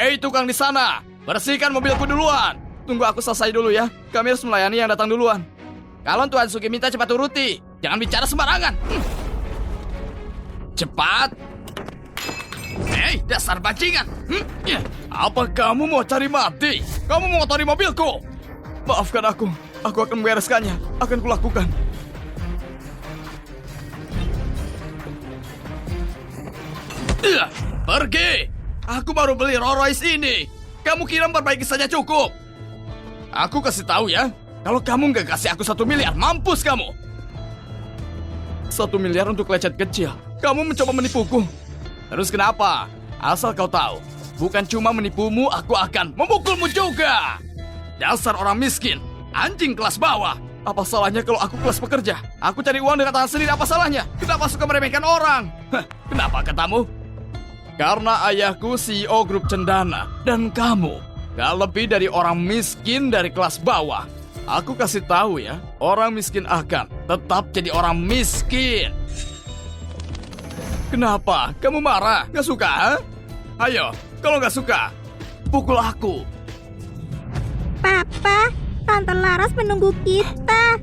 Hei tukang di sana, bersihkan mobilku duluan. Tunggu aku selesai dulu ya. Kami harus melayani yang datang duluan. Kalau Tuan Sugi minta cepat turuti. Jangan bicara sembarangan. Cepat. Hei, dasar bajingan. Apa kamu mau cari mati? Kamu mau ngotori mobilku? Maafkan aku. Aku akan membereskannya. Akan kulakukan. Pergi. Aku baru beli Rolls Royce ini. Kamu kira memperbaiki saja cukup? Aku kasih tahu ya. Kalau kamu nggak kasih aku 1 miliar, mampus kamu. 1 miliar untuk lecet kecil. Kamu mencoba menipuku. Terus kenapa? Asal kau tahu, bukan cuma menipumu, aku akan memukulmu juga. Dasar orang miskin, anjing kelas bawah. Apa salahnya kalau aku kelas pekerja? Aku cari uang dengan tangan sendiri, apa salahnya? Kenapa suka meremehkan orang? Kenapa katamu? Karena ayahku CEO grup Cendana. Dan kamu gak lebih dari orang miskin dari kelas bawah. Aku kasih tahu ya, orang miskin akan tetap jadi orang miskin. Kenapa? Kamu marah? Gak suka? Ha? Ayo, kalau gak suka, pukul aku. Papa, Tante Laras menunggu kita.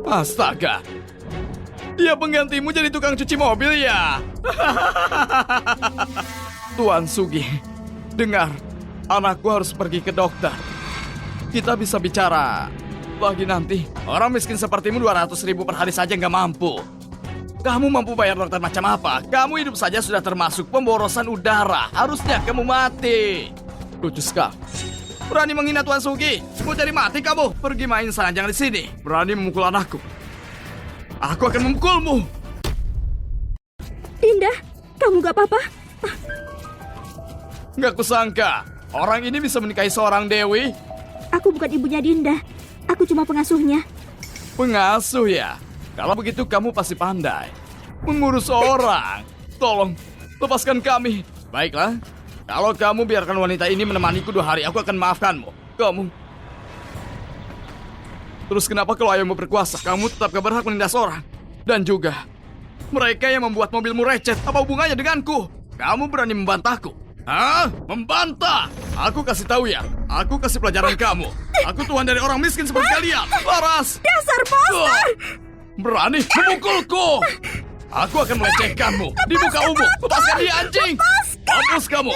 Astaga, dia penggantimu jadi tukang cuci mobil ya? Tuan Sugi, dengar, anakku harus pergi ke dokter. Kita bisa bicara lagi nanti. Orang miskin sepertimu 200.000 per hari saja nggak mampu. Kamu mampu bayar dokter macam apa? Kamu hidup saja sudah termasuk pemborosan udara. Harusnya kamu mati. Lucu sekali. Berani menghina Tuan Sugi? Mau cari mati kamu? Pergi main sana, jangan di sini. Berani memukul anakku. Aku akan memukulmu. Dinda, kamu gak apa-apa? Nggak kusangka orang ini bisa menikahi seorang dewi. Aku bukan ibunya Dinda. Aku cuma pengasuhnya. Pengasuh ya? Kalau begitu kamu pasti pandai mengurus orang. Tolong, lepaskan kami. Baiklah, kalau kamu biarkan wanita ini menemaniku 2 hari, aku akan maafkanmu. Kamu... Terus kenapa kalau ayahmu berkuasa, kamu tetap gak berhak menindas orang? Dan juga, mereka yang membuat mobilmu recet, apa hubungannya denganku? Kamu berani membantahku? Hah? Membantah? Aku kasih tahu ya, aku kasih pelajaran kamu. Aku tuan dari orang miskin seperti kalian. Laras! Dasar poster! Berani memukulku! Aku akan melecehkanmu di muka umum. Lepaskan dia, anjing! Mampus kamu!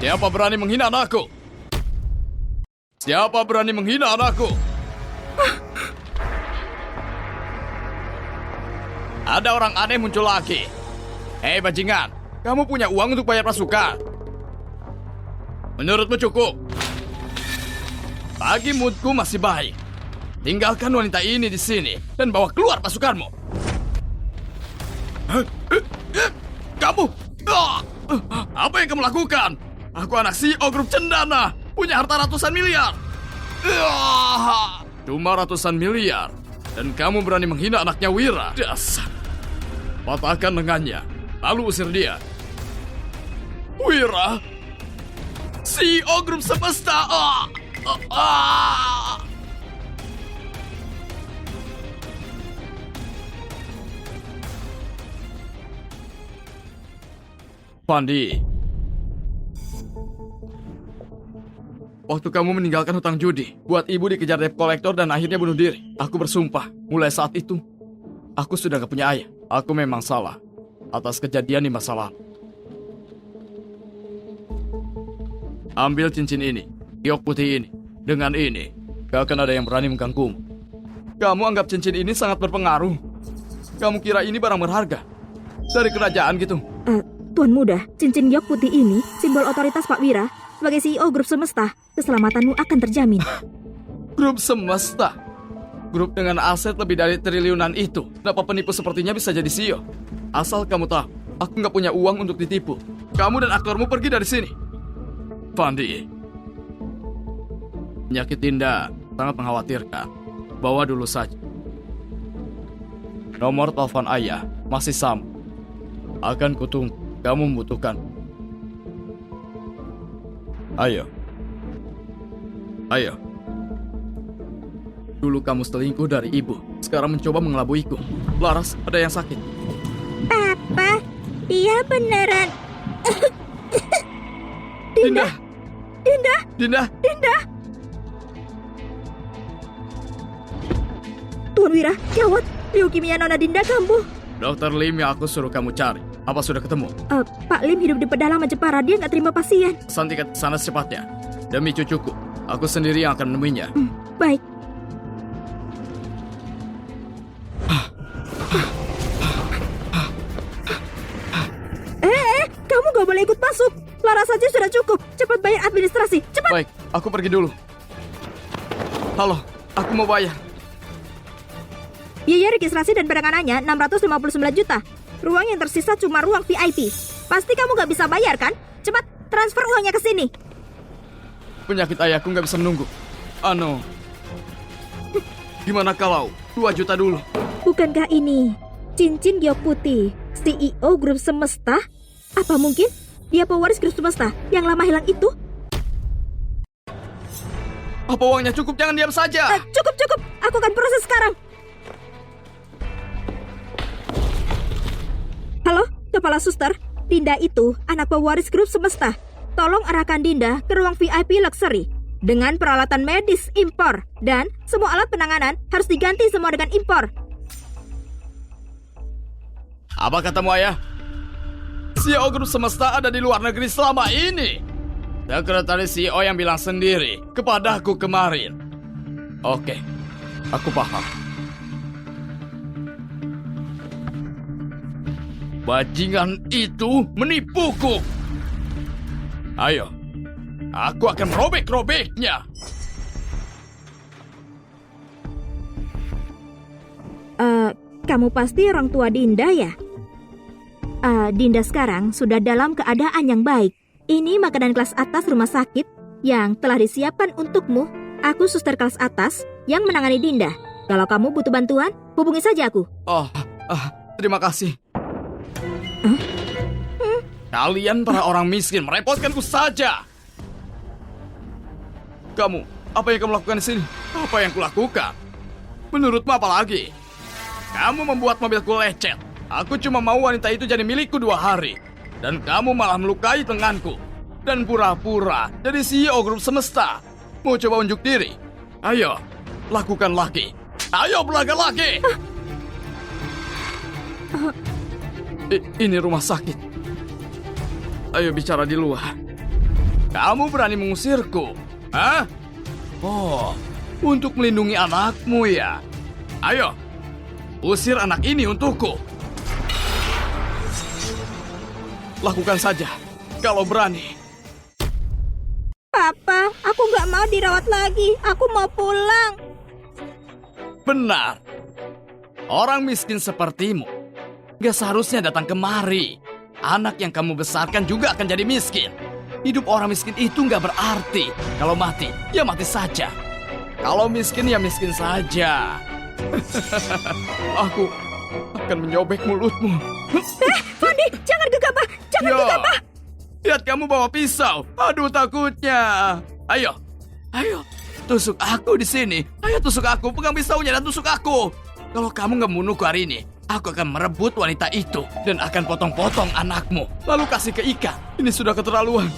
Siapa berani menghina anakku? Siapa berani menghina anakku? Ada orang aneh muncul lagi. Hei bajingan, kamu punya uang untuk bayar pasukan? Menurutmu cukup? Bagi moodku masih baik. Tinggalkan wanita ini di sini dan bawa keluar pasukanmu. Kamu? Apa yang kamu lakukan? Aku anak CEO grup Cendana, punya harta ratusan miliar. Cuma ratusan miliar, dan kamu berani menghina anaknya Wira. Dasar. Patahkan lengannya, lalu usir dia. Wira, CEO grup semesta. Pandi, waktu kamu meninggalkan hutang judi, buat ibu dikejar debt collector dan akhirnya bunuh diri. Aku bersumpah, mulai saat itu, aku sudah gak punya ayah. Aku memang salah atas kejadian di masa lalu. Ambil cincin ini, giok putih ini. Dengan ini, gak akan ada yang berani mengganggumu. Kamu anggap cincin ini sangat berpengaruh. Kamu kira ini barang berharga? Dari kerajaan gitu? Tuan Muda, cincin giok putih ini simbol otoritas Pak Wira. Sebagai CEO grup semesta, keselamatanmu akan terjamin. Grup semesta? Grup dengan aset lebih dari triliunan itu. Kenapa penipu sepertinya bisa jadi CEO? Asal kamu tahu, aku nggak punya uang untuk ditipu. Kamu dan aktormu pergi dari sini. Pandi, penyakit Dinda sangat mengkhawatirkan. Bawa dulu saja. Nomor telepon ayah masih sama. Akan kutunggu. Kamu membutuhkan. Ayo. Ayo. Dulu kamu selingkuh dari ibu. Sekarang mencoba mengelabuiku. Laras, ada yang sakit. Papa, dia beneran. Dinda. Dinda, Dinda. Dinda. Tuan Wira, gawat. Leukemia Nona Dinda kambuh. Dokter Lim yang aku suruh kamu cari. Apa sudah ketemu? Pak Lim hidup di pedalaman Jepara. Dia nggak terima pasien. Santi ke sana secepatnya. Demi cucuku. Aku sendiri yang akan menemuinya. Baik. Kamu gak boleh ikut masuk. Laras saja sudah cukup. Cepat bayar administrasi. Cepat. Baik, aku pergi dulu. Halo, aku mau bayar. Biaya registrasi dan penanganannya 659 juta. Ruang yang tersisa cuma ruang VIP. Pasti kamu gak bisa bayar kan? Cepat, transfer uangnya ke sini. Penyakit ayahku nggak bisa menunggu. Gimana kalau 2 juta dulu? Bukankah ini cincin giok putih CEO Grup Semesta? Apa mungkin dia pewaris Grup Semesta yang lama hilang itu? Apa uangnya cukup? Jangan diam saja. Cukup. Aku akan proses sekarang. Halo, Kepala Suster. Dinda itu anak pewaris Grup Semesta. Tolong arahkan Dinda ke ruang VIP Luxury dengan peralatan medis impor. Dan semua alat penanganan harus diganti semua dengan impor. Apa katamu ayah? CEO Grup Semesta ada di luar negeri selama ini. Sekretaris CEO yang bilang sendiri kepadaku kemarin. Oke, aku paham. Bajingan itu menipuku. Ayo, aku akan merobek-robeknya. Kamu pasti orang tua Dinda ya? Dinda sekarang sudah dalam keadaan yang baik. Ini makanan kelas atas rumah sakit yang telah disiapkan untukmu. Aku suster kelas atas yang menangani Dinda. Kalau kamu butuh bantuan, hubungi saja aku. Terima kasih. Kalian para orang miskin merepotkanku saja. Kamu, apa yang kamu lakukan di sini? Apa yang kulakukan? Menurutmu apa lagi? Kamu membuat mobilku lecet. Aku cuma mau wanita itu jadi milikku 2 hari. Dan kamu malah melukai lenganku. Dan pura-pura jadi CEO Grup Semesta. Mau coba unjuk diri? Ayo, lakukan lagi. Ayo berlagak lagi. Ini rumah sakit. Ayo bicara di luar. Kamu berani mengusirku? Hah? Oh, untuk melindungi anakmu ya? Ayo, usir anak ini untukku. Lakukan saja, kalau berani. Papa, aku gak mau dirawat lagi. Aku mau pulang. Benar. Orang miskin sepertimu gak seharusnya datang kemari. Anak yang kamu besarkan juga akan jadi miskin. Hidup orang miskin itu gak berarti. Kalau mati, ya mati saja. Kalau miskin, ya miskin saja. Aku akan menyobek mulutmu. Fandi, jangan gegabah. Jangan gegabah. Lihat kamu bawa pisau. Aduh, takutnya. Ayo. Tusuk aku di sini. Ayo tusuk aku. Pegang pisaunya dan tusuk aku. Kalau kamu nggak membunuhku hari ini, aku akan merebut wanita itu dan akan potong-potong anakmu. Lalu kasih ke ikan. Ini sudah keterlaluan.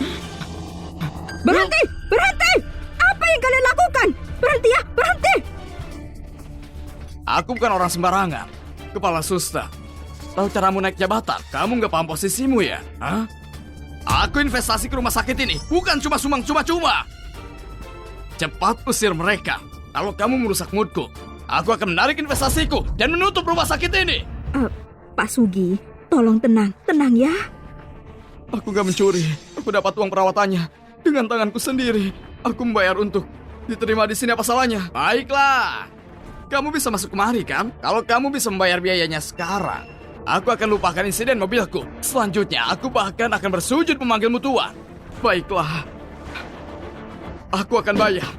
Berhenti! Apa yang kalian lakukan? Berhenti ya, berhenti! Aku bukan orang sembarangan. Kepala suster. Tahu caramu naik jabatan? Kamu nggak paham posisimu ya? Hah? Aku investasi ke rumah sakit ini, bukan cuma sumbang cuma-cuma. Cepat usir mereka. Kalau kamu merusak moodku, aku akan menarik investasiku dan menutup rumah sakit ini. Pak Sugi, tolong tenang ya. Aku gak mencuri. Aku dapat uang perawatannya dengan tanganku sendiri. Aku membayar untuk diterima di sini, apa salahnya? Baiklah. Kamu bisa masuk kemari kan? Kalau kamu bisa membayar biayanya sekarang, aku akan lupakan insiden mobilku. Selanjutnya, aku bahkan akan bersujud memanggilmu Tuan. Baiklah. Aku akan bayar.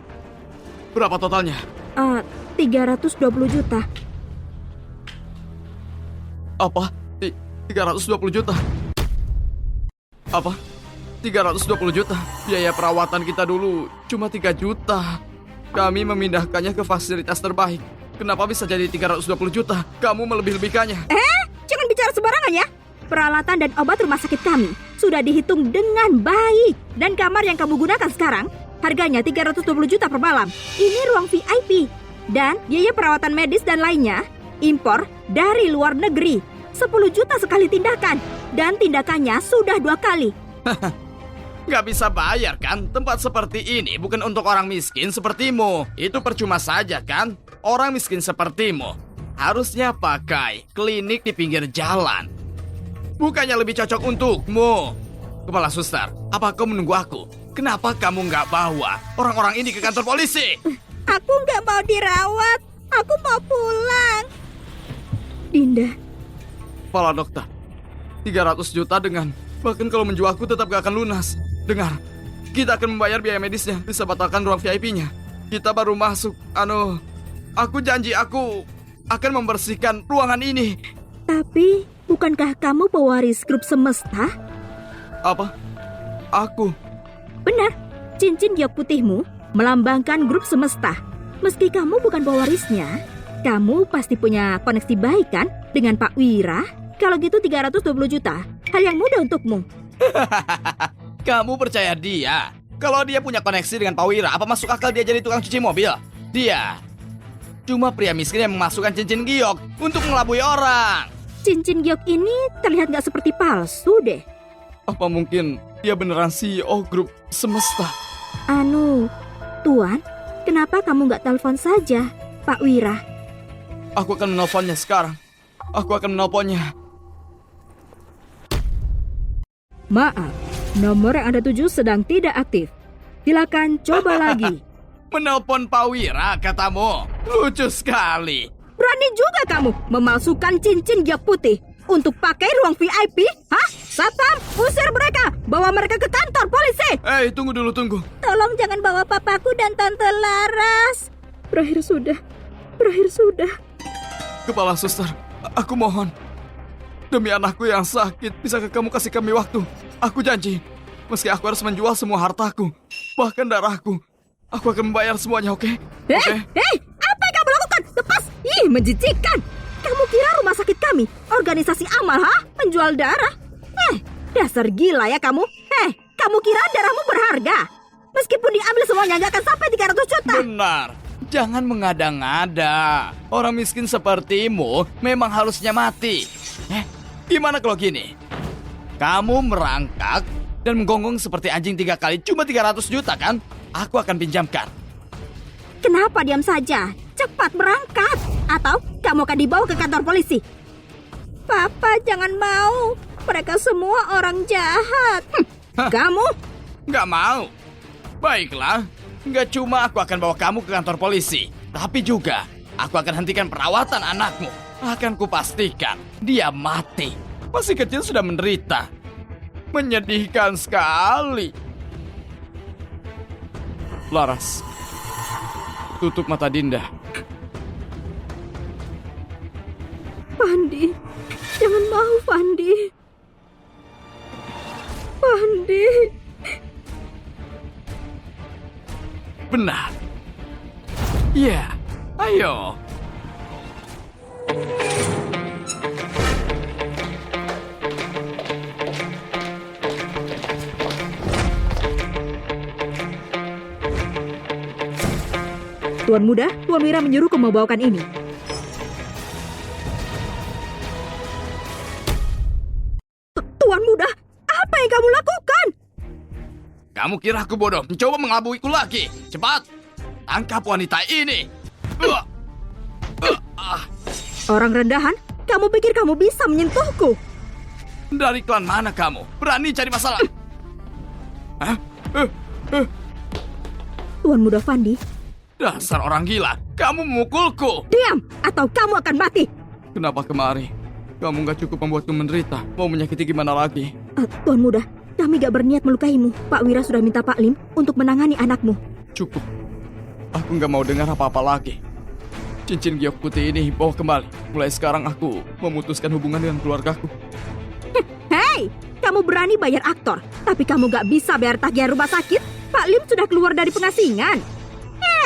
Berapa totalnya? 320 juta. Apa? 320 juta? Apa? 320 juta? Biaya perawatan kita dulu cuma 3 juta. Kami memindahkannya ke fasilitas terbaik. Kenapa bisa jadi 320 juta? Kamu melebih-lebihkannya. Jangan bicara sembarangan ya. Peralatan dan obat rumah sakit kami sudah dihitung dengan baik. Dan kamar yang kamu gunakan sekarang harganya 320 juta per malam. Ini ruang VIP. Dan biaya perawatan medis dan lainnya impor dari luar negeri. 10 juta sekali tindakan. Dan tindakannya sudah 2 kali. Nggak bisa bayar kan? Tempat seperti ini bukan untuk orang miskin sepertimu. Itu percuma saja kan? Orang miskin sepertimu harusnya pakai klinik di pinggir jalan. Bukannya lebih cocok untukmu. Kepala suster, apa kau menunggu aku? Kenapa kamu nggak bawa orang-orang ini ke kantor polisi? Aku nggak mau dirawat. Aku mau pulang. Dinda, Kepala dokter, 300 juta dengan bahkan kalau menjual aku tetap gak akan lunas. Dengar, kita akan membayar biaya medisnya. Bisa batalkan ruang VIP-nya. Kita baru masuk. Aku janji aku akan membersihkan ruangan ini. tapi bukankah kamu pewaris grup semesta? Apa? Aku? Benar, cincin giok putihmu melambangkan grup semesta. Meski kamu bukan pewarisnya, kamu pasti punya koneksi baik kan dengan Pak Wira? Kalau gitu 320 juta, hal yang mudah untukmu. Kamu percaya dia? Kalau dia punya koneksi dengan Pak Wira, apa masuk akal dia jadi tukang cuci mobil? Dia cuma pria miskin yang memasukkan cincin giok untuk mengelabui orang. Cincin giok ini terlihat gak seperti palsu deh. Apa mungkin dia beneran CEO grup semesta? Tuan, kenapa kamu gak telepon saja Pak Wira? Aku akan menelponnya sekarang. Aku akan menelponnya. Maaf, nomor yang Anda tuju sedang tidak aktif. Silakan coba lagi. Menelpon Pak Wira, katamu. Lucu sekali. Berani juga kamu memalsukan cincin giok putih untuk pakai ruang VIP? Hah? Satpam, usir mereka. Bawa mereka ke kantor polisi. Tunggu dulu, tunggu. Tolong jangan bawa papaku dan Tante Laras. Berakhir sudah. Kepala suster, aku mohon. Demi anakku yang sakit, bisakah kamu kasih kami waktu? Aku janji, meski aku harus menjual semua hartaku, bahkan darahku, aku akan membayar semuanya, oke? Hei, apa yang kamu lakukan? Lepas! Ih, menjijikkan. Kamu kira rumah sakit kami organisasi amal, ha? Menjual darah? Dasar gila ya kamu. Kamu kira darahmu berharga? Meskipun diambil semuanya, nggak akan sampai 300 juta. Benar. Jangan mengada-ngada. Orang miskin sepertimu memang harusnya mati. Gimana kalau gini? Kamu merangkak dan menggonggong seperti anjing 3 kali, cuma 300 juta kan? Aku akan pinjamkan. Kenapa diam saja? Cepat berangkat. Atau kamu akan dibawa ke kantor polisi. Papa, jangan mau. Mereka semua orang jahat. Kamu? Nggak mau. Baiklah. Nggak cuma aku akan bawa kamu ke kantor polisi, tapi juga aku akan hentikan perawatan anakmu. Akan kupastikan dia mati. Masih kecil sudah menderita. Menyedihkan sekali. Laras, tutup mata Dinda. Pandi, jangan mau, Pandi. Pandi. Benar. Ya, ayo. Tuan Muda, Tuan Wira menyuruhku membawakan ini. Tuan Muda, apa yang kamu lakukan? Kamu kira aku bodoh? Mencoba mengelabuiku lagi. Cepat, tangkap wanita ini. Orang rendahan, kamu pikir kamu bisa menyentuhku? Dari klan mana kamu? Berani cari masalah? Hah? Tuan Muda Fandi, Dasar orang gila, kamu memukulku. diam atau kamu akan mati. Kenapa kemari? Kamu gak cukup membuatku menderita. Mau menyakiti gimana lagi? Tuan Muda, kami gak berniat melukaimu. Pak Wira sudah minta Pak Lim untuk menangani anakmu. Cukup. Aku gak mau dengar apa-apa lagi. Cincin giok putih ini bawa kembali. Mulai sekarang aku memutuskan hubungan dengan keluargaku. Hei, kamu berani bayar aktor, tapi kamu gak bisa bayar tagihan rumah sakit? Pak Lim sudah keluar dari pengasingan.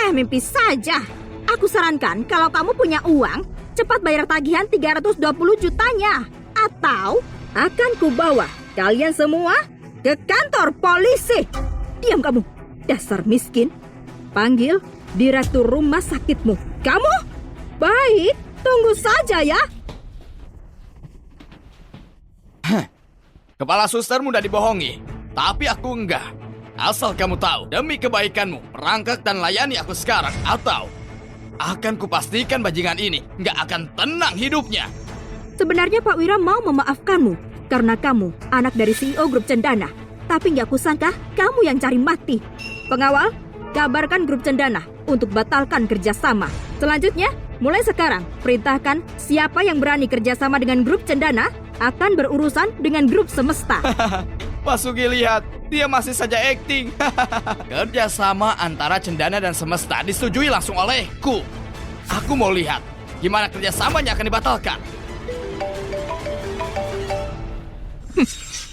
Mimpi saja. Aku sarankan kalau kamu punya uang, cepat bayar tagihan 320 jutanya. Atau akan kubawa kalian semua ke kantor polisi. Diam kamu, dasar miskin. Panggil direktur rumah sakitmu. Kamu? Baik, tunggu saja ya. Kepala suster mudah dibohongi, tapi aku enggak. Asal kamu tahu, demi kebaikanmu, perangkak dan layani aku sekarang, atau akan kupastikan bajingan ini nggak akan tenang hidupnya. Sebenarnya Pak Wira mau memaafkanmu karena kamu anak dari CEO Grup Cendana. Tapi nggak kusangka kamu yang cari mati. Pengawal, kabarkan Grup Cendana untuk batalkan kerjasama. Selanjutnya, mulai sekarang, perintahkan siapa yang berani kerjasama dengan Grup Cendana akan berurusan dengan Grup Semesta. Pak Sugi lihat, dia masih saja acting. Kerjasama antara Cendana dan Semesta disetujui langsung olehku. Aku mau lihat gimana kerjasamanya akan dibatalkan.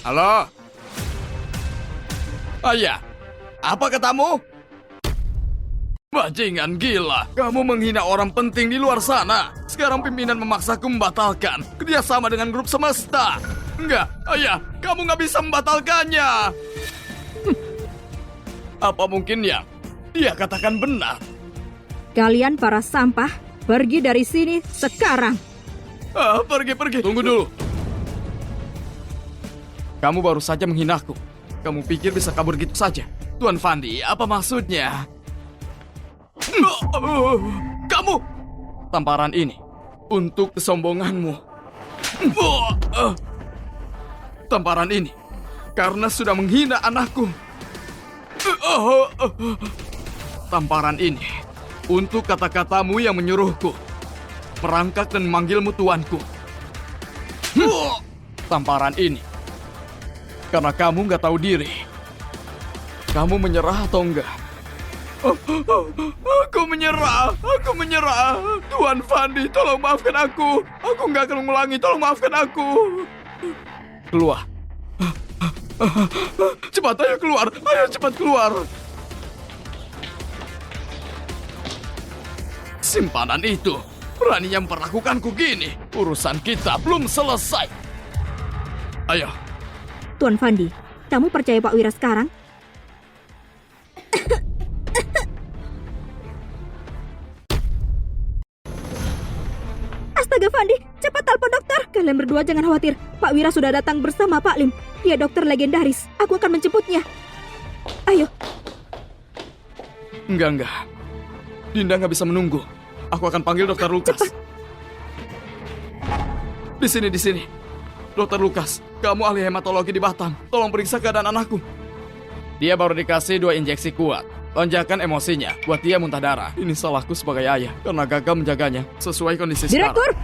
Halo? Ayah, apa katamu? Bajingan gila, kamu menghina orang penting di luar sana. Sekarang pimpinan memaksaku membatalkan kerjasama dengan Grup Semesta. Enggak, ayah, kamu nggak bisa membatalkannya. Apa mungkin yang dia katakan benar? Kalian para sampah, pergi dari sini sekarang. Pergi. Tunggu dulu. Kamu baru saja menghinaku. Kamu pikir bisa kabur gitu saja? Tuan Fandi, apa maksudnya? Kamu! Tamparan ini untuk kesombonganmu. Tamparan ini karena sudah menghina anakku. Tamparan ini untuk kata-katamu yang menyuruhku merangkak dan memanggilmu tuanku. Tamparan ini karena kamu nggak tahu diri. Kamu menyerah atau enggak? Aku menyerah. Tuan Fandi, tolong maafkan aku. Aku nggak akan mengulangi, tolong maafkan aku. Keluar. Cepat, ayo keluar. Ayo cepat keluar. Simpanan itu beraninya memperlakukanku gini. Urusan kita belum selesai. Ayo. Tuan Fandi, kamu percaya Pak Wira sekarang? Astaga Fandi, cepat telepon dokter. Kalian berdua jangan khawatir. Pak Wira sudah datang bersama Pak Lim. Dia dokter legendaris. Aku akan menjemputnya. Ayo. Enggak. Dinda nggak bisa menunggu. Aku akan panggil Dokter Lukas. Cepat. Di sini. Dokter Lukas, kamu ahli hematologi di Batam. Tolong periksa keadaan anakku. Dia baru dikasih 2 injeksi kuat. Lonjakan emosinya, buat dia muntah darah. Ini salahku sebagai ayah, karena gagal menjaganya sesuai kondisi Direktur!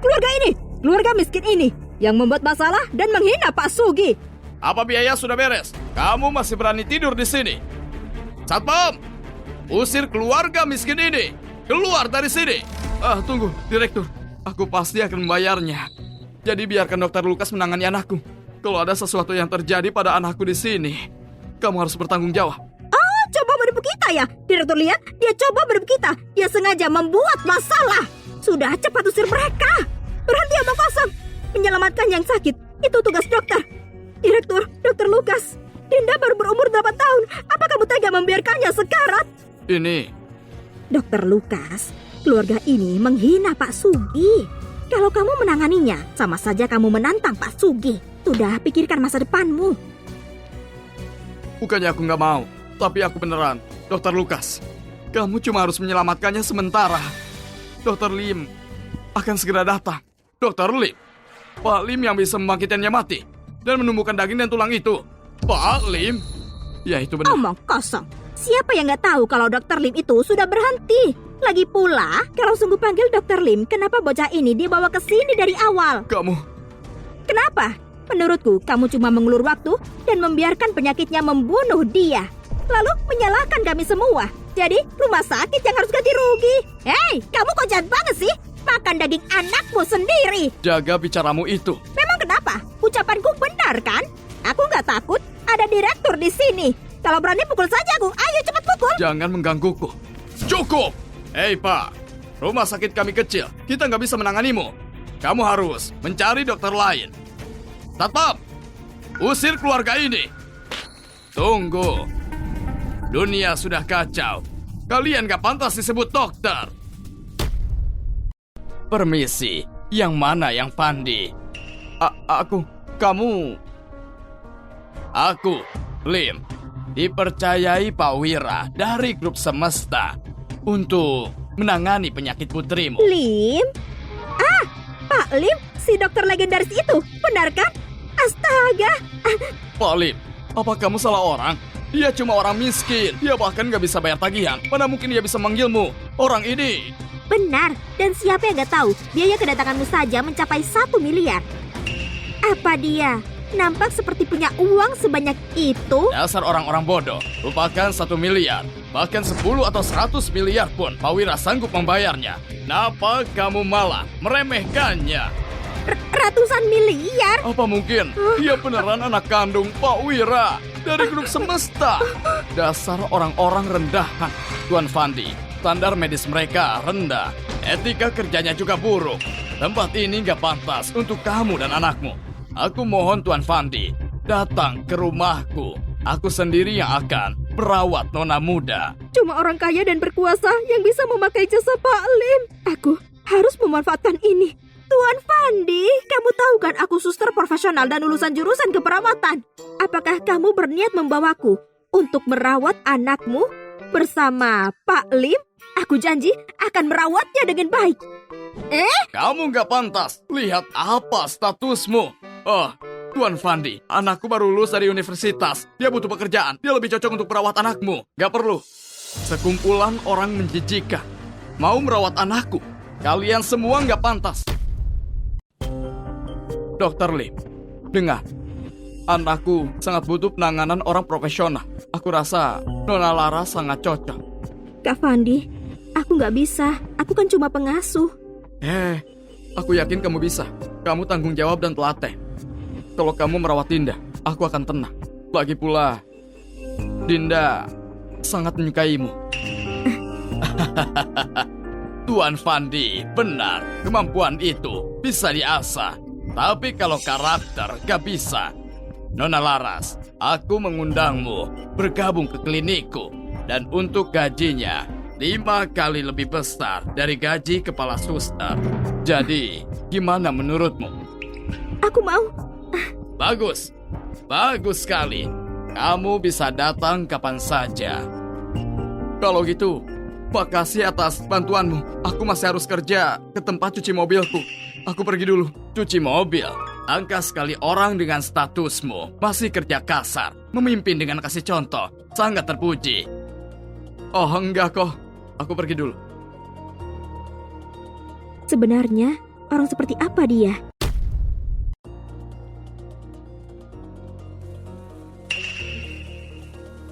sekarang. Keluarga miskin ini, yang membuat masalah dan menghina Pak Sugi. Apa biaya sudah beres? Kamu masih berani tidur di sini? Satpam! Usir keluarga miskin ini! Keluar dari sini! Tunggu, Direktur. Aku pasti akan membayarnya. Jadi biarkan Dokter Lukas menangani anakku. Kalau ada sesuatu yang terjadi pada anakku di sini, kamu harus bertanggung jawab. Coba menipu kita ya. Direktur lihat, dia coba menipu kita. Dia sengaja membuat masalah. Sudah, cepat usir mereka. Berhenti omong kosong. Menyelamatkan yang sakit, itu tugas dokter. Direktur, Dokter Lukas. Dinda baru berumur 8 tahun. Apa kamu tega membiarkannya sekarat? Ini... Dokter Lukas, keluarga ini menghina Pak Sugi. Kalau kamu menanganinya, sama saja kamu menantang Pak Sugi. Sudah, pikirkan masa depanmu. Bukannya aku nggak mau, tapi aku beneran. Dokter Lukas, kamu cuma harus menyelamatkannya sementara. Dokter Lim akan segera datang. Dokter Lim? Pak Lim yang bisa membangkitkannya mati dan menumbuhkan daging dan tulang itu. Pak Lim? Ya, itu benar. Omong kosong. Siapa yang nggak tahu kalau Dokter Lim itu sudah berhenti? Lagi pula, kalau sungguh panggil Dokter Lim, kenapa bocah ini dibawa ke sini dari awal? Kamu... Kenapa? Menurutku, kamu cuma mengulur waktu dan membiarkan penyakitnya membunuh dia. Lalu menyalahkan kami semua. Jadi rumah sakit yang harus ganti rugi. Hei, kamu kok jahat banget sih? Makan daging anakmu sendiri. Jaga bicaramu itu. Memang kenapa? Ucapanku benar kan? Aku nggak takut. Ada direktur di sini. Kalau berani pukul saja aku. Ayo cepat pukul. Jangan menggangguku. Cukup! Hei Pak, rumah sakit kami kecil. Kita nggak bisa menanganimu. Kamu harus mencari dokter lain. Tetap, usir keluarga ini. Tunggu. Dunia sudah kacau. Kalian gak pantas disebut dokter. Permisi, yang mana yang Pandi? Kamu... Aku, Lim, dipercayai Pak Wira dari grup Semesta untuk menangani penyakit putrimu. Lim? Ah, Pak Lim, si dokter legendaris itu, benar kan? Astaga! Pak Lim, apa kamu salah orang? Dia cuma orang miskin. Dia bahkan gak bisa bayar tagihan. Mana mungkin dia bisa manggilmu orang ini? Benar, dan siapa yang gak tahu biaya kedatanganmu saja mencapai 1 miliar. Apa dia nampak seperti punya uang sebanyak itu? Dasar orang-orang bodoh. Lupakan 1 miliar. Bahkan 10 atau 100 miliar pun Pak Wira sanggup membayarnya. Kenapa kamu malah meremehkannya? Ratusan miliar? Apa mungkin dia beneran anak kandung Pak Wira dari grup Semesta? Dasar orang-orang rendahan. Tuan Fandi, standar medis mereka rendah. Etika kerjanya juga buruk. Tempat ini gak pantas untuk kamu dan anakmu. Aku mohon Tuan Fandi, datang ke rumahku. Aku sendiri yang akan merawat nona muda. Cuma orang kaya dan berkuasa yang bisa memakai jasa Pak Lim. Aku harus memanfaatkan ini. Tuan Fandi, kamu tahu kan aku suster profesional dan lulusan jurusan keperawatan. Apakah kamu berniat membawaku untuk merawat anakmu bersama Pak Lim? Aku janji akan merawatnya dengan baik. Kamu gak pantas. Lihat apa statusmu. Oh, Tuan Fandi, anakku baru lulus dari universitas. Dia butuh pekerjaan. Dia lebih cocok untuk merawat anakmu. Gak perlu. Sekumpulan orang menjijikan mau merawat anakku. Kalian semua gak pantas. Dokter Lim, dengar. Anakku sangat butuh penanganan orang profesional. Aku rasa Nona Lara sangat cocok. Kak Fandi, aku nggak bisa. Aku kan cuma pengasuh. Aku yakin kamu bisa. Kamu tanggung jawab dan telaten. Kalau kamu merawat Dinda, aku akan tenang. Lagi pula, Dinda sangat menyukaimu. Tuan Fandi, benar. Kemampuan itu bisa diasah. Tapi kalau karakter gak bisa. Nona Laras, aku mengundangmu bergabung ke klinikku. Dan untuk gajinya 5 kali lebih besar dari gaji kepala suster. Jadi, gimana menurutmu? Aku mau. Bagus. Bagus sekali. Kamu bisa datang kapan saja. Kalau gitu, makasih atas bantuanmu. Aku masih harus kerja ke tempat cuci mobilku. Aku pergi dulu. Cuci mobil? Angka sekali orang dengan statusmu masih kerja kasar, memimpin dengan kasih contoh. Sangat terpuji. Oh enggak kok. Aku pergi dulu. Sebenarnya, orang seperti apa dia?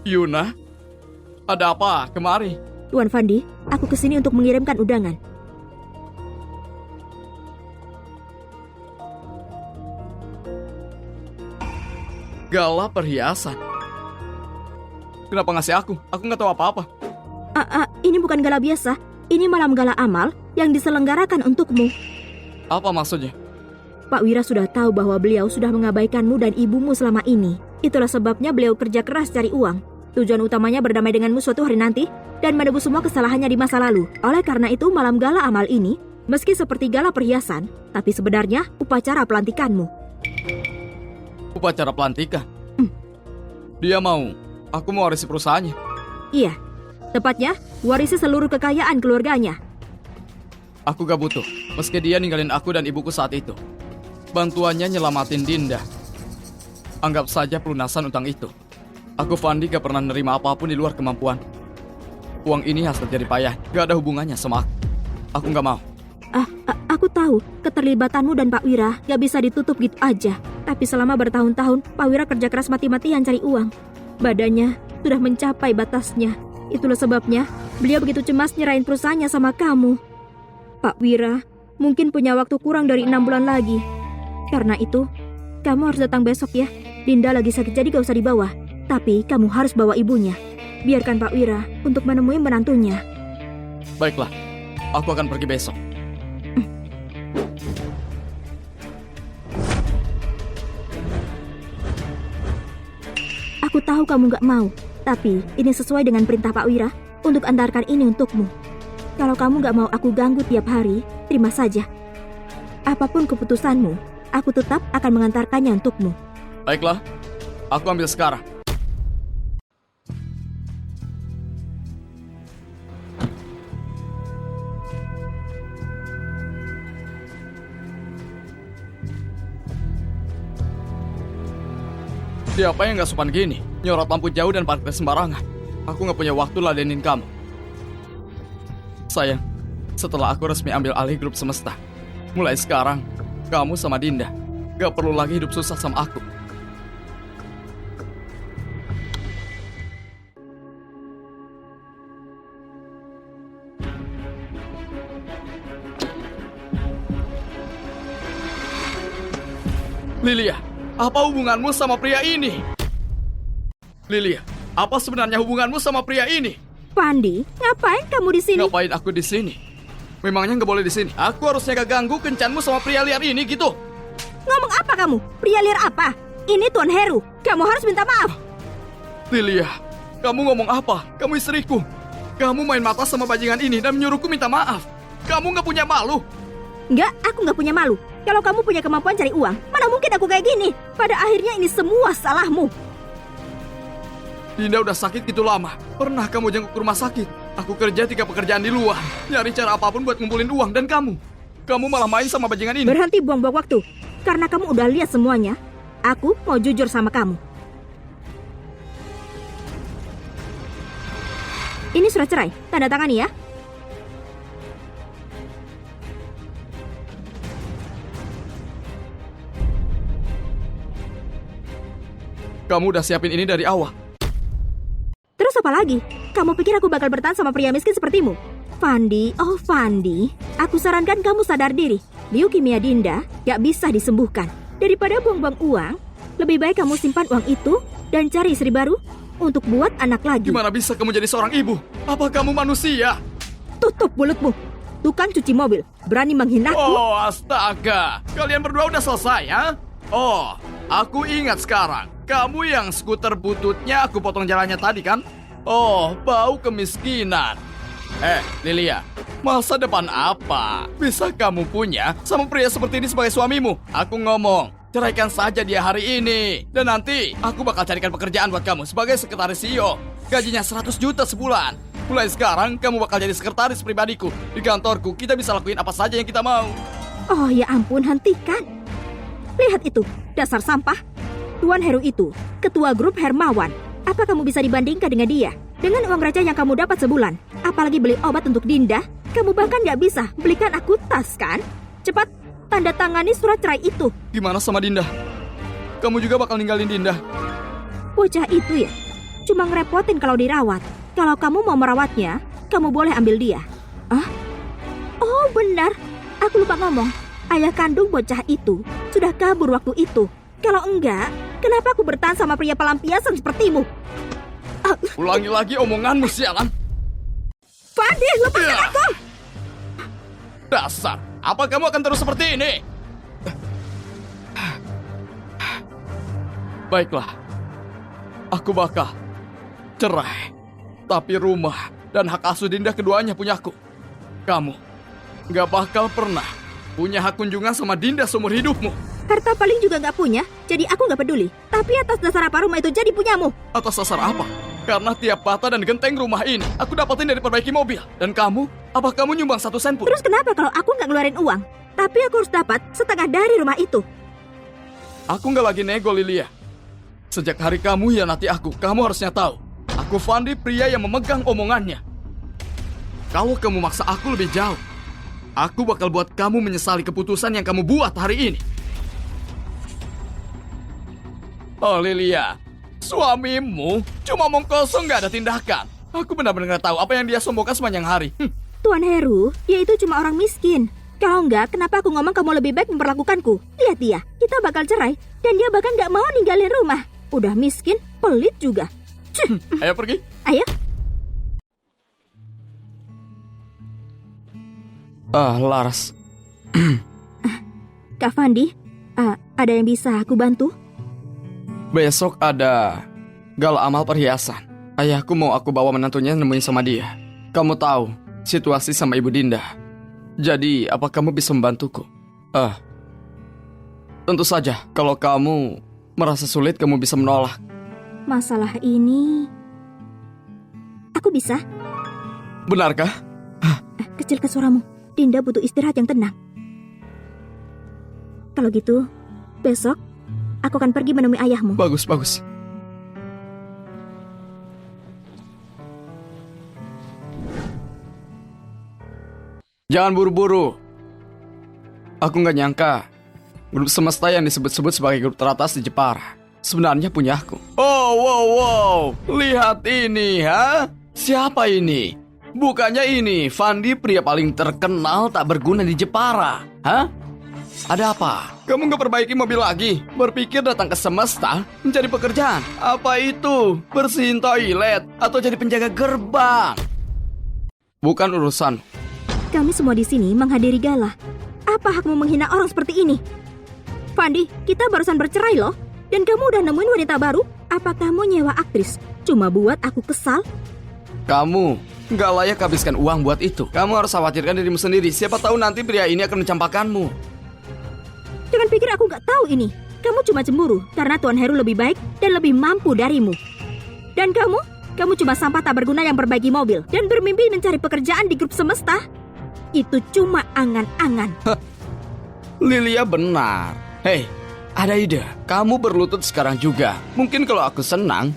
Yuna? Ada apa kemari? Tuan Fandi, aku kesini untuk mengirimkan undangan. Gala perhiasan. Kenapa ngasih aku? Aku nggak tahu apa-apa. Ini bukan gala biasa. Ini malam gala amal yang diselenggarakan untukmu. Apa maksudnya? Pak Wira sudah tahu bahwa beliau sudah mengabaikanmu dan ibumu selama ini. Itulah sebabnya beliau kerja keras cari uang. Tujuan utamanya berdamai denganmu suatu hari nanti dan menebus semua kesalahannya di masa lalu. Oleh karena itu, malam gala amal ini, meski seperti gala perhiasan, tapi sebenarnya upacara pelantikanmu. Upacara pelantikan? Dia mau aku mewarisi perusahaannya? Iya, tepatnya warisi seluruh kekayaan keluarganya. Aku gak butuh, meski dia ninggalin aku dan ibuku saat itu. Bantuannya nyelamatin Dinda. Anggap saja pelunasan utang itu. Aku Fandi gak pernah nerima apapun di luar kemampuan. Uang ini hasil jerih payah, gak ada hubungannya sama aku. Aku gak mau. Aku tahu keterlibatanmu dan Pak Wira gak bisa ditutup gitu aja. Tapi selama bertahun-tahun, Pak Wira kerja keras mati-matian cari uang. Badannya sudah mencapai batasnya. Itulah sebabnya beliau begitu cemas nyerahin perusahaannya sama kamu. Pak Wira mungkin punya waktu kurang dari 6 bulan lagi. Karena itu, kamu harus datang besok ya. Dinda lagi sakit jadi gak usah dibawa. Tapi kamu harus bawa ibunya. Biarkan Pak Wira untuk menemui menantunya. Baiklah, aku akan pergi besok. Aku tahu kamu gak mau, tapi ini sesuai dengan perintah Pak Wira untuk antarkan ini untukmu. Kalau kamu gak mau aku ganggu tiap hari, terima saja. Apapun keputusanmu, aku tetap akan mengantarkannya untukmu. Baiklah, aku ambil sekarang. Siapa yang gak sopan gini? Nyorot lampu jauh dan parkir sembarangan. Aku gak punya waktu ladenin kamu. Sayang, setelah aku resmi ambil alih grup semesta, mulai sekarang, kamu sama Dinda gak perlu lagi hidup susah sama aku. Lilia, apa hubunganmu sama pria ini? Lilia, apa sebenarnya hubunganmu sama pria ini? Pandi, ngapain kamu di sini? Ngapain aku di sini? Memangnya nggak boleh di sini? Aku harusnya gak ganggu kencanmu sama pria liar ini gitu. Ngomong apa kamu? Pria liar apa? Ini Tuan Heru. Kamu harus minta maaf. Lilia, kamu ngomong apa? Kamu istriku. Kamu main mata sama bajingan ini dan menyuruhku minta maaf. Kamu nggak punya malu? Enggak, aku nggak punya malu. Kalau kamu punya kemampuan cari uang, mana mungkin aku kayak gini? Pada akhirnya ini semua salahmu. Dinda udah sakit gitu lama. Pernah kamu jenguk ke rumah sakit? Aku kerja 3 pekerjaan di luar, nyari cara apapun buat ngumpulin uang. Dan kamu malah main sama bajingan ini. Berhenti buang-buang waktu. Karena kamu udah lihat semuanya, aku mau jujur sama kamu. Ini surat cerai, tanda tangani ya. Kamu udah siapin ini dari awal. Terus apa lagi? Kamu pikir aku bakal bertahan sama pria miskin sepertimu? Fandi, oh Fandi, aku sarankan kamu sadar diri. Leukemia Dinda gak bisa disembuhkan. Daripada buang-buang uang, lebih baik kamu simpan uang itu dan cari istri baru untuk buat anak lagi. Gimana bisa kamu jadi seorang ibu? Apa kamu manusia? Tutup mulutmu. Tukang cuci mobil, berani menghinaku? Oh, astaga. Kalian berdua udah selesai, ya? Oh, aku ingat sekarang. Kamu yang skuter bututnya aku potong jalannya tadi, kan? Oh, bau kemiskinan. Lilia, masa depan apa bisa kamu punya sama pria seperti ini sebagai suamimu? Aku ngomong, ceraikan saja dia hari ini. Dan nanti aku bakal carikan pekerjaan buat kamu sebagai sekretaris CEO. Gajinya 100 juta sebulan. Mulai sekarang kamu bakal jadi sekretaris pribadiku. Di kantorku kita bisa lakuin apa saja yang kita mau. Oh ya ampun, hentikan. Lihat itu, dasar sampah. Tuan Heru itu, ketua grup Hermawan. Apa kamu bisa dibandingkan dengan dia? Dengan uang receh yang kamu dapat sebulan, apalagi beli obat untuk Dinda, kamu bahkan gak bisa belikan aku tas, kan? Cepat, tanda tangani surat cerai itu. Gimana sama Dinda? Kamu juga bakal ninggalin Dinda? Bocah itu ya, cuma ngerepotin kalau dirawat. Kalau kamu mau merawatnya, kamu boleh ambil dia. Oh benar, aku lupa ngomong. Ayah kandung bocah itu sudah kabur waktu itu. Kalau enggak, kenapa aku bertahan sama pria pelampiasan sepertimu? Ulangi lagi omonganmu, sialan. Fandi, lepaskan aku! Dasar, apa kamu akan terus seperti ini? Baiklah, aku bakal cerai. Tapi rumah dan hak asuh Dinda keduanya punyaku. Kamu gak bakal pernah punya hak kunjungan sama Dinda seumur hidupmu. Harta paling juga gak punya, jadi aku gak peduli. Tapi atas dasar apa rumah itu jadi punyamu? Atas dasar apa? Karena tiap bata dan genteng rumah ini aku dapatin dari perbaiki mobil. Dan kamu? Apa kamu nyumbang 1 sen pun? Terus kenapa kalau aku gak ngeluarin uang? Tapi aku harus dapat setengah dari rumah itu. Aku gak lagi nego, Lilia. Sejak hari kamu hianati aku, kamu harusnya tahu. Aku Fandi, pria yang memegang omongannya. Kalau kamu maksa aku lebih jauh, aku bakal buat kamu menyesali keputusan yang kamu buat hari ini. Oh Lilia, suamimu cuma omong kosong gak ada tindakan. Aku benar-benar nggak tahu apa yang dia sombongkan sepanjang hari. Tuan Heru, dia itu cuma orang miskin. Kalau enggak, kenapa aku ngomong kamu lebih baik memperlakukanku? Lihat dia, kita bakal cerai. Dan dia bahkan nggak mau ninggalin rumah. Udah miskin, pelit juga. Ayo pergi. Ayo. Laras. Kak Fandi, ada yang bisa aku bantu? Besok ada gala amal perhiasan. Ayahku mau aku bawa menantunya nemuin sama dia. Kamu tahu situasi sama Ibu Dinda. Jadi, apa kamu bisa membantuku? Tentu saja, kalau kamu merasa sulit, kamu bisa menolak. Masalah ini... Aku bisa. Benarkah? Kecilkan suaramu. Dinda butuh istirahat yang tenang. Kalau gitu, besok aku akan pergi menemui ayahmu. Bagus, bagus. Jangan buru-buru. Aku nggak nyangka grup semesta yang disebut-sebut sebagai grup teratas di Jepara sebenarnya punya aku. Oh, wow. Lihat ini, ha? Siapa ini? Bukannya ini Fandi, pria paling terkenal tak berguna di Jepara. Hah? Ada apa? Kamu nggak perbaiki mobil lagi? Berpikir datang ke semesta mencari pekerjaan? Apa itu? Bersihin toilet atau jadi penjaga gerbang? Bukan urusan. Kami semua di sini menghadiri gala. Apa hakmu menghina orang seperti ini? Fandi, kita barusan bercerai loh. Dan kamu udah nemuin wanita baru? Apa kamu nyewa aktris? Cuma buat aku kesal? Kamu nggak layak habiskan uang buat itu. Kamu harus khawatirkan dirimu sendiri. Siapa tahu nanti pria ini akan mencampakkanmu. Jangan pikir aku nggak tahu ini. Kamu cuma cemburu karena Tuan Heru lebih baik dan lebih mampu darimu. Dan kamu cuma sampah tak berguna yang perbaiki mobil dan bermimpi mencari pekerjaan di grup semesta. Itu cuma angan-angan. Lilia benar. Hei, ada ide. Kamu berlutut sekarang juga. Mungkin kalau aku senang,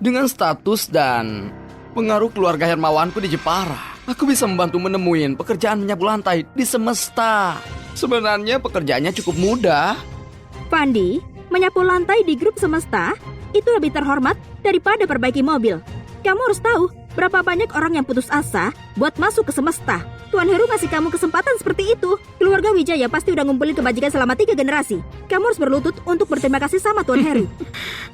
dengan status dan pengaruh keluarga Hermawanku di Jepara, aku bisa membantu menemuin pekerjaan menyapu lantai di semesta. Sebenarnya pekerjaannya cukup mudah. Fandi, menyapu lantai di grup semesta itu lebih terhormat daripada perbaiki mobil. Kamu harus tahu berapa banyak orang yang putus asa buat masuk ke semesta. Tuan Heru ngasih kamu kesempatan seperti itu. Keluarga Wijaya pasti udah ngumpulin kebajikan selama 3 generasi. Kamu harus berlutut untuk berterima kasih sama Tuan Heru.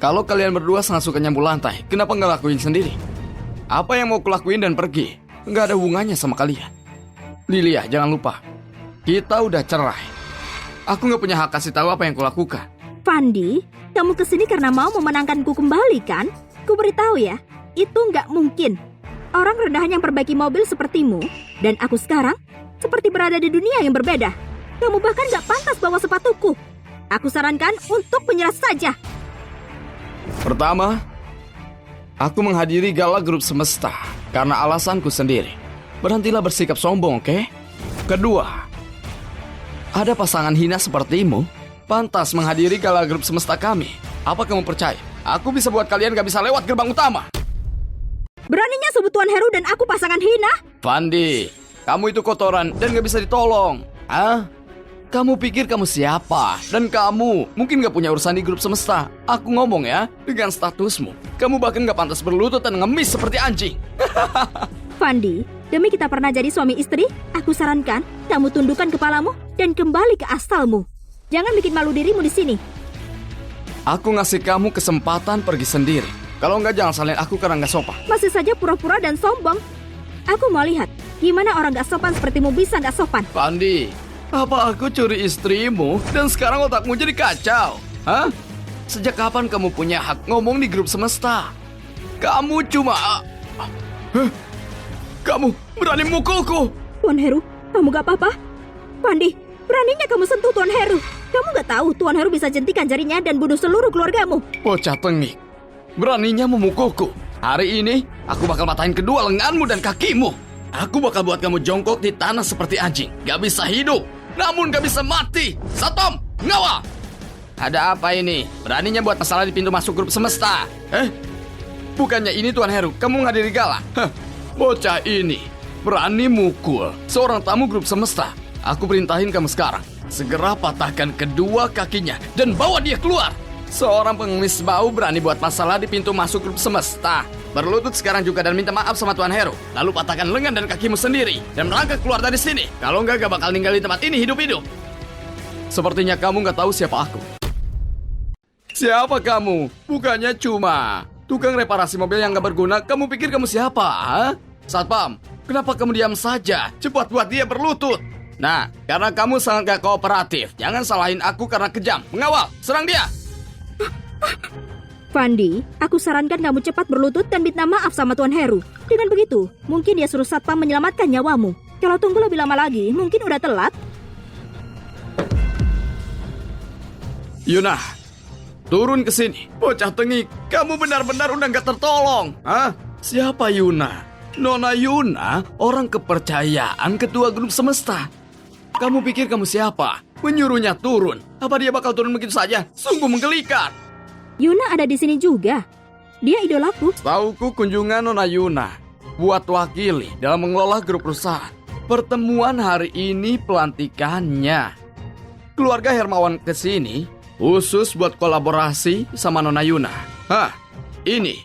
Kalau kalian berdua sangat suka nyapu lantai, kenapa nggak lakuin sendiri? Apa yang mau kulakuin dan pergi? Nggak ada hubungannya sama kalian. Lilia, jangan lupa. Kita udah cerai. Aku nggak punya hak kasih tahu apa yang kulakukan. Fandi, kamu kesini karena mau memenangkanku kembali kan? Ku beritahu ya, itu nggak mungkin. Orang rendahan yang perbaiki mobil sepertimu dan aku sekarang seperti berada di dunia yang berbeda. Kamu bahkan nggak pantas bawa sepatuku. Aku sarankan untuk menyerah saja. Pertama, aku menghadiri gala grup semesta karena alasanku sendiri. Berhentilah bersikap sombong, oke? Kedua, ada pasangan hina sepertimu pantas menghadiri gala grup semesta kami. Apa kamu percaya? Aku bisa buat kalian gak bisa lewat gerbang utama. Beraninya sebut Tuan Heru dan aku pasangan hina? Fandi, kamu itu kotoran dan gak bisa ditolong. Kamu pikir kamu siapa? Dan kamu mungkin gak punya urusan di grup semesta. Aku ngomong ya, dengan statusmu, kamu bahkan gak pantas berlutut dan ngemis seperti anjing. Fandi, demi kita pernah jadi suami istri, aku sarankan kamu tundukkan kepalamu dan kembali ke asalmu. Jangan bikin malu dirimu di sini. Aku ngasih kamu kesempatan pergi sendiri. Kalau enggak, jangan salahin aku karena nggak sopan. Masih saja pura-pura dan sombong. Aku mau lihat gimana orang gak sopan sepertimu bisa gak sopan. Fandi, apa aku curi istrimu dan sekarang otakmu jadi kacau? Hah? Sejak kapan kamu punya hak ngomong di grup semesta? Kamu cuma... Kamu berani mukulku? Tuan Heru, kamu gak apa-apa? Fandi, beraninya kamu sentuh Tuan Heru. Kamu gak tahu Tuan Heru bisa jentikan jarinya dan bunuh seluruh keluargamu. Bocah tengik, beraninya memukulku. Hari ini, aku bakal matahin kedua lenganmu dan kakimu. Aku bakal buat kamu jongkok di tanah seperti anjing. Gak bisa hidup, namun gak bisa mati. Satom, ngawal. Ada apa ini? Beraninya buat masalah di pintu masuk grup semesta. Bukannya ini Tuan Heru, kamu ngadiri gala. Bocah ini berani mukul seorang tamu grup semesta. Aku perintahin kamu sekarang, segera patahkan kedua kakinya dan bawa dia keluar. Seorang pengemis bau berani buat masalah di pintu masuk grup semesta. berlutut sekarang juga dan minta maaf sama Tuan Heru. Lalu patahkan lengan dan kakimu sendiri dan merangkak keluar dari sini. Kalau enggak, gak bakal ninggalin tempat ini hidup-hidup. Sepertinya kamu gak tahu siapa aku. Siapa kamu? Bukannya cuma tukang reparasi mobil yang gak berguna. Kamu pikir kamu siapa? Ha? Satpam, kenapa kamu diam saja? Cepat buat dia berlutut. Nah, karena kamu sangat gak kooperatif. Jangan salahin aku karena kejam. Mengawal, serang dia. Fandi, aku sarankan kamu cepat berlutut dan minta maaf sama Tuan Heru. Dengan begitu, mungkin dia suruh satpam menyelamatkan nyawamu. Kalau tunggu lebih lama lagi, mungkin udah telat. Yuna, turun ke sini. Bocah tengik, kamu benar-benar udah gak tertolong. Hah? Siapa Yuna? Nona Yuna, orang kepercayaan ketua grup semesta. Kamu pikir kamu siapa? Menyuruhnya turun. Apa dia bakal turun begitu saja? Sungguh menggelikan. Yuna ada di sini juga. Dia idolaku. Tauku kunjungan Nona Yuna buat wakili dalam mengelola grup perusahaan. Pertemuan hari ini pelantikannya. Keluarga Hermawan ke sini khusus buat kolaborasi sama Nona Yuna. Hah, ini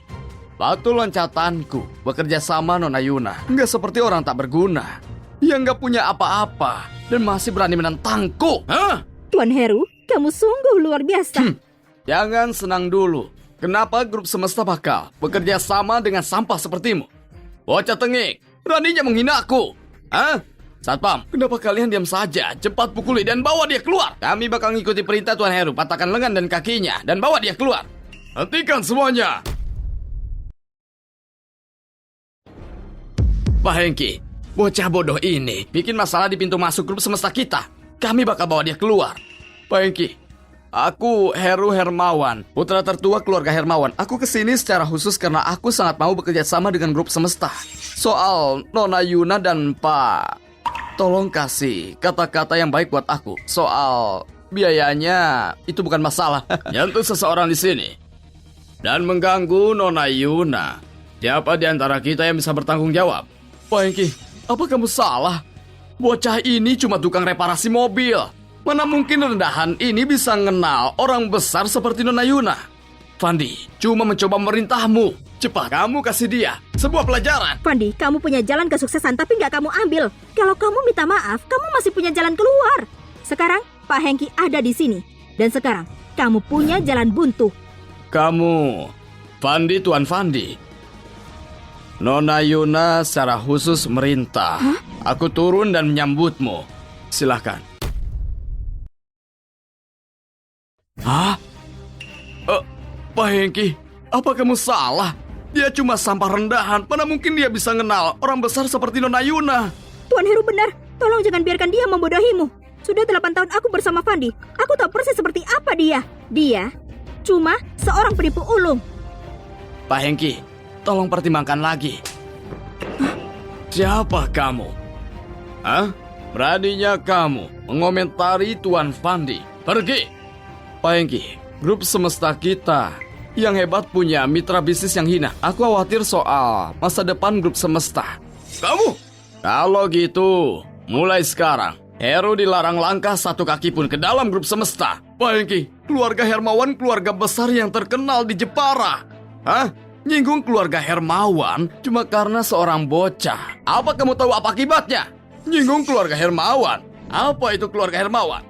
batu loncatanku bekerja sama Nona Yuna. Nggak seperti orang tak berguna yang nggak punya apa-apa dan masih berani menentangku. Hah? Tuan Heru, kamu sungguh luar biasa. Jangan senang dulu. Kenapa grup semesta bakal bekerja sama dengan sampah sepertimu? Bocah tengik, beraninya menghina aku. Hah? Satpam, kenapa kalian diam saja? Cepat pukuli dan bawa dia keluar. Kami bakal ngikuti perintah Tuan Heru. Patahkan lengan dan kakinya dan bawa dia keluar. Hentikan semuanya. Pak Hengki, bocah bodoh ini bikin masalah di pintu masuk grup semesta kita. Kami bakal bawa dia keluar. Pak Hengki, aku Heru Hermawan, putra tertua keluarga Hermawan. Aku kesini secara khusus karena aku sangat mau bekerja sama dengan grup semesta. Soal Nona Yuna dan Pak, tolong kasih kata-kata yang baik buat aku. Soal biayanya itu bukan masalah. Nyentuh seseorang di sini dan mengganggu Nona Yuna. Siapa di antara kita yang bisa bertanggung jawab? Pak Hengki, apa kamu salah? Bocah ini cuma tukang reparasi mobil. Mana mungkin rendahan ini bisa ngenal orang besar seperti Nona Yuna? Fandi cuma mencoba memerintahmu. Cepat, kamu kasih dia sebuah pelajaran. Fandi, kamu punya jalan kesuksesan tapi nggak kamu ambil. Kalau kamu minta maaf, kamu masih punya jalan keluar. Sekarang, Pak Hengki ada di sini. Dan sekarang, kamu punya jalan buntu. Kamu, Fandi, Tuan Fandi. Nona Yuna secara khusus merintah. Aku turun dan menyambutmu. Silahkan. Hah? Pak Hengki, apa kamu salah? Dia cuma sampah rendahan. Mana mungkin dia bisa kenal orang besar seperti Nona Yuna? Tuan Heru benar. Tolong jangan biarkan dia membodohimu. Sudah 8 tahun aku bersama Fandi. Aku tahu persis seperti apa dia. Dia cuma seorang penipu ulung. Pak Hengki, tolong pertimbangkan lagi. Siapa kamu? Hah? Beraninya kamu mengomentari Tuan Fandi. Pergi! Pak Hengki, grup semesta kita yang hebat punya mitra bisnis yang hina. Aku khawatir soal masa depan grup semesta. Kamu? Kalau gitu, mulai sekarang Heru dilarang langkah satu kaki pun ke dalam grup semesta. Pak Hengki, keluarga Hermawan keluarga besar yang terkenal di Jepara. Hah? Nyinggung keluarga Hermawan cuma karena seorang bocah. Apa kamu tahu apa akibatnya? Nyinggung keluarga Hermawan. Apa itu keluarga Hermawan?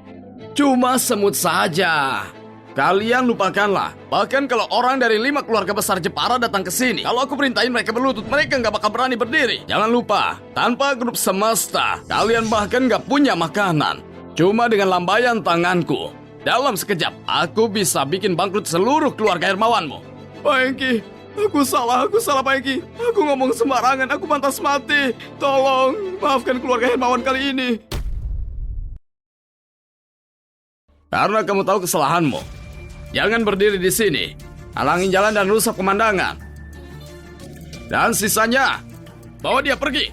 Cuma semut saja. Kalian lupakanlah. Bahkan kalau orang dari 5 keluarga besar Jepara datang ke sini, kalau aku perintahin mereka berlutut, mereka nggak bakal berani berdiri. Jangan lupa, tanpa grup semesta, kalian bahkan nggak punya makanan. Cuma dengan lambaian tanganku, dalam sekejap, aku bisa bikin bangkrut seluruh keluarga Hermawanmu. Pak Hengki, aku salah Pak Hengki. Aku ngomong sembarangan, aku pantas mati. Tolong, maafkan keluarga Hermawan kali ini. Karena kamu tahu kesalahanmu, jangan berdiri di sini, halangin jalan dan rusak pemandangan. Dan sisanya, bawa dia pergi.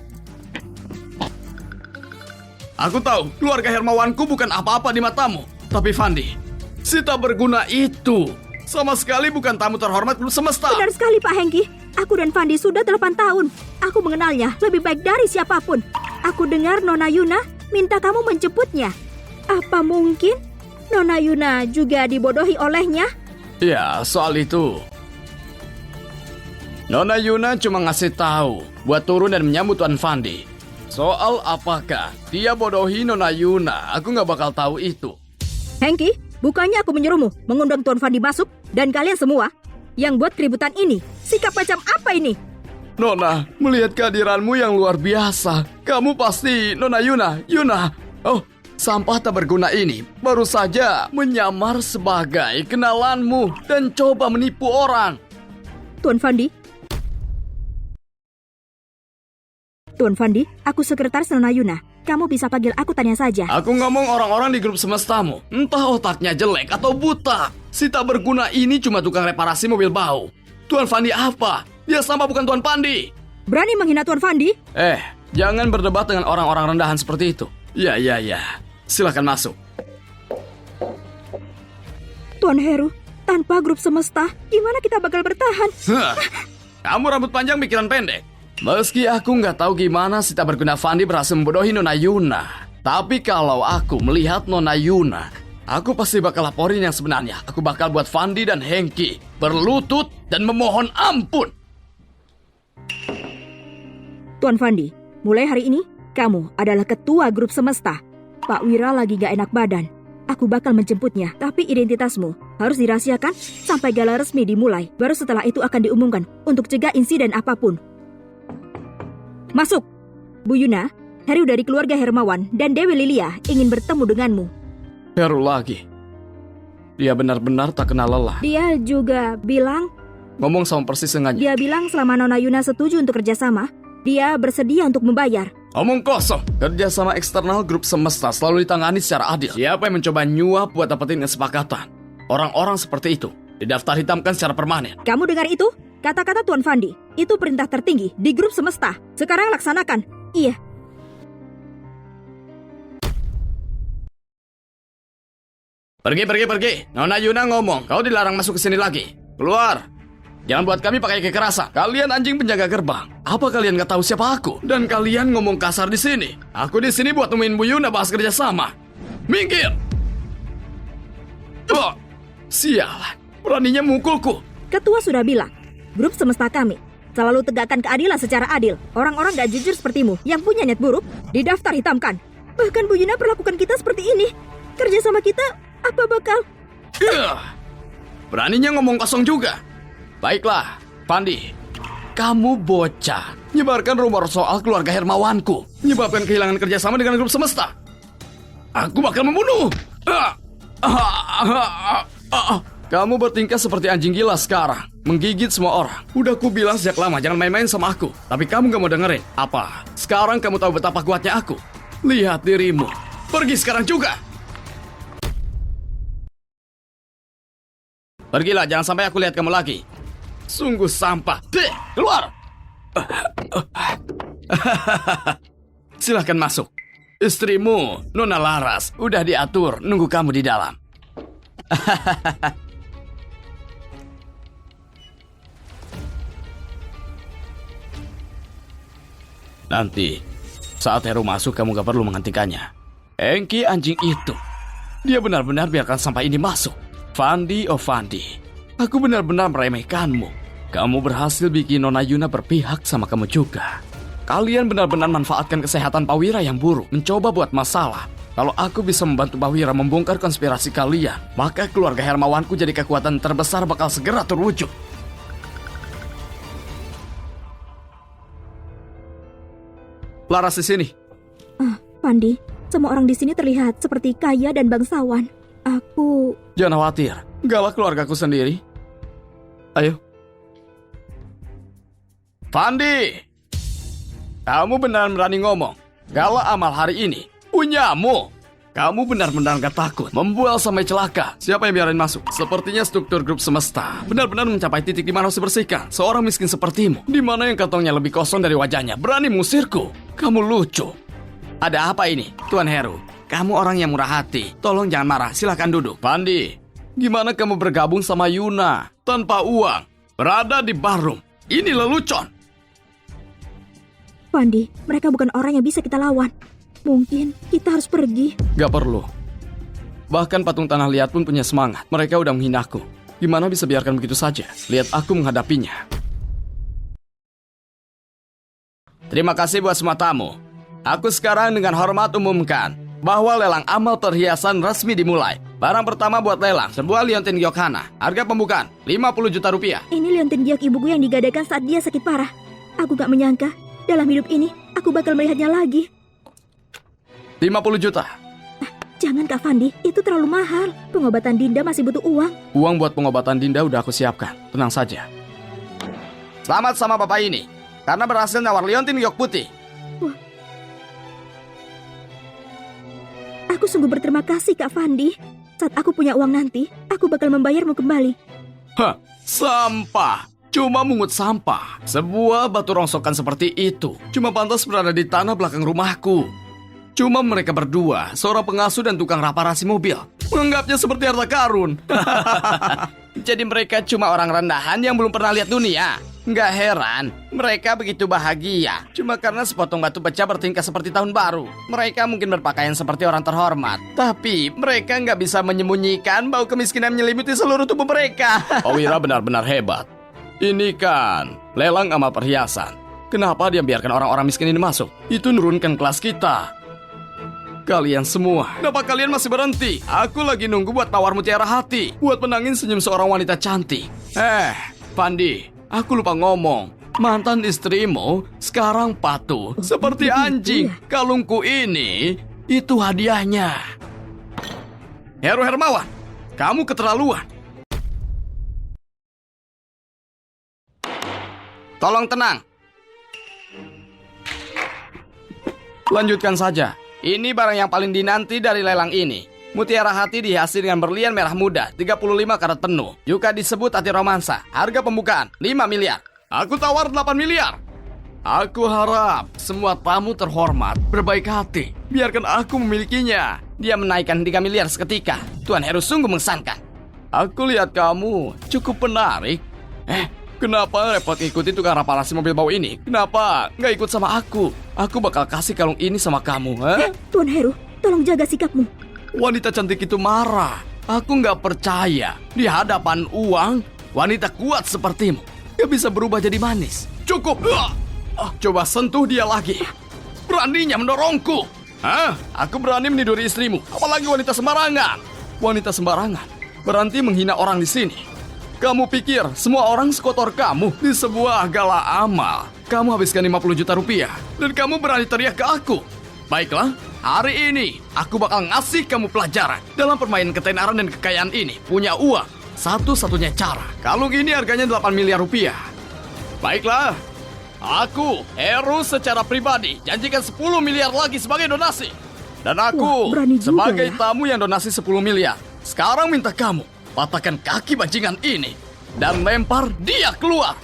Aku tahu keluarga Hermawanku bukan apa-apa di matamu, tapi Fandi, si tak berguna itu sama sekali bukan tamu terhormat grup semesta. Benar sekali Pak Hengki. Aku dan Fandi sudah 8 tahun. Aku mengenalnya lebih baik dari siapapun. Aku dengar Nona Yuna minta kamu menjemputnya. Apa mungkin Nona Yuna juga dibodohi olehnya? Ya, soal itu Nona Yuna cuma ngasih tahu buat turun dan menyambut Tuan Fandi. Soal apakah dia bodohi Nona Yuna, aku nggak bakal tahu itu. Hengki, bukannya aku menyuruhmu mengundang Tuan Fandi masuk dan kalian semua yang buat keributan ini. Sikap macam apa ini? Nona, melihat kehadiranmu yang luar biasa. Kamu pasti Nona Yuna. Oh, sampah tak berguna ini baru saja menyamar sebagai kenalanmu dan coba menipu orang. Tuan Fandi, aku sekretaris Nona Yuna. Kamu bisa panggil aku Tanya saja. Aku ngomong orang-orang di grup semestamu. Entah otaknya jelek atau buta. Si tak berguna ini cuma tukang reparasi mobil bau. Tuan Fandi apa? Dia sama bukan Tuan Fandi. Berani menghina Tuan Fandi? Jangan berdebat dengan orang-orang rendahan seperti itu. Ya. Silakan masuk. Tuan Heru, tanpa grup semesta, gimana kita bakal bertahan? Kamu rambut panjang pikiran pendek. Meski aku nggak tahu gimana si tak berguna Fandi berhasil membodohi Nona Yuna, tapi kalau aku melihat Nona Yuna, aku pasti bakal laporin yang sebenarnya. Aku bakal buat Fandi dan Hengki berlutut dan memohon ampun. Tuan Fandi, mulai hari ini, kamu adalah ketua grup semesta. Pak Wira lagi gak enak badan. Aku bakal menjemputnya, tapi identitasmu harus dirahasiakan sampai gala resmi dimulai. Baru setelah itu akan diumumkan untuk cegah insiden apapun. Masuk! Bu Yuna, Heru dari keluarga Hermawan dan Dewi Lilia ingin bertemu denganmu. Heru lagi. Dia benar-benar tak kenal lelah. Dia juga bilang... Ngomong sama persis dengannya. Dia bilang selama Nona Yuna setuju untuk kerjasama, dia bersedia untuk membayar. Omong kosong. Kerjasama eksternal grup semesta selalu ditangani secara adil. Siapa yang mencoba nyuap buat dapetin kesepakatan? Orang-orang seperti itu didaftar hitamkan secara permanen. Kamu dengar itu? Kata-kata Tuan Fandi, itu perintah tertinggi di grup semesta. Sekarang laksanakan. Iya. Pergi. Nona Yuna ngomong, kau dilarang masuk ke sini lagi. Keluar. Jangan buat kami pakai kekerasan. Kalian anjing penjaga gerbang. Apa kalian gak tahu siapa aku? Dan kalian ngomong kasar di sini. Aku di sini buat nemuin Bu Yuna bahas kerja sama. Minggir. Oh, sialan. Beraninya mukulku. Ketua sudah bilang, grup semesta kami selalu tegakkan keadilan secara adil. Orang-orang gak jujur sepertimu yang punya niat buruk didaftar hitamkan. Bahkan Bu Yuna perlakukan kita seperti ini. Kerja sama kita apa bakal... Beraninya ngomong kosong juga. Baiklah, Fandi. Kamu bocah. Nyebarkan rumor soal keluarga Hermawanku. Menyebabkan kehilangan kerjasama dengan grup semesta. Aku bakal membunuh. Kamu bertingkah seperti anjing gila sekarang. Menggigit semua orang. Udah ku bilang sejak lama jangan main-main sama aku. Tapi kamu gak mau dengerin. Apa? Sekarang kamu tahu betapa kuatnya aku. Lihat dirimu. Pergi sekarang juga. Pergilah, jangan sampai aku lihat kamu lagi. Sungguh sampah. Keluar. Silahkan masuk. Istrimu, Nona Laras, udah diatur nunggu kamu di dalam. Nanti, saat Heru masuk, kamu gak perlu menghentikannya. Hengki anjing itu. Dia benar-benar biarkan sampah ini masuk. Fandi, oh Fandi, aku benar-benar meremehkanmu. Kamu berhasil bikin Nona Yuna berpihak sama kamu juga. Kalian benar-benar manfaatkan kesehatan Pak Wira yang buruk, mencoba buat masalah. Kalau aku bisa membantu Pak Wira membongkar konspirasi kalian, maka keluarga Hermawanku jadi kekuatan terbesar bakal segera terwujud. Laras di sini. Fandi, semua orang di sini terlihat seperti kaya dan bangsawan. Aku... Jangan khawatir, galak keluargaku sendiri. Ayo. Fandi, kamu benar berani ngomong. Galak amal hari ini punyamu. Kamu benar-benar gak takut membual sampai celaka. Siapa yang biarin masuk? Sepertinya struktur grup semesta benar-benar mencapai titik di mana harus dibersihkan. Seorang miskin sepertimu, di mana yang kantongnya lebih kosong dari wajahnya, berani mengusirku. Kamu lucu. Ada apa ini, Tuan Heru? Kamu orang yang murah hati. Tolong jangan marah, silakan duduk. Fandi, gimana kamu bergabung sama Yuna tanpa uang? Berada di barroom. Ini lelucon. Fandi, mereka bukan orang yang bisa kita lawan. Mungkin kita harus pergi. Gak perlu. Bahkan patung tanah liat pun punya semangat. Mereka udah menghinaku. Gimana bisa biarkan begitu saja? Lihat aku menghadapinya. Terima kasih buat semua tamu. Aku sekarang dengan hormat umumkan bahwa lelang amal perhiasan resmi dimulai. Barang pertama buat lelang, sebuah liontin giok Hana. Harga pembukaan, 50 juta rupiah. Ini liontin giok ibuku yang digadaikan saat dia sakit parah. Aku gak menyangka, dalam hidup ini, aku bakal melihatnya lagi. 50 juta. Jangan Kak Fandi, itu terlalu mahal. Pengobatan Dinda masih butuh uang. Uang buat pengobatan Dinda udah aku siapkan. Tenang saja. Selamat sama bapak ini, karena berhasil nawar liontin giok putih. Aku sungguh berterima kasih Kak Fandi. Saat aku punya uang nanti, aku bakal membayarmu kembali. Hah, sampah. Cuma mungut sampah. Sebuah batu rongsokan seperti itu cuma pantas berada di tanah belakang rumahku. Cuma mereka berdua, seorang pengasuh dan tukang reparasi mobil, menganggapnya seperti harta karun. Jadi mereka cuma orang rendahan yang belum pernah lihat dunia. Nggak heran, mereka begitu bahagia. Cuma karena sepotong batu pecah bertingkah seperti tahun baru. Mereka mungkin berpakaian seperti orang terhormat. Tapi mereka nggak bisa menyembunyikan bau kemiskinan menyelimuti seluruh tubuh mereka. Owira benar-benar hebat. Ini kan lelang amal perhiasan. Kenapa dia biarkan orang-orang miskin ini masuk? Itu nurunkan kelas kita. Kalian semua, kenapa kalian masih berhenti? Aku lagi nunggu buat tawar mutiara hati, buat menangin senyum seorang wanita cantik. Fandi, aku lupa ngomong. Mantan istrimu sekarang patuh seperti anjing. Kalungku ini, itu hadiahnya. Heru Hermawan, kamu keterlaluan. Tolong tenang. Lanjutkan saja. Ini barang yang paling dinanti dari lelang ini. Mutiara hati dihiasi dengan berlian merah muda, 35 karat penuh. Juga disebut hati romansa. Harga pembukaan, 5 miliar. Aku tawar 8 miliar. Aku harap semua tamu terhormat berbaik hati. Biarkan aku memilikinya. Dia menaikkan 3 miliar seketika. Tuan Heru sungguh mengesankan. Aku lihat kamu cukup menarik. Kenapa repot ikuti tukang reparasi mobil bau ini? Kenapa nggak ikut sama aku? Aku bakal kasih kalung ini sama kamu, Tuan Heru, tolong jaga sikapmu. Wanita cantik itu marah. Aku nggak percaya. Di hadapan uang, wanita kuat sepertimu nggak bisa berubah jadi manis. Cukup! Coba sentuh dia lagi. Beraninya mendorongku. Aku berani meniduri istrimu, apalagi wanita sembarangan. Wanita sembarangan berhenti menghina orang di sini. Kamu pikir semua orang sekotor kamu di sebuah gala amal? Kamu habiskan 50 juta rupiah dan kamu berani teriak ke aku. Baiklah, hari ini aku bakal ngasih kamu pelajaran. Dalam permainan ketenaran dan kekayaan ini, punya uang satu-satunya cara. Kalung ini harganya 8 miliar rupiah. Baiklah, aku, Heru secara pribadi, janjikan 10 miliar lagi sebagai donasi. Dan aku, sebagai tamu yang donasi 10 miliar, sekarang minta kamu patahkan kaki bajingan ini dan lempar dia keluar.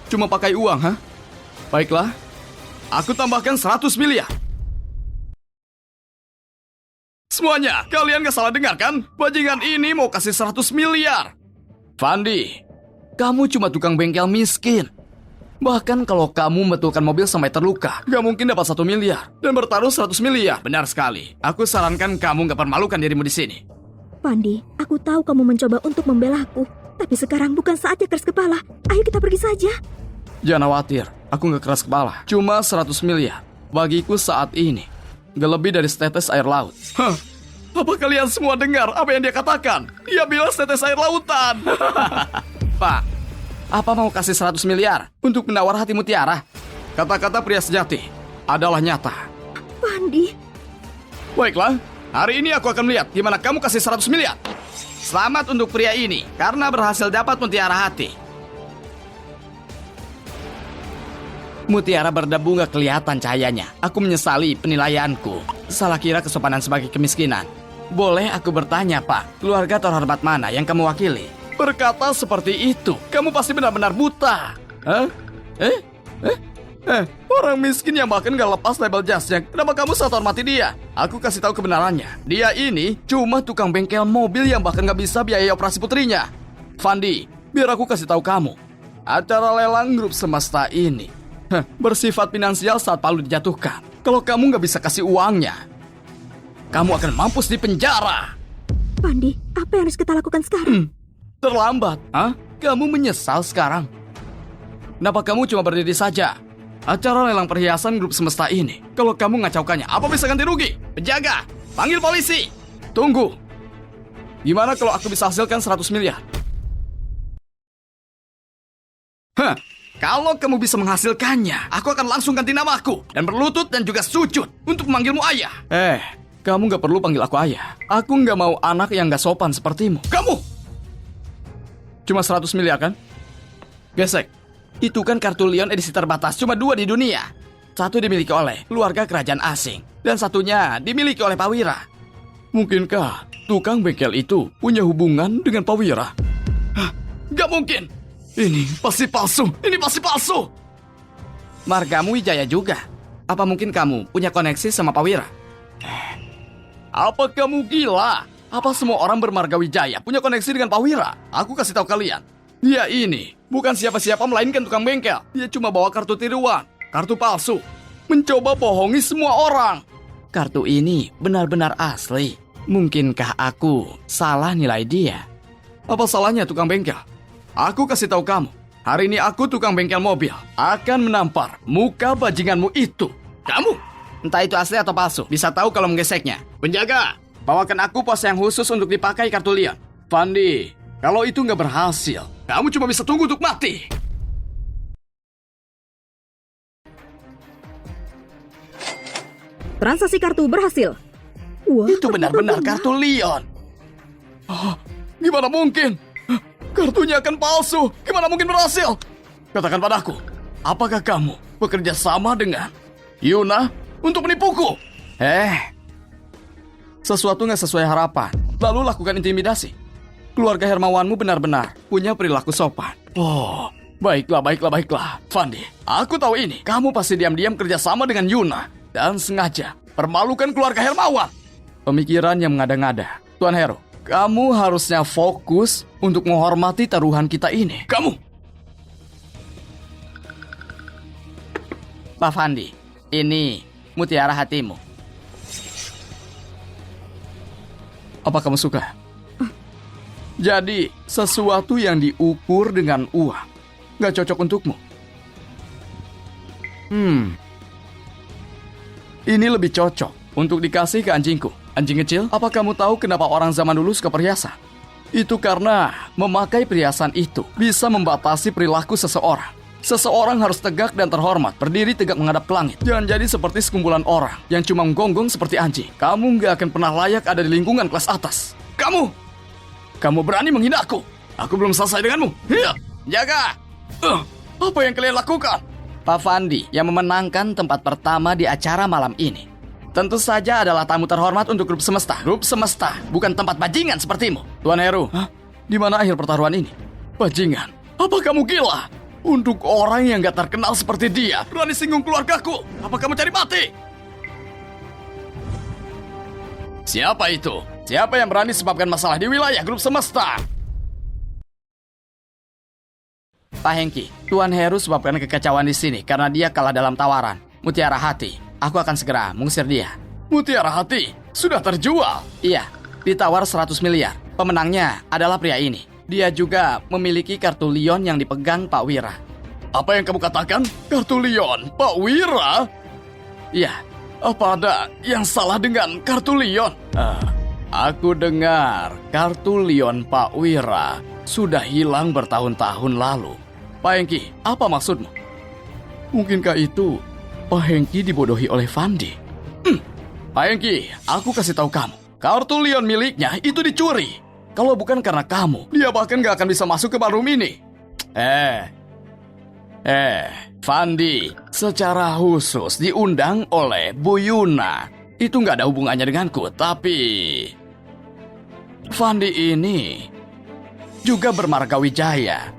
Cuma pakai uang, Baiklah, aku tambahkan 100 miliar. Semuanya, kalian gak salah dengar kan? Bajingan ini mau kasih 100 miliar. Fandi, kamu cuma tukang bengkel miskin. Bahkan kalau kamu membetulkan mobil sampai terluka, gak mungkin dapat 1 miliar dan bertaruh 100 miliar. Benar sekali. Aku sarankan kamu gak permalukan dirimu di sini. Fandi, aku tahu kamu mencoba untuk membela aku, tapi sekarang bukan saatnya keras kepala. Ayo kita pergi saja. Jangan khawatir, aku gak keras kepala. Cuma 100 miliar. Bagiku saat ini, gak lebih dari setetes air laut. Apa kalian semua dengar apa yang dia katakan? Dia bilang setetes air lautan. Pak, apa mau kasih 100 miliar untuk menawar hati mutiara? Kata-kata pria sejati adalah nyata. Fandi. Baiklah, hari ini aku akan melihat gimana kamu kasih 100 miliar. Selamat untuk pria ini, karena berhasil dapat mutiara hati. Mutiara berdebu gak kelihatan cahayanya. Aku menyesali penilaianku. Salah kira kesopanan sebagai kemiskinan. Boleh aku bertanya, Pak, keluarga terhormat mana yang kamu wakili? Berkata seperti itu, kamu pasti benar-benar buta. Orang miskin yang bahkan gak lepas label jasnya. Kenapa kamu sangat hormati dia? Aku kasih tahu kebenarannya. Dia ini cuma tukang bengkel mobil yang bahkan gak bisa biaya operasi putrinya. Fandi, biar aku kasih tahu kamu. Acara lelang grup semesta ini bersifat finansial saat palu dijatuhkan. Kalau kamu gak bisa kasih uangnya, kamu akan mampus di penjara. Fandi, apa yang harus kita lakukan sekarang? Terlambat, Kamu menyesal sekarang? Kenapa kamu cuma berdiri saja? acara lelang perhiasan grup semesta ini. Kalau kamu ngacaukannya, apa bisa ganti rugi? Penjaga, panggil polisi. Tunggu. Gimana kalau aku bisa hasilkan 100 miliar? Hah, kalau kamu bisa menghasilkannya, aku akan langsung ganti namaku dan berlutut dan juga sujud untuk memanggilmu ayah. Kamu nggak perlu panggil aku ayah. Aku nggak mau anak yang nggak sopan sepertimu. Kamu! Cuma 100 miliar kan? Gesek. Itu kan kartu Leon edisi terbatas, cuma 2 di dunia. Satu dimiliki oleh keluarga kerajaan asing, dan satunya dimiliki oleh Pak Wira. Mungkinkah tukang bengkel itu punya hubungan dengan Pak Wira? Hah, gak mungkin. Ini pasti palsu. Ini pasti palsu. Margamu Wijaya juga. Apa mungkin kamu punya koneksi sama Pak Wira? Apa kamu gila? Apa semua orang bermarga Wijaya punya koneksi dengan Pak Wira? Aku kasih tahu kalian. Dia ini bukan siapa-siapa melainkan tukang bengkel. Dia cuma bawa kartu tiruan, kartu palsu, mencoba bohongi semua orang. Kartu ini benar-benar asli. Mungkinkah aku salah nilai dia? Apa salahnya tukang bengkel? Aku kasih tahu kamu. Hari ini aku tukang bengkel mobil akan menampar muka bajinganmu itu. Kamu? Entah itu asli atau palsu. Bisa tahu kalau menggeseknya. Penjaga, bawakan aku pos yang khusus untuk dipakai kartu Leon. Fandi, kalau itu nggak berhasil, kamu cuma bisa tunggu untuk mati. Transaksi kartu berhasil. Wah, Itu benar-benar kartu Leon. Oh, gimana mungkin? Kartunya akan palsu. Gimana mungkin berhasil? Katakan padaku, apakah kamu bekerja sama dengan Yuna untuk menipuku? Sesuatu nggak sesuai harapan, lalu lakukan intimidasi. Keluarga Hermawanmu benar-benar punya perilaku sopan. Oh, baiklah. Fandi, aku tahu ini. Kamu pasti diam-diam kerjasama dengan Yuna dan sengaja permalukan keluarga Hermawan. Pemikiran yang mengada-ngada. Tuan Hero, kamu harusnya fokus untuk menghormati taruhan kita ini. Kamu! Pak Fandi, ini mutiara hatimu. Apa kamu suka? Jadi, sesuatu yang diukur dengan uang gak cocok untukmu. Ini lebih cocok untuk dikasih ke anjingku. Anjing kecil, apa kamu tahu kenapa orang zaman dulu suka perhiasan? Itu karena memakai perhiasan itu bisa membatasi perilaku seseorang. Seseorang harus tegak dan terhormat, berdiri tegak menghadap ke langit. Jangan jadi seperti sekumpulan orang yang cuma menggonggong seperti anjing. Kamu nggak akan pernah layak ada di lingkungan kelas atas. Kamu berani menghina aku. Aku belum selesai denganmu. Hiya, jaga. Apa yang kalian lakukan? Pak Fandi yang memenangkan tempat pertama di acara malam ini tentu saja adalah tamu terhormat untuk grup semesta. Grup semesta, bukan tempat bajingan sepertimu. Tuan Heru, di mana akhir pertaruhan ini? Bajingan? Apa kamu gila? Untuk orang yang gak terkenal seperti dia, berani singgung keluargaku. Apa kamu cari mati? Siapa itu? Siapa yang berani sebabkan masalah di wilayah grup semesta? Pak Hengki, Tuan Heru sebabkan kekacauan di sini karena dia kalah dalam tawaran. Mutiara hati. Aku akan segera mengusir dia. Mutiara hati? Sudah terjual? Iya, ditawar 100 miliar. Pemenangnya adalah pria ini. Dia juga memiliki kartu Leon yang dipegang Pak Wira. Apa yang kamu katakan? Kartu Leon Pak Wira? Iya, apa ada yang salah dengan kartu Leon? Aku dengar kartu Leon Pak Wira sudah hilang bertahun-tahun lalu. Pak Hengki, apa maksudmu? Mungkinkah itu Pak Hengki dibodohi oleh Fandi? Pak Hengki, aku kasih tahu kamu. Kartu Leon miliknya itu dicuri. Kalau bukan karena kamu, dia bahkan gak akan bisa masuk ke ballroom ini. Fandi, secara khusus diundang oleh Bu Yuna. Itu gak ada hubungannya denganku, tapi Fandi ini juga bermarga Wijaya.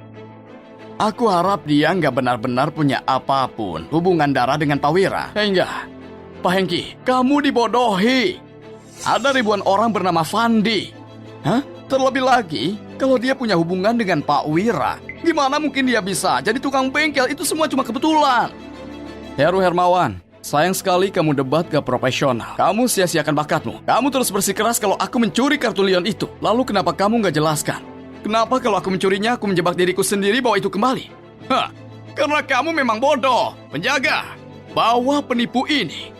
Aku harap dia nggak benar-benar punya apapun hubungan darah dengan Pak Wira. Enggak, Pak Hengki, kamu dibodohi. Ada ribuan orang bernama Fandi. Terlebih lagi, kalau dia punya hubungan dengan Pak Wira, gimana mungkin dia bisa jadi tukang bengkel? Itu semua cuma kebetulan. Heru Hermawan, sayang sekali kamu debat gak profesional. Kamu sia-siakan bakatmu. Kamu terus bersikeras kalau aku mencuri kartu Leon itu. Lalu kenapa kamu gak jelaskan? Kenapa kalau aku mencurinya, aku menjebak diriku sendiri bahwa itu kembali? Karena kamu memang bodoh. Penjaga, bawa penipu ini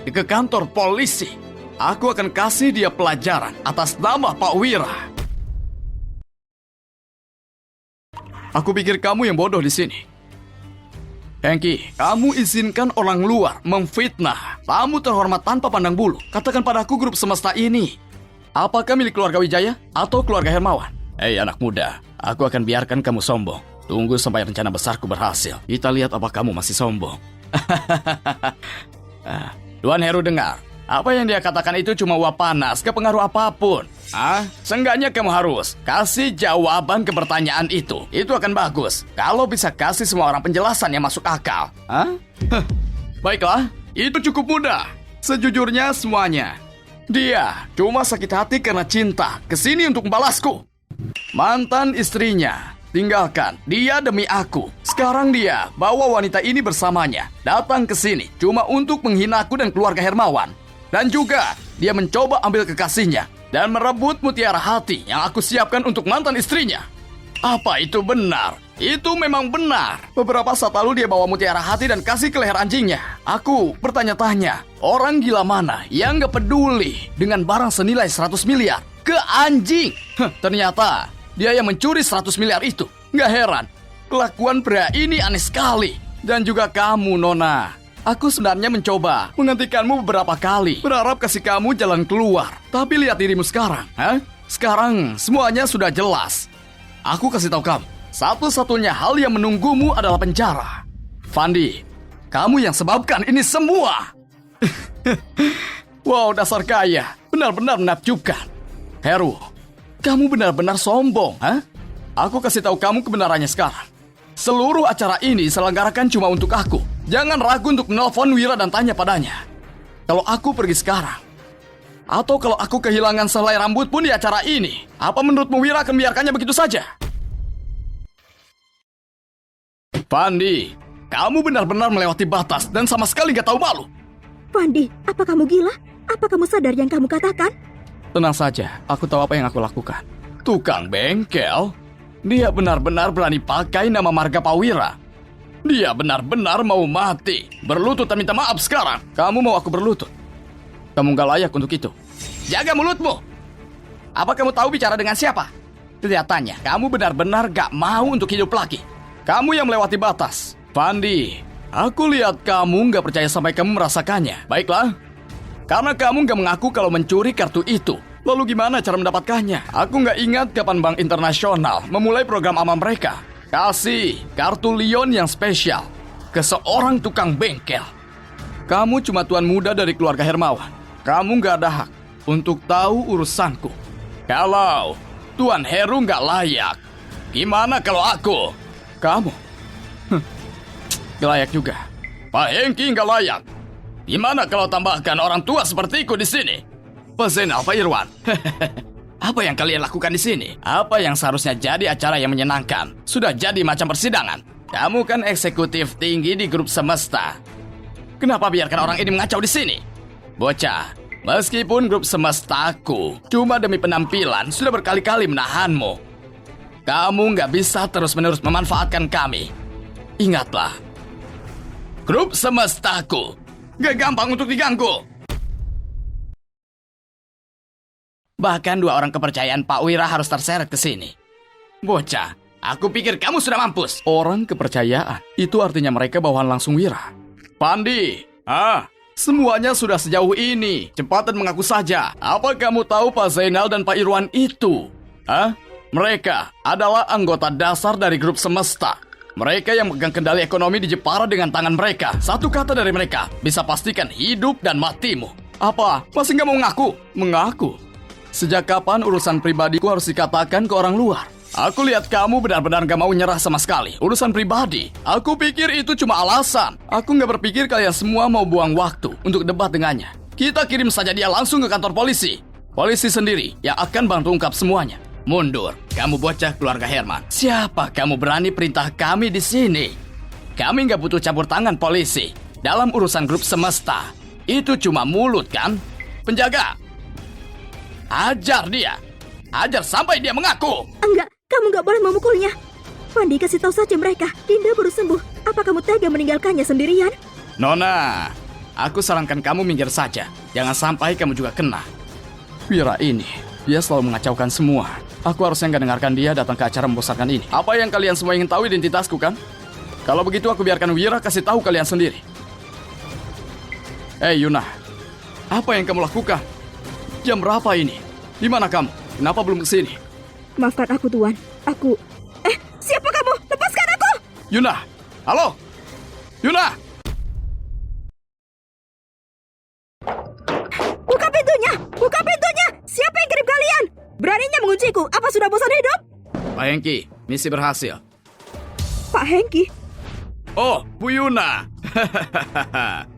ke kantor polisi. Aku akan kasih dia pelajaran atas nama Pak Wira. Aku pikir kamu yang bodoh di sini. Hengki, kamu izinkan orang luar memfitnah tamu terhormat tanpa pandang bulu. Katakan padaku, grup semesta ini apakah milik keluarga Wijaya atau keluarga Hermawan? Hei anak muda, aku akan biarkan kamu sombong. Tunggu sampai rencana besarku berhasil. Kita lihat apa kamu masih sombong. Tuan Heru dengar. Apa yang dia katakan itu cuma uap panas, gak pengaruh apapun. Seenggaknya kamu harus kasih jawaban ke pertanyaan itu. Itu akan bagus kalau bisa kasih semua orang penjelasan yang masuk akal. Baiklah, itu cukup mudah. Sejujurnya semuanya. Dia cuma sakit hati karena cinta, kesini untuk membalasku. Mantan istrinya tinggalkan dia demi aku. Sekarang dia bawa wanita ini bersamanya datang ke sini cuma untuk menghinaku dan keluarga Hermawan. Dan juga dia mencoba ambil kekasihnya dan merebut mutiara hati yang aku siapkan untuk mantan istrinya. Apa itu benar? Itu memang benar. Beberapa saat lalu dia bawa mutiara hati dan kasih ke leher anjingnya. Aku bertanya-tanya, orang gila mana yang gak peduli dengan barang senilai 100 miliar ke anjing? Ternyata dia yang mencuri 100 miliar itu. Gak heran, kelakuan pria ini aneh sekali. Dan juga kamu, Nona. Aku sebenarnya mencoba menghentikanmu beberapa kali, berharap kasih kamu jalan keluar. Tapi lihat dirimu sekarang, Sekarang semuanya sudah jelas. Aku kasih tahu kamu, satu-satunya hal yang menunggumu adalah penjara. Fandi, kamu yang sebabkan ini semua. Wow, dasar kaya, benar-benar menakjubkan. Heru, kamu benar-benar sombong, Aku kasih tahu kamu kebenarannya sekarang. Seluruh acara ini diselenggarakan cuma untuk aku. Jangan ragu untuk menelpon Wira dan tanya padanya. Kalau aku pergi sekarang, atau kalau aku kehilangan selai rambut pun di acara ini, apa menurutmu Wira akan biarkannya begitu saja? Fandi, kamu benar-benar melewati batas dan sama sekali gak tahu malu. Fandi, apa kamu gila? Apa kamu sadar yang kamu katakan? Tenang saja, aku tahu apa yang aku lakukan. Tukang bengkel? Dia benar-benar berani pakai nama marga Pak Wira. Dia benar-benar mau mati. Berlutut dan minta maaf sekarang. Kamu mau aku berlutut? Kamu gak layak untuk itu. Jaga mulutmu. Apa kamu tahu bicara dengan siapa? Kelihatannya kamu benar-benar gak mau untuk hidup lagi. Kamu yang melewati batas. Fandi, aku lihat kamu gak percaya sampai kamu merasakannya. Baiklah. Karena kamu gak mengaku kalau mencuri kartu itu. Lalu gimana cara mendapatkannya? Aku nggak ingat kapan Bank Internasional memulai program amal mereka. Kasih kartu Leon yang spesial ke seorang tukang bengkel. Kamu cuma tuan muda dari keluarga Hermawan. Kamu nggak ada hak untuk tahu urusanku. Kalau Tuan Heru nggak layak, gimana kalau aku? Kamu? Nggak layak juga. Pak Hengki nggak layak. Gimana kalau tambahkan orang tua sepertiku di sini? Pak Zainal, Pak Irwan. Apa yang kalian lakukan di sini? Apa yang seharusnya jadi acara yang menyenangkan sudah jadi macam persidangan. Kamu kan eksekutif tinggi di grup semesta. Kenapa biarkan orang ini mengacau di sini? Bocah, meskipun grup semestaku cuma demi penampilan sudah berkali-kali menahanmu. Kamu nggak bisa terus-menerus memanfaatkan kami. Ingatlah, grup semestaku gak gampang untuk diganggu. Bahkan 2 orang kepercayaan Pak Wira harus terseret ke sini. Bocah, aku pikir kamu sudah mampus. Orang kepercayaan? Itu artinya mereka bawahan langsung Wira. Pandi, semuanya sudah sejauh ini. Cepat dan mengaku saja. Apa kamu tahu Pak Zainal dan Pak Irwan itu? Mereka adalah anggota dasar dari grup semesta. Mereka yang megang kendali ekonomi di Jepara dengan tangan mereka. Satu kata dari mereka bisa pastikan hidup dan matimu. Apa? Masih nggak mau mengaku? Mengaku? Sejak kapan urusan pribadiku harus dikatakan ke orang luar? Aku lihat kamu benar-benar gak mau nyerah sama sekali. Urusan pribadi. Aku pikir itu cuma alasan. Aku gak berpikir kalian semua mau buang waktu untuk debat dengannya. Kita kirim saja dia langsung ke kantor polisi. Polisi sendiri yang akan bantu ungkap semuanya. Mundur, kamu bocah keluarga Herman. Siapa kamu berani perintah kami di sini? Kami gak butuh campur tangan polisi dalam urusan grup semesta. Itu cuma mulut kan? Penjaga, ajar dia. Ajar sampai dia mengaku. Enggak, kamu nggak boleh memukulnya. Fandi, kasih tahu saja mereka. Dinda baru sembuh. Apa kamu tega meninggalkannya sendirian? Nona, aku sarankan kamu minggir saja. Jangan sampai kamu juga kena. Wira ini, dia selalu mengacaukan semua. Aku harusnya nggak dengarkan dia datang ke acara membosankan ini. Apa yang kalian semua ingin tahu identitasku kan? Kalau begitu aku biarkan Wira kasih tahu kalian sendiri. Yuna, apa yang kamu lakukan? Jam berapa ini? Di mana kamu? Kenapa belum kesini? Maafkan aku, Tuan. Aku... siapa kamu? Lepaskan aku! Yuna, halo? Yuna! Buka pintunya! Buka pintunya! Siapa yang kirim kalian? Beraninya mengunciku? Apa sudah bosan hidup? Pak Hengki, misi berhasil. Pak Hengki? Oh, Bu Yuna.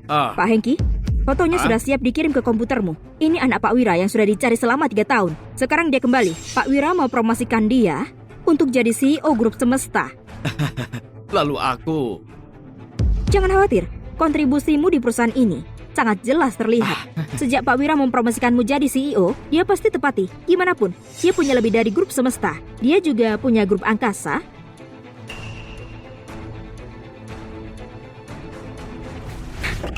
Pak Hengki, fotonya sudah siap dikirim ke komputermu. Ini anak Pak Wira yang sudah dicari selama 3 tahun. Sekarang dia kembali. Pak Wira mau promosikan dia untuk jadi CEO Grup Semesta. Lalu aku... Jangan khawatir, kontribusimu di perusahaan ini sangat jelas terlihat. Sejak Pak Wira mempromosikanmu jadi CEO, dia pasti tepati. Gimana pun, dia punya lebih dari Grup Semesta. Dia juga punya Grup Angkasa.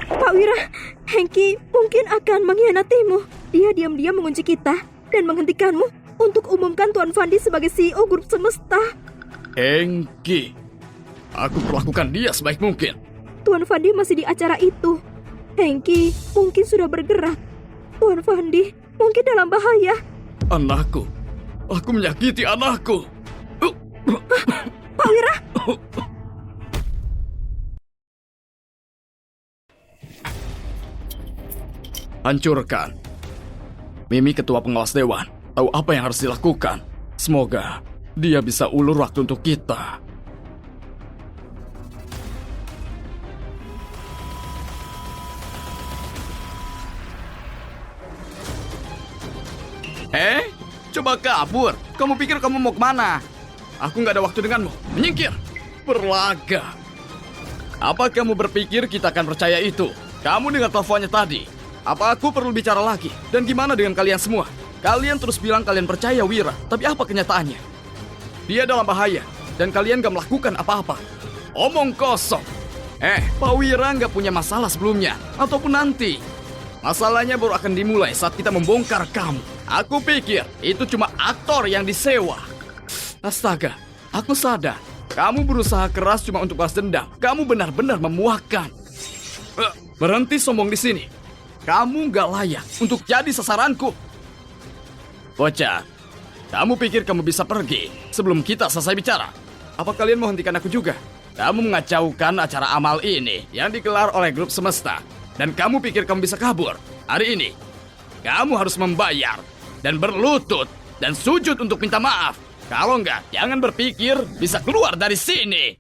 Pak Wira, Hengki mungkin akan mengkhianatimu. Dia diam-diam mengunci kita dan menghentikanmu untuk umumkan Tuan Fandi sebagai CEO Grup Semesta. Hengki, aku perlakukan dia sebaik mungkin. Tuan Fandi masih di acara itu. Hengki mungkin sudah bergerak. Tuan Fandi mungkin dalam bahaya. Anakku, aku menyakiti anakku. Pak Wira, hancurkan. Mimi ketua pengawas dewan tahu apa yang harus dilakukan. Semoga dia bisa ulur waktu untuk kita. Coba kabur. Kamu pikir kamu mau kemana? Aku nggak ada waktu denganmu. Menyingkir. Berlaga. Apa kamu berpikir kita akan percaya itu? Kamu dengar teleponnya tadi. Apa aku perlu bicara lagi? Dan gimana dengan kalian semua? Kalian terus bilang kalian percaya Wira. Tapi apa kenyataannya? Dia dalam bahaya. Dan kalian gak melakukan apa-apa. Omong kosong. Pak Wira gak punya masalah sebelumnya. Ataupun nanti. Masalahnya baru akan dimulai saat kita membongkar kamu. Aku pikir itu cuma aktor yang disewa. Astaga, aku sadar. Kamu berusaha keras cuma untuk balas dendam. Kamu benar-benar memuakkan. Berhenti sombong di sini. Kamu gak layak untuk jadi sasaranku. Bocah, kamu pikir kamu bisa pergi sebelum kita selesai bicara? Apa kalian mau hentikan aku juga? Kamu mengacaukan acara amal ini yang digelar oleh Grup Semesta. Dan kamu pikir kamu bisa kabur? Hari ini, kamu harus membayar dan berlutut dan sujud untuk minta maaf. Kalau enggak, jangan berpikir bisa keluar dari sini.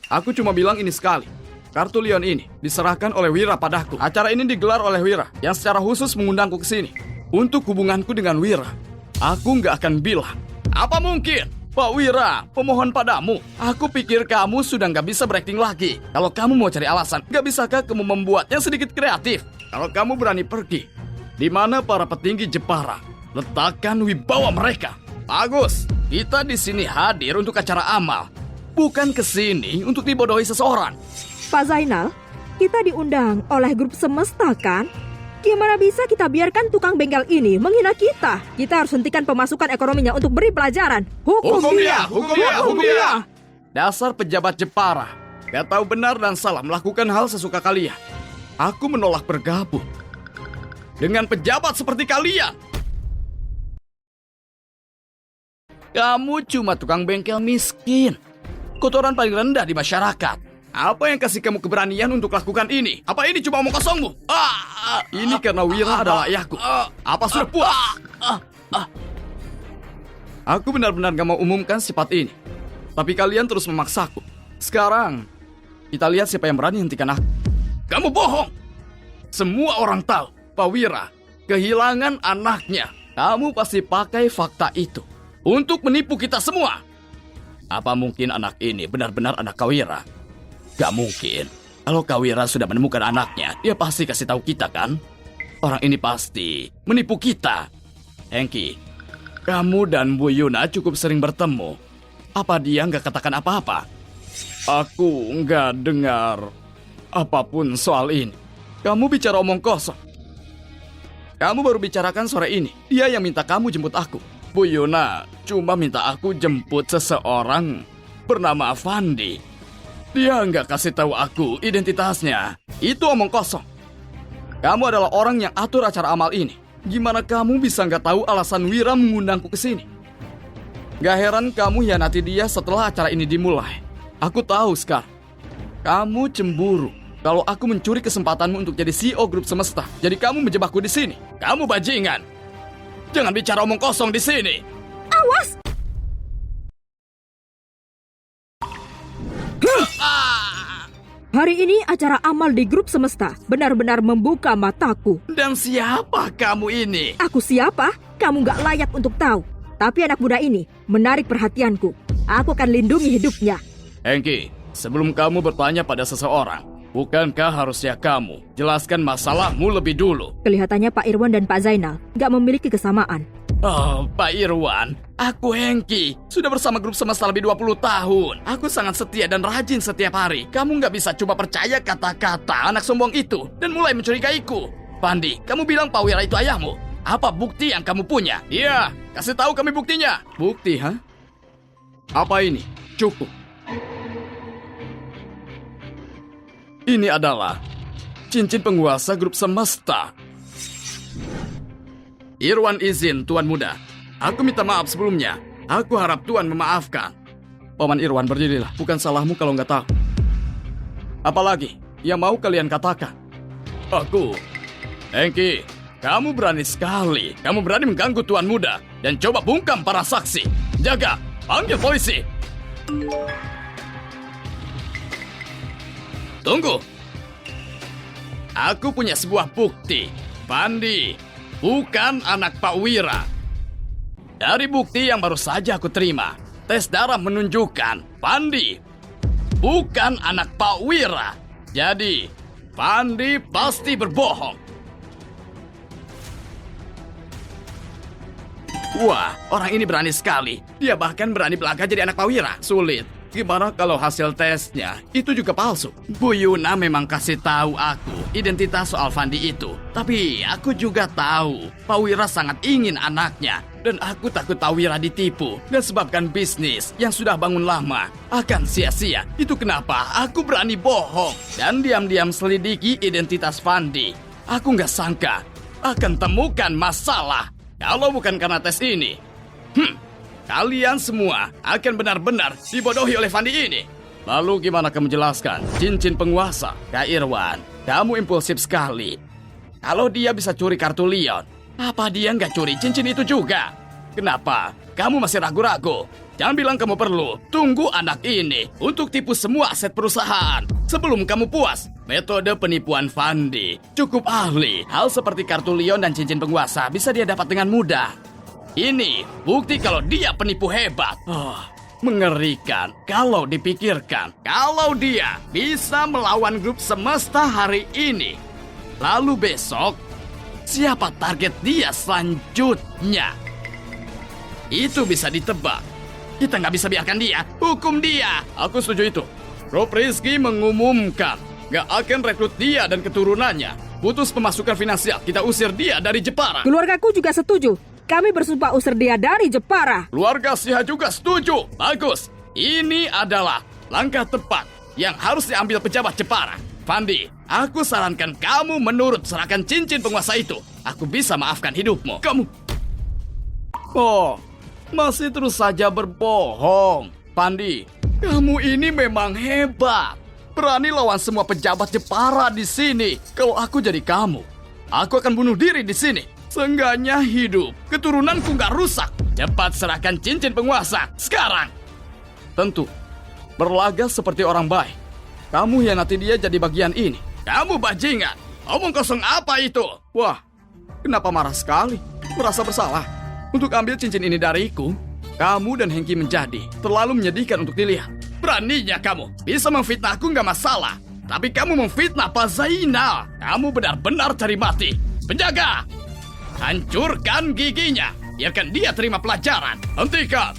Aku cuma bilang ini sekali. Kartu Leon ini diserahkan oleh Wira padaku. Acara ini digelar oleh Wira yang secara khusus mengundangku ke sini. Untuk hubunganku dengan Wira, aku nggak akan bilang. Apa mungkin? Pak Wira, pemohon padamu. Aku pikir kamu sudah nggak bisa berakting lagi. Kalau kamu mau cari alasan, nggak bisakah kamu membuatnya sedikit kreatif? Kalau kamu berani pergi, di mana para petinggi Jepara? Letakkan wibawa mereka. Bagus, kita di sini hadir untuk acara amal. Bukan ke sini untuk dibodohi seseorang. Pak Zainal, kita diundang oleh Grup Semesta kan? Gimana bisa kita biarkan tukang bengkel ini menghina kita? Kita harus hentikan pemasukan ekonominya untuk beri pelajaran. Hukum dia! Hukum dia! Dasar pejabat Jepara. Gak tahu benar dan salah melakukan hal sesuka kalian. Aku menolak bergabung dengan pejabat seperti kalian. Kamu cuma tukang bengkel miskin. Kotoran paling rendah di masyarakat. Apa yang kasih kamu keberanian untuk lakukan ini? Apa ini cuma omong kosongmu? Ini karena Wira adalah ayahku. Apa sudah puas? Aku benar-benar gak mau umumkan sifat ini. Tapi kalian terus memaksaku. Sekarang, kita lihat siapa yang berani hentikan aku. Kamu bohong! Semua orang tahu, Pak Wira kehilangan anaknya. Kamu pasti pakai fakta itu untuk menipu kita semua. Apa mungkin anak ini benar-benar anak Kak Wira? Gak mungkin. Kalau Kak Wira sudah menemukan anaknya, dia pasti kasih tahu kita kan? Orang ini pasti menipu kita. Hengki, Kamu dan Bu Yuna cukup sering bertemu. Apa dia nggak katakan apa-apa? Aku nggak dengar apapun soal ini. Kamu bicara omong kosong. Kamu baru bicarakan sore ini. Dia yang minta kamu jemput aku. Bu Yuna cuma minta aku jemput seseorang bernama Fandi. Dia nggak kasih tahu aku identitasnya. Itu omong kosong. Kamu adalah orang yang atur acara amal ini. Gimana kamu bisa nggak tahu alasan Wira mengundangku ke sini? Gak heran kamu hianati dia setelah acara ini dimulai. Aku tahu sekarang. Kamu cemburu kalau aku mencuri kesempatanmu untuk jadi CEO grup semesta. Jadi kamu menjebakku di sini. Kamu bajingan. Jangan bicara omong kosong di sini. Awas! Hari ini acara amal di grup semesta benar-benar membuka mataku. Dan siapa kamu ini? Aku siapa? Kamu gak layak untuk tahu. Tapi anak muda ini menarik perhatianku. Aku akan lindungi hidupnya. Hengki, sebelum kamu bertanya pada seseorang, bukankah harusnya kamu jelaskan masalahmu lebih dulu? Kelihatannya Pak Irwan dan Pak Zainal gak memiliki kesamaan. Oh, Pak Irwan, aku Hengki. Sudah bersama grup semesta lebih 20 tahun. Aku sangat setia dan rajin setiap hari. Kamu nggak bisa coba percaya kata-kata anak sombong itu dan mulai mencurigaiku. Pandi, kamu bilang Pak Wira itu ayahmu. Apa bukti yang kamu punya? Iya, kasih tahu kami buktinya. Bukti, ha? Apa ini? Cukup. Ini adalah cincin penguasa grup semesta. Irwan izin, Tuan Muda. Aku minta maaf sebelumnya. Aku harap Tuan memaafkan. Paman Irwan, berdirilah. Bukan salahmu kalau nggak tahu. Apalagi yang mau kalian katakan? Aku. Hengki, kamu berani sekali. Kamu berani mengganggu Tuan Muda. Dan coba bungkam para saksi. Jaga, panggil polisi. Tunggu. Aku punya sebuah bukti. Pandi bukan anak Pak Wira. Dari bukti yang baru saja aku terima, tes darah menunjukkan Pandi bukan anak Pak Wira. Jadi, Pandi pasti berbohong. Wah, orang ini berani sekali. Dia bahkan berani belaka jadi anak Pak Wira. Sulit. Gimana kalau hasil tesnya itu juga palsu? Bu Yuna memang kasih tahu aku identitas soal Fandi itu. Tapi aku juga tahu Pak Wira sangat ingin anaknya. Dan aku takut Pak Wira ditipu dan sebabkan bisnis yang sudah bangun lama akan sia-sia. Itu kenapa aku berani bohong dan diam-diam selidiki identitas Fandi. Aku nggak sangka akan temukan masalah kalau bukan karena tes ini. Kalian semua akan benar-benar dibodohi oleh Fandi ini. Lalu gimana kamu jelaskan cincin penguasa? Kak Irwan, kamu impulsif sekali. Kalau dia bisa curi kartu Leon, apa dia nggak curi cincin itu juga? Kenapa? Kamu masih ragu-ragu? Jangan bilang kamu perlu tunggu anak ini untuk tipu semua aset perusahaan. Sebelum kamu puas, metode penipuan Fandi cukup ahli. Hal seperti kartu Leon dan cincin penguasa bisa dia dapat dengan mudah. Ini bukti kalau dia penipu hebat. Mengerikan kalau dipikirkan. Kalau dia bisa melawan grup semesta hari ini, lalu besok, siapa target dia selanjutnya? Itu bisa ditebak. Kita nggak bisa biarkan dia. Hukum dia. Aku setuju itu. Grup Rizky mengumumkan nggak akan rekrut dia dan keturunannya. Putus pemasukan finansial. Kita usir dia dari Jepara. Keluargaku juga setuju. Kami bersumpah usir dia dari Jepara. Keluarga Siha juga setuju. Bagus. Ini adalah langkah tepat yang harus diambil pejabat Jepara. Fandi, aku sarankan kamu menurut serahkan cincin penguasa itu. Aku bisa maafkan hidupmu. Kamu... masih terus saja berbohong. Fandi, kamu ini memang hebat. Berani lawan semua pejabat Jepara di sini. Kalau aku jadi kamu, aku akan bunuh diri di sini. Seenggaknya hidup keturunanku gak rusak. Cepat serahkan cincin penguasa sekarang. Tentu, berlaga seperti orang baik. Kamu hianati dia jadi bagian ini. Kamu bajingan. Omong kosong apa itu? Wah, kenapa marah sekali? Merasa bersalah untuk ambil cincin ini dariku. Kamu dan Hengki menjadi terlalu menyedihkan untuk dilihat. Beraninya kamu bisa memfitnahku gak masalah. Tapi kamu memfitnah Pak Zainal. Kamu benar-benar cari mati. Penjaga, hancurkan giginya. Biarkan dia terima pelajaran. Hentikan!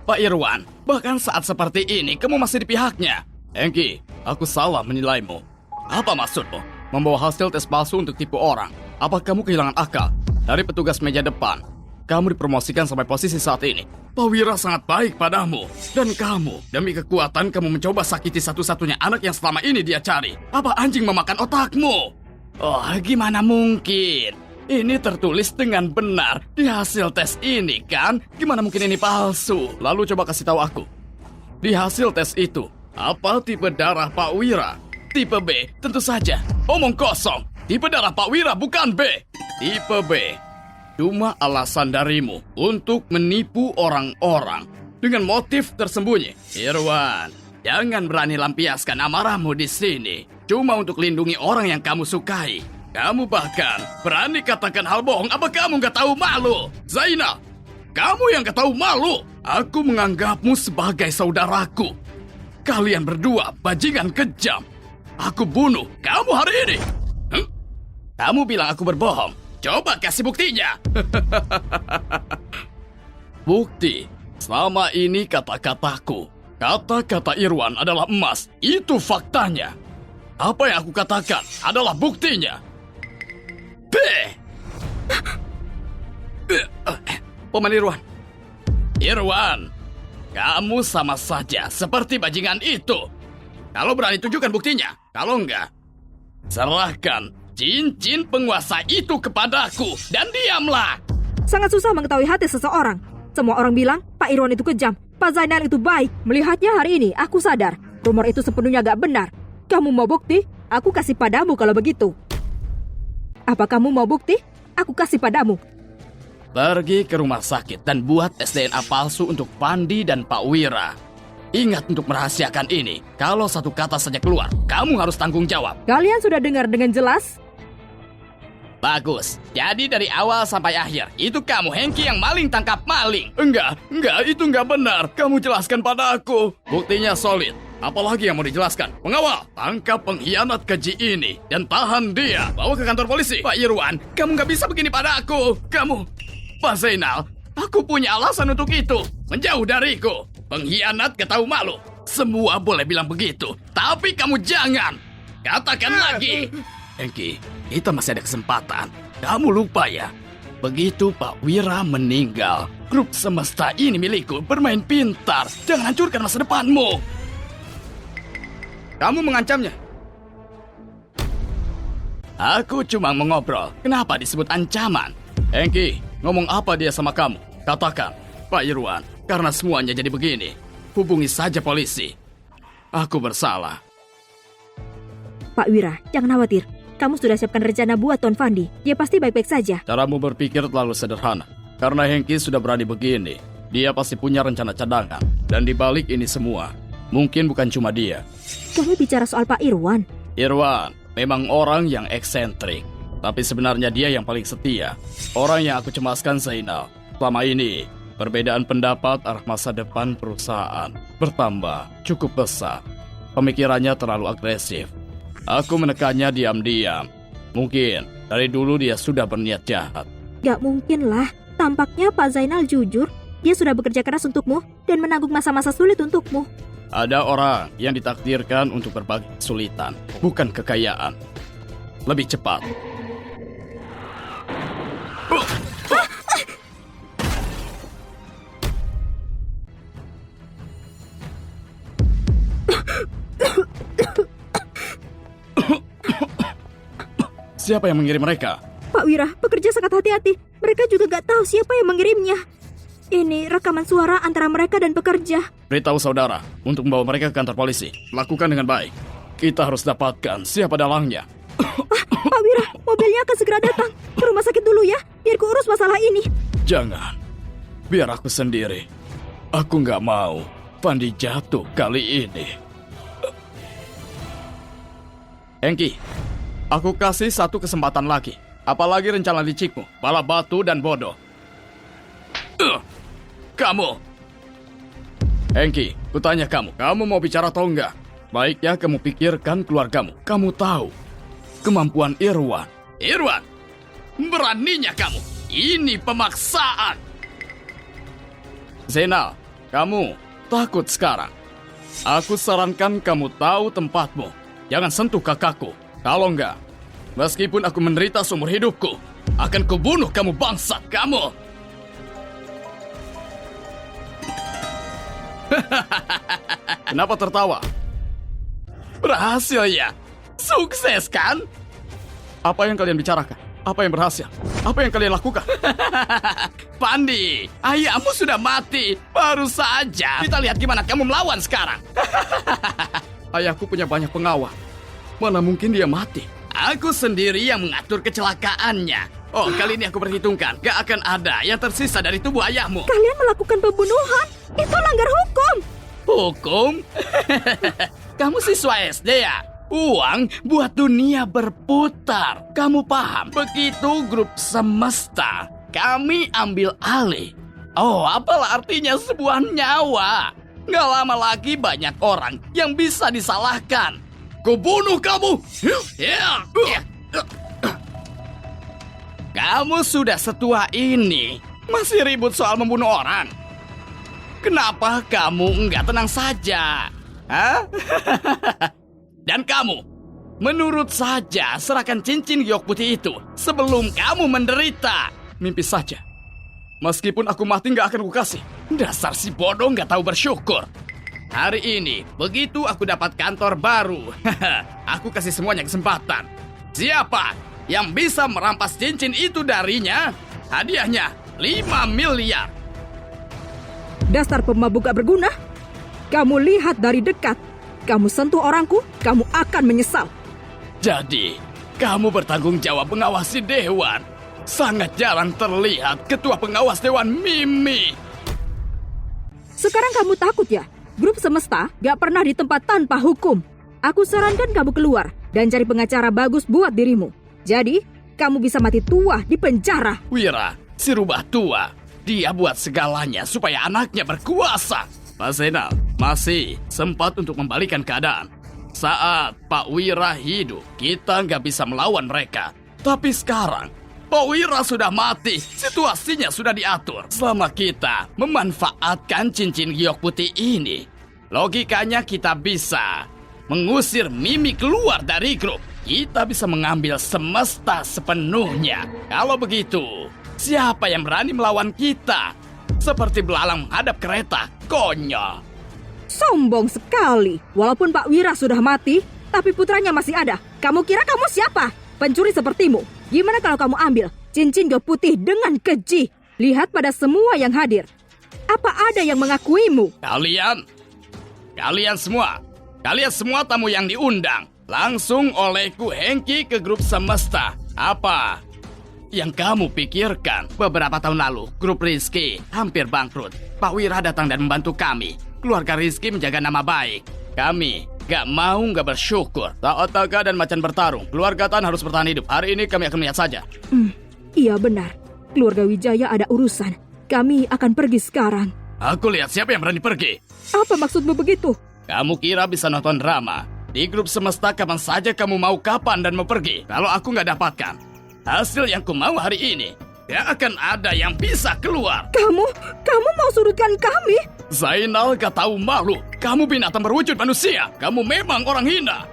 Pak Irwan, bahkan saat seperti ini kamu masih di pihaknya. Hengki, aku salah menilaimu. Apa maksudmu? Membawa hasil tes palsu untuk tipu orang. Apa kamu kehilangan akal? Dari petugas meja depan, kamu dipromosikan sampai posisi saat ini. Pak Wira sangat baik padamu. Dan kamu, demi kekuatan kamu mencoba sakiti satu-satunya anak yang selama ini dia cari. Apa anjing memakan otakmu? Oh, gimana mungkin? Ini tertulis dengan benar di hasil tes ini, kan? Gimana mungkin ini palsu? Lalu coba kasih tahu aku. Di hasil tes itu, apa tipe darah Pak Wira? Tipe B, tentu saja. Omong kosong. Tipe darah Pak Wira bukan B. Tipe B. Cuma alasan darimu untuk menipu orang-orang dengan motif tersembunyi. Irwan, jangan berani lampiaskan amarahmu di sini. Cuma untuk lindungi orang yang kamu sukai. Kamu bahkan berani katakan hal bohong. Apa kamu gak tahu malu? Zainal, kamu yang gak tahu malu. Aku menganggapmu sebagai saudaraku. Kalian berdua bajingan kejam. Aku bunuh kamu hari ini. Kamu bilang aku berbohong. Coba kasih buktinya. Bukti. Selama ini kata-kataku. Kata-kata Irwan adalah emas. Itu faktanya. Apa yang aku katakan adalah buktinya. B. Paman Irwan. Irwan, kamu sama saja seperti bajingan itu. Kalau berani tunjukkan buktinya. Kalau enggak, serahkan cincin penguasa itu kepadaku dan diamlah. Sangat susah mengetahui hati seseorang. Semua orang bilang Pak Irwan itu kejam, Pak Zainal itu baik. Melihatnya hari ini, aku sadar rumor itu sepenuhnya gak benar. Kamu mau bukti? Aku kasih padamu kalau begitu. Apa kamu mau bukti? Aku kasih padamu. Pergi ke rumah sakit dan buat tes DNA palsu untuk Pandi dan Pak Wira. Ingat untuk merahasiakan ini. Kalau satu kata saja keluar, kamu harus tanggung jawab. Kalian sudah dengar dengan jelas? Bagus. Jadi dari awal sampai akhir, itu kamu Hengki yang maling tangkap maling. Enggak, itu enggak benar. Kamu jelaskan pada aku. Buktinya solid. Apalagi yang mau dijelaskan? Pengawal, tangkap pengkhianat keji ini dan tahan dia. Bawa ke kantor polisi. Pak Irwan, kamu nggak bisa begini pada aku. Kamu, Pak Zainal, aku punya alasan untuk itu. Menjauh dariku. Pengkhianat gak tahu malu. Semua boleh bilang begitu. Tapi kamu jangan. Katakan lagi. Hengki, kita masih ada kesempatan. Kamu lupa ya? Begitu Pak Wira meninggal, grup semesta ini milikku. Bermain pintar. Jangan hancurkan masa depanmu. Kamu mengancamnya? Aku cuma mengobrol. Kenapa disebut ancaman? Hengki, ngomong apa dia sama kamu? Katakan, Pak Irwan, karena semuanya jadi begini. Hubungi saja polisi. Aku bersalah. Pak Wira, jangan khawatir. Kamu sudah siapkan rencana buat Tuan Fandi. Dia pasti baik-baik saja. Caramu berpikir terlalu sederhana. Karena Hengki sudah berani begini, dia pasti punya rencana cadangan. Dan di balik ini semua, mungkin bukan cuma dia. Kamu bicara soal Pak Irwan? Irwan memang orang yang eksentrik. Tapi sebenarnya dia yang paling setia. Orang yang aku cemaskan Zainal. Selama ini, perbedaan pendapat arah masa depan perusahaan bertambah cukup besar. Pemikirannya terlalu agresif. Aku menekannya diam-diam. Mungkin dari dulu dia sudah berniat jahat. Gak mungkin lah. Tampaknya Pak Zainal jujur. Dia sudah bekerja keras untukmu dan menanggung masa-masa sulit untukmu. Ada orang yang ditakdirkan untuk berbagi kesulitan, bukan kekayaan. Lebih cepat. Siapa yang mengirim mereka? Pak Wira, pekerja sangat hati-hati. Mereka juga gak tahu siapa yang mengirimnya. Ini rekaman suara antara mereka dan pekerja. Beritahu saudara untuk membawa mereka ke kantor polisi. Lakukan dengan baik. Kita harus dapatkan siapa dalangnya. Pak Wira, mobilnya akan segera datang. Ke rumah sakit dulu ya, biar ku urus masalah ini. Jangan. Biar aku sendiri. Aku nggak mau Fandi jatuh kali ini. Hengki, aku kasih satu kesempatan lagi. Apalagi rencana licikmu, bala batu dan bodoh. Kamu! Hengki, kutanya kamu mau bicara atau enggak? Baiknya kamu pikirkan keluargamu. Kamu tahu kemampuan Irwan. Irwan! Beraninya kamu! Ini pemaksaan. Zainal, kamu takut sekarang. Aku sarankan kamu tahu tempatmu. Jangan sentuh kakakku. Kalau enggak, meskipun aku menderita seumur hidupku, akan kubunuh kamu bangsat kamu. Kenapa tertawa? Berhasil ya? Sukses kan? Apa yang kalian bicarakan? Apa yang berhasil? Apa yang kalian lakukan? Pandi, ayahmu sudah mati. Baru saja. Kita lihat gimana kamu melawan sekarang. Ayahku punya banyak pengawal. Mana mungkin dia mati? Aku sendiri yang mengatur kecelakaannya. Oh, kali ini aku perhitungkan. Gak akan ada yang tersisa dari tubuh ayahmu. Kalian melakukan pembunuhan. Itu langgar hukum. Hukum? Kamu siswa SD ya? Uang buat dunia berputar. Kamu paham? Begitu grup semesta, kami ambil alih. Oh, apalah artinya sebuah nyawa? Gak lama lagi banyak orang yang bisa disalahkan. Kubunuh kamu! Kamu sudah setua ini, masih ribut soal membunuh orang? Kenapa kamu nggak tenang saja? Hah? Dan kamu, menurut saja serahkan cincin giok putih itu sebelum kamu menderita. Mimpi saja. Meskipun aku mati nggak akan kukasih. Dasar si bodoh nggak tahu bersyukur. Hari ini, begitu aku dapat kantor baru, aku kasih semuanya kesempatan. Siapa yang bisa merampas cincin itu darinya? Hadiahnya 5 miliar. Dasar pemabuk gak berguna. Kamu lihat dari dekat. Kamu sentuh orangku, kamu akan menyesal. Jadi, kamu bertanggung jawab mengawasi Dewan. Sangat jarang terlihat ketua pengawas Dewan Mimi. Sekarang kamu takut ya? Grup semesta gak pernah di tempat tanpa hukum. Aku sarankan kamu keluar dan cari pengacara bagus buat dirimu. Jadi, kamu bisa mati tua di penjara. Wira, si rubah tua. Dia buat segalanya supaya anaknya berkuasa. Pak Zainal masih sempat untuk membalikan keadaan. Saat Pak Wira hidup, kita nggak bisa melawan mereka. Tapi sekarang, Pak Wira sudah mati. Situasinya sudah diatur. Selama kita memanfaatkan cincin giok putih ini, logikanya kita bisa mengusir Mimi keluar dari grup. Kita bisa mengambil semesta sepenuhnya. Kalau begitu, siapa yang berani melawan kita? Seperti belalang menghadap kereta, konyol. Sombong sekali. Walaupun Pak Wira sudah mati, tapi putranya masih ada. Kamu kira kamu siapa? Pencuri sepertimu. Gimana kalau kamu ambil cincin giok putih dengan keji? Lihat pada semua yang hadir. Apa ada yang mengakuimu? Kalian semua tamu yang diundang. Langsung olehku Hengki ke grup semesta. Apa yang kamu pikirkan? Beberapa tahun lalu, grup Rizky hampir bangkrut. Pak Wira datang dan membantu kami. Keluarga Rizky menjaga nama baik. Kami gak bersyukur. Saat Taga dan Macan bertarung, keluarga Tan harus bertahan hidup. Hari ini kami akan melihat saja. Iya benar. Keluarga Wijaya ada urusan. Kami akan pergi sekarang. Aku lihat siapa yang berani pergi. Apa maksudmu begitu? Kamu kira bisa nonton drama? Di grup semesta kapan saja kamu mau, kapan dan mau pergi. Kalau aku nggak dapatkan hasil yang ku mau hari ini, gak akan ada yang bisa keluar. Kamu mau surutkan kami? Zainal gak tahu malu. Kamu binatang berwujud manusia. Kamu memang orang hina.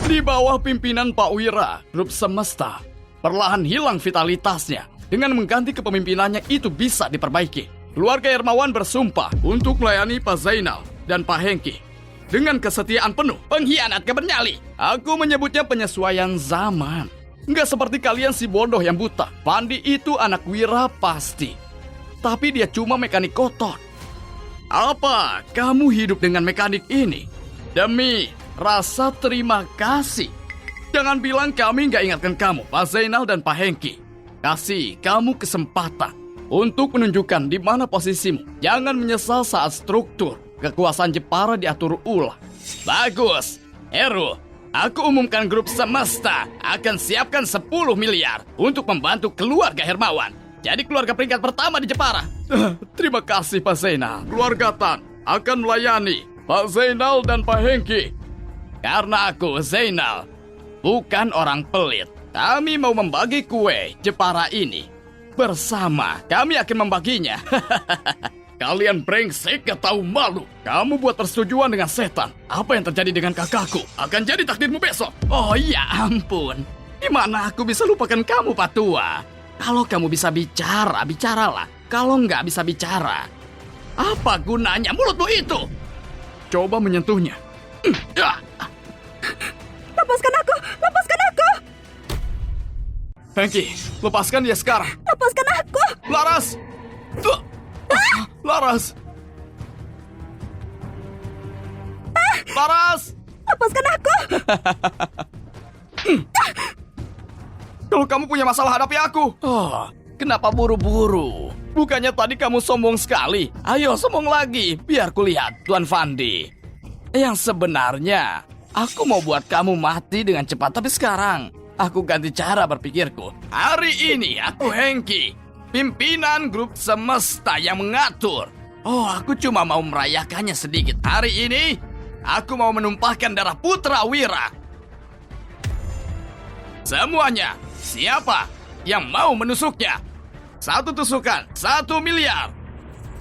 Di bawah pimpinan Pak Wira, grup semesta perlahan hilang vitalitasnya. Dengan mengganti kepemimpinannya itu bisa diperbaiki. Keluarga Hermawan bersumpah untuk melayani Pak Zainal dan Pak Hengki dengan kesetiaan penuh. Pengkhianat gak bernyali. Aku menyebutnya penyesuaian zaman. Nggak seperti kalian si bodoh yang buta. Pandi itu anak Wira pasti. Tapi dia cuma mekanik kotor. Apa kamu hidup dengan mekanik ini? Demi rasa terima kasih. Jangan bilang kami nggak ingatkan kamu, Pak Zainal dan Pak Hengki. Kasih kamu kesempatan untuk menunjukkan di mana posisimu. Jangan menyesal saat struktur kekuasaan Jepara diatur ulang. Bagus, Heru. Aku umumkan grup semesta akan siapkan 10 miliar untuk membantu keluarga Hermawan. Jadi keluarga peringkat pertama di Jepara. Terima kasih Pak Zainal. Keluarga Tan akan melayani Pak Zainal dan Pak Hengki. Karena aku, Zainal, bukan orang pelit. Kami mau membagi kue Jepara ini. Bersama, kami akan membaginya. Kalian brengsek gak tahu malu. Kamu buat persetujuan dengan setan. Apa yang terjadi dengan kakakku akan jadi takdirmu besok. Oh ya ampun. Gimana aku bisa lupakan kamu, Pak Tua? Kalau kamu bisa bicara, bicaralah. Kalau nggak bisa bicara, apa gunanya mulutmu itu? Coba menyentuhnya. Lepaskan aku! Lepaskan aku! Hengki, lepaskan dia sekarang. Lepaskan aku! Laras! Laras! Laras! Lepaskan aku! Kalau kamu punya masalah, hadapi aku. Oh, kenapa buru-buru? Bukannya tadi kamu sombong sekali. Ayo sombong lagi, biar kulihat, Tuan Fandi. Yang sebenarnya, aku mau buat kamu mati dengan cepat. Tapi sekarang, aku ganti cara berpikirku. Hari ini aku Hengki, pimpinan grup semesta yang mengatur. Oh, aku cuma mau merayakannya sedikit. Hari ini, aku mau menumpahkan darah Putra Wira. Semuanya, siapa yang mau menusuknya? 1 tusukan, 1 miliar.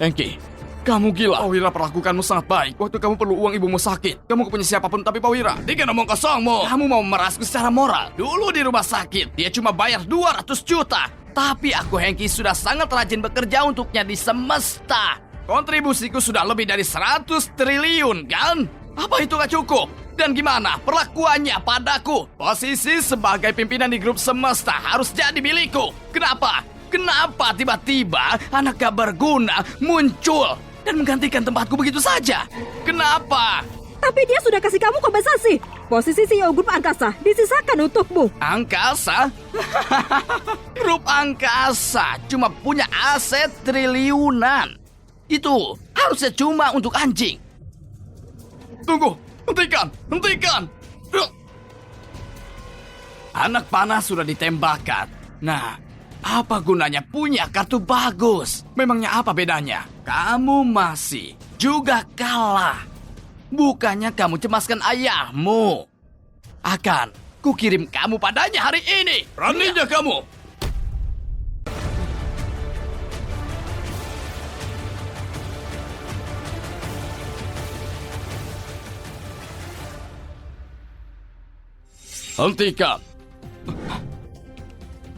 Hengki, kamu gila. Pak Wira perlakukanmu sangat baik. Waktu kamu perlu uang ibumu sakit, kamu punya siapapun, tapi Pak Wira, dia ngomong kosongmu. Kamu mau merasku secara moral. Dulu di rumah sakit, dia cuma bayar 200 juta. Tapi aku Hengki sudah sangat rajin bekerja untuknya di semesta. Kontribusiku sudah lebih dari 100 triliun, kan? Apa itu gak cukup? Dan gimana perlakuannya padaku? Posisi sebagai pimpinan di grup semesta harus jadi milikku. Kenapa? Kenapa tiba-tiba anak gak berguna muncul dan menggantikan tempatku begitu saja? Kenapa? Tapi dia sudah kasih kamu kompensasi. Posisi CEO grup angkasa disisakan untukmu. Angkasa? Grup angkasa cuma punya aset triliunan. Itu harusnya cuma untuk anjing. Tunggu, hentikan, hentikan. Anak panah sudah ditembakkan. Nah, apa gunanya punya kartu bagus? Memangnya apa bedanya? Kamu masih juga kalah. Bukannya kamu cemaskan ayahmu. Akan kukirim kamu padanya hari ini. Beraninya kamu. Hentikan.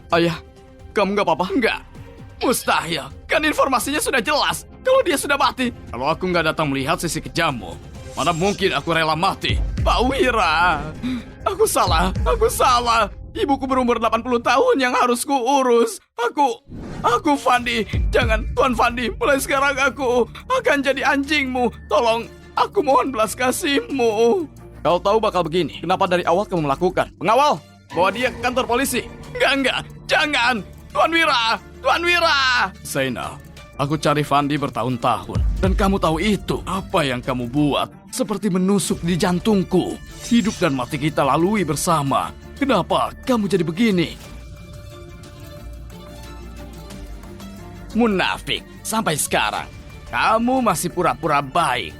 Ayah, kamu nggak apa-apa? Nggak. Mustahil. Kan informasinya sudah jelas. Kalau dia sudah mati. Kalau aku nggak datang melihat sisi kejammu, mana mungkin aku rela mati? Pak Wira, aku salah. Aku salah. Ibuku berumur 80 tahun yang harus kuurus. Aku Fandi. Jangan, Tuan Fandi. Mulai sekarang aku akan jadi anjingmu. Tolong, aku mohon belas kasihmu. Kau tahu bakal begini. Kenapa dari awal kamu melakukan? Pengawal, bawa dia ke kantor polisi. Enggak. Jangan. Tuan Wira. Tuan Wira. Zainal, aku cari Fandi bertahun-tahun. Dan kamu tahu itu. Apa yang kamu buat seperti menusuk di jantungku. Hidup dan mati kita lalui bersama. Kenapa kamu jadi begini? Munafik. Sampai sekarang, kamu masih pura-pura baik.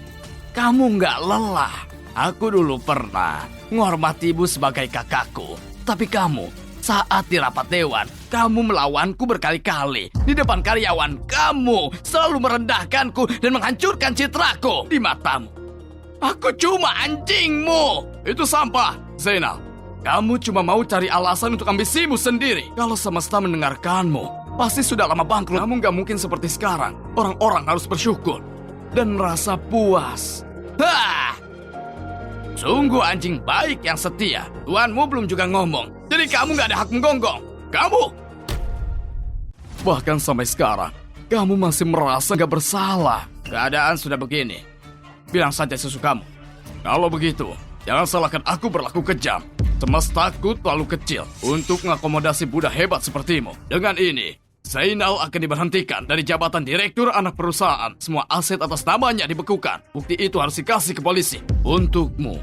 Kamu nggak lelah. Aku dulu pernah menghormatimu sebagai kakakku. Tapi kamu, saat di rapat dewan, kamu melawanku berkali-kali. Di depan karyawan, kamu selalu merendahkanku dan menghancurkan citraku di matamu. Aku cuma anjingmu. Itu sampah. Zainal, kamu cuma mau cari alasan untuk ambisimu sendiri. Kalau semesta mendengarkanmu, pasti sudah lama bangkrut. Kamu nggak mungkin seperti sekarang. Orang-orang harus bersyukur dan merasa puas. Hah! Sungguh anjing baik yang setia. Tuanmu belum juga ngomong. Jadi kamu gak ada hak menggonggong. Kamu! Bahkan sampai sekarang, kamu masih merasa gak bersalah. Keadaan sudah begini. Bilang saja sesukamu. Kalau begitu, jangan salahkan aku berlaku kejam. Semestaku terlalu kecil untuk mengakomodasi budak hebat sepertimu. Dengan ini, Zainal akan diberhentikan dari jabatan direktur anak perusahaan. Semua aset atas namanya dibekukan. Bukti itu harus dikasih ke polisi. Untukmu,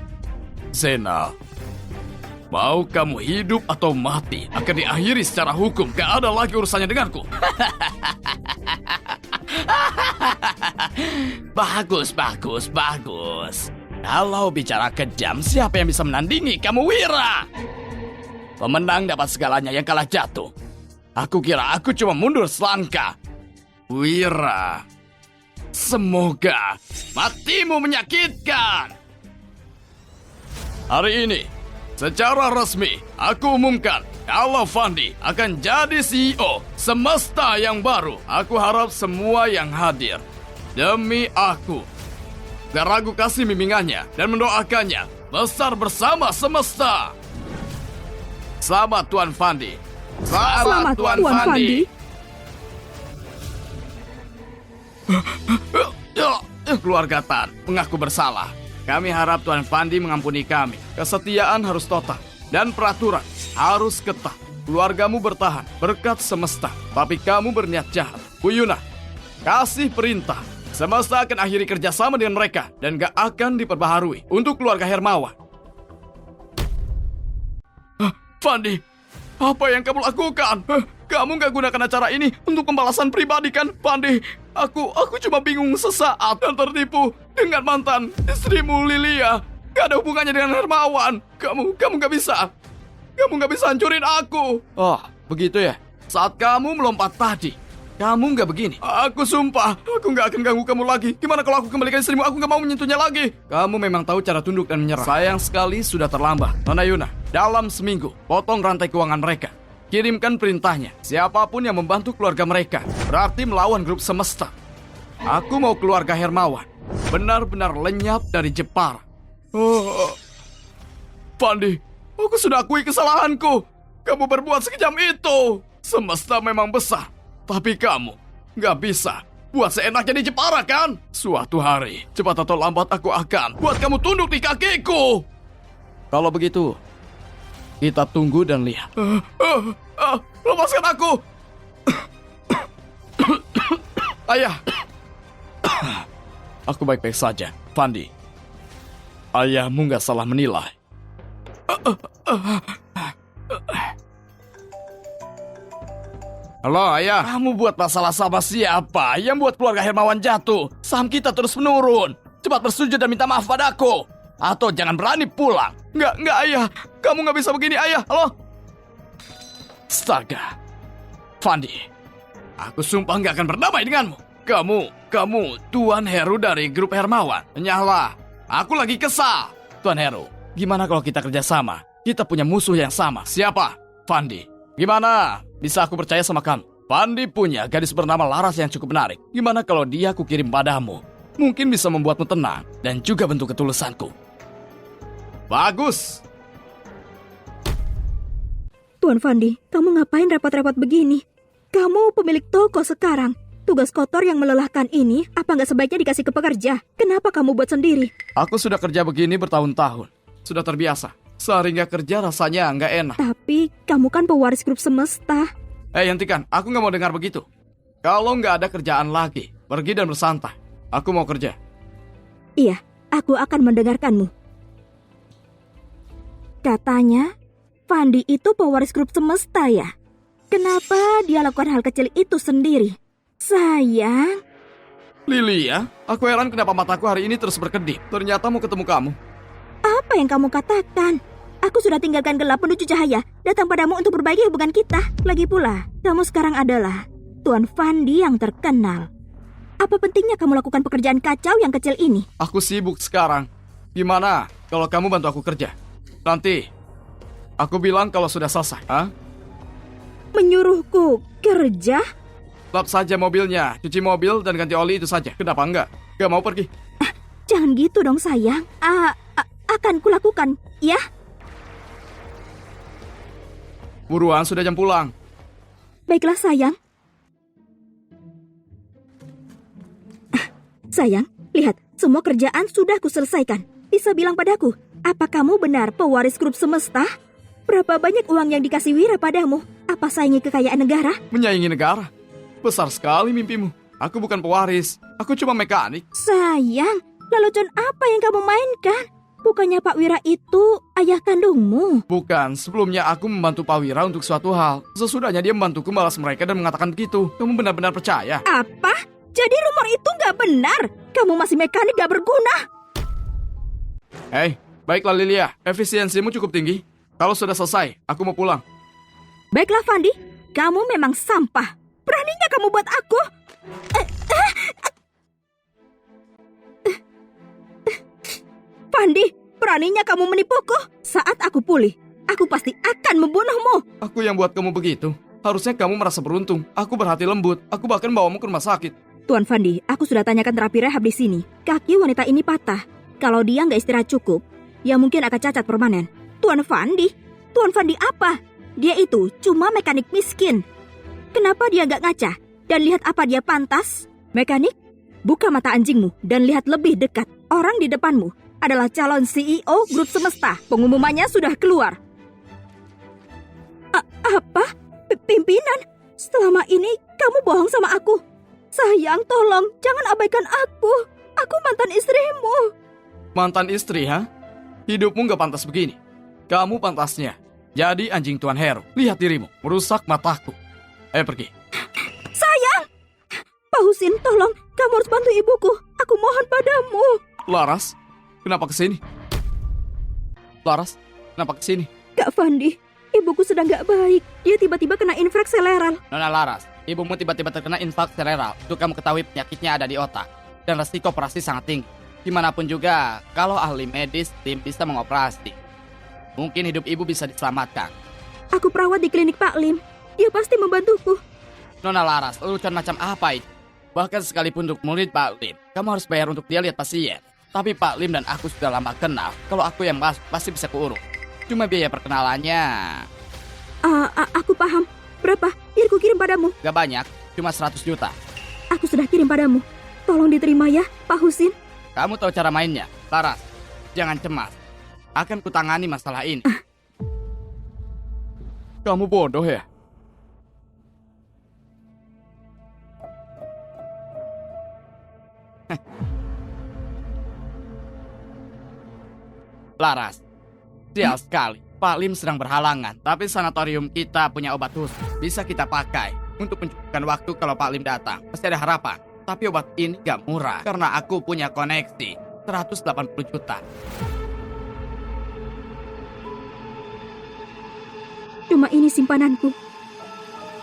Zainal, mau kamu hidup atau mati akan diakhiri secara hukum. Gak ada lagi urusannya denganku. Bagus. Kalau bicara kejam, siapa yang bisa menandingi kamu, Wira? Pemenang dapat segalanya, yang kalah jatuh. Aku kira aku cuma mundur selangkah. Wira, semoga matimu menyakitkan. Hari ini, secara resmi, aku umumkan kalau Fandi akan jadi CEO semesta yang baru. Aku harap semua yang hadir, demi aku, biar aku kasih bimbingannya dan mendoakannya besar bersama semesta. Selamat Tuan Fandi. Selamat Tuan Fandi. Keluarga Tan mengaku bersalah. Kami harap Tuan Fandi mengampuni kami. Kesetiaan harus total dan peraturan harus ketat. Keluargamu bertahan berkat semesta, tapi kamu berniat jahat. Bu Yuna, kasih perintah. Semesta akan akhiri kerjasama dengan mereka dan gak akan diperbaharui untuk keluarga Hermawan. Fandi, apa yang kamu lakukan? Kamu gak gunakan acara ini untuk pembalasan pribadi kan, Fandi? Aku cuma bingung sesaat dan tertipu dengan mantan istrimu Lilia. Gak ada hubungannya dengan Hermawan. Kamu gak bisa. Kamu gak bisa hancurin aku. Oh, begitu ya? Saat kamu melompat tadi, kamu gak begini. Aku sumpah, aku gak akan ganggu kamu lagi. Gimana kalau aku kembalikan istrimu? Aku gak mau menyentuhnya lagi. Kamu memang tahu cara tunduk dan menyerah. Sayang sekali sudah terlambat. Nona Yuna, dalam seminggu, potong rantai keuangan mereka. Kirimkan perintahnya. Siapapun yang membantu keluarga mereka berarti melawan grup semesta. Aku mau keluarga Hermawan benar-benar lenyap dari Jepara. Fandi, aku sudah akui kesalahanku. Kamu berbuat sekejam itu. Semesta memang besar, tapi kamu gak bisa buat seenaknya di Jepara kan? Suatu hari, cepat atau lambat aku akan buat kamu tunduk di kakiku. Kalau begitu, kita tunggu dan lihat. Lepaskan aku. Ayah. Aku baik-baik saja, Fandi. Ayahmu gak salah menilai. Halo, Ayah. Kamu buat masalah sama siapa? Yang buat keluarga Hermawan jatuh. Saham kita terus menurun. Cepat bersujud dan minta maaf padaku. Atau jangan berani pulang. Enggak, Ayah. Kamu gak bisa begini, Ayah. Halo? Astaga. Fandi, aku sumpah gak akan berdamai denganmu. Kamu Tuan Heru dari grup Hermawan. Nyahlah. Aku lagi kesal. Tuan Heru, gimana kalau kita kerjasama? Kita punya musuh yang sama. Siapa? Fandi. Gimana? Bisa aku percaya sama kamu? Fandi punya gadis bernama Laras yang cukup menarik. Gimana kalau dia aku kirim padamu? Mungkin bisa membuatmu tenang dan juga bentuk ketulusanku. Bagus. Tuan Fandi, kamu ngapain repot-repot begini? Kamu pemilik toko sekarang. Tugas kotor yang melelahkan ini, apa nggak sebaiknya dikasih ke pekerja? Kenapa kamu buat sendiri? Aku sudah kerja begini bertahun-tahun. Sudah terbiasa. Sehari nggak kerja rasanya nggak enak. Tapi kamu kan pewaris grup semesta. Hentikan. Aku nggak mau dengar begitu. Kalau nggak ada kerjaan lagi, pergi dan bersantai. Aku mau kerja. Iya, aku akan mendengarkanmu. Katanya, Fandi itu pewaris grup semesta ya? Kenapa dia lakukan hal kecil itu sendiri? Sayang. Lilia, aku heran kenapa mataku hari ini terus berkedip. Ternyata mau ketemu kamu. Apa yang kamu katakan? Aku sudah tinggalkan gelap menuju cahaya, datang padamu untuk berbagi hubungan kita. Lagi pula, kamu sekarang adalah Tuan Fandi yang terkenal. Apa pentingnya kamu lakukan pekerjaan kacau yang kecil ini? Aku sibuk sekarang. Gimana kalau kamu bantu aku kerja? Nanti, aku bilang kalau sudah selesai. Menyuruhku kerja? Lap saja mobilnya, cuci mobil dan ganti oli itu saja. Kenapa enggak? Gak mau pergi? Jangan gitu dong sayang. Akan kulakukan, ya? Buruan, sudah jam pulang. Baiklah sayang. Sayang, lihat, semua kerjaan sudah kuselesaikan. Bisa bilang padaku, apa kamu benar pewaris grup semesta? Berapa banyak uang yang dikasih Wira padamu? Apa saingi kekayaan negara? Menyaingi negara? Besar sekali mimpimu. Aku bukan pewaris, aku cuma mekanik. Sayang, lelucon apa yang kamu mainkan? Bukannya Pak Wira itu ayah kandungmu? Bukan, sebelumnya aku membantu Pak Wira untuk suatu hal. Sesudahnya dia membantuku membalas mereka dan mengatakan begitu. Kamu benar-benar percaya? Apa? Jadi rumor itu nggak benar? Kamu masih mekanik gak berguna? Baiklah Lilia, efisiensimu cukup tinggi. Kalau sudah selesai, aku mau pulang. Baiklah, Fandi. Kamu memang sampah. Beraninya kamu buat aku. Fandi, beraninya kamu menipuku. Saat aku pulih, aku pasti akan membunuhmu. Aku yang buat kamu begitu. Harusnya kamu merasa beruntung. Aku berhati lembut. Aku bahkan bawamu ke rumah sakit. Tuan Fandi, aku sudah tanyakan terapi rehab di sini. Kaki wanita ini patah. Kalau dia nggak istirahat cukup, ya mungkin akan cacat permanen. Tuan Fandi apa? Dia itu cuma mekanik miskin. Kenapa dia nggak ngaca dan lihat apa dia pantas? Mekanik, buka mata anjingmu dan lihat lebih dekat. Orang di depanmu adalah calon CEO grup Semesta. Pengumumannya sudah keluar. Apa? Pimpinan? Selama ini kamu bohong sama aku. Sayang, tolong jangan abaikan aku. Aku mantan istrimu. Mantan istri, ha? Hidupmu gak pantas begini. Kamu pantasnya jadi anjing Tuan Heru. Lihat dirimu, merusak mataku. Ayo pergi. Sayang! Pak Husin, tolong. Kamu harus bantu ibuku. Aku mohon padamu. Laras, kenapa kesini? Laras, kenapa kesini? Kak Fandi, ibuku sedang gak baik. Dia tiba-tiba kena infeksi serebral. Nona Laras, ibumu tiba-tiba terkena infark serebral. Untuk kamu ketahui penyakitnya ada di otak. Dan resiko operasi sangat tinggi. Gimanapun juga, kalau ahli medis, tim bisa mengoperasi. Mungkin hidup ibu bisa diselamatkan. Aku perawat di klinik Pak Lim. Dia pasti membantuku. Nona Laras, lelucon macam apa itu? Bahkan sekalipun untuk murid Pak Lim, kamu harus bayar untuk dia lihat pasien. Tapi Pak Lim dan aku sudah lama kenal. Kalau aku yang masuk, pasti bisa keurus. Cuma biaya perkenalannya Aku paham. Berapa? Biar ku kirim padamu. gak banyak, cuma 100 juta. Aku sudah kirim padamu. Tolong diterima ya, Pak Husin. Kamu tahu cara mainnya. Laras, jangan cemas. Akan kutangani masalah ini. Kamu bodoh ya? Laras, sial sekali. Pak Lim sedang berhalangan, tapi sanatorium kita punya obat khusus. Bisa kita pakai untuk mencukupkan waktu kalau Pak Lim datang. Pasti ada harapan. Tapi obat ini gak murah, karena aku punya koneksi 180 juta. Cuma ini simpananku.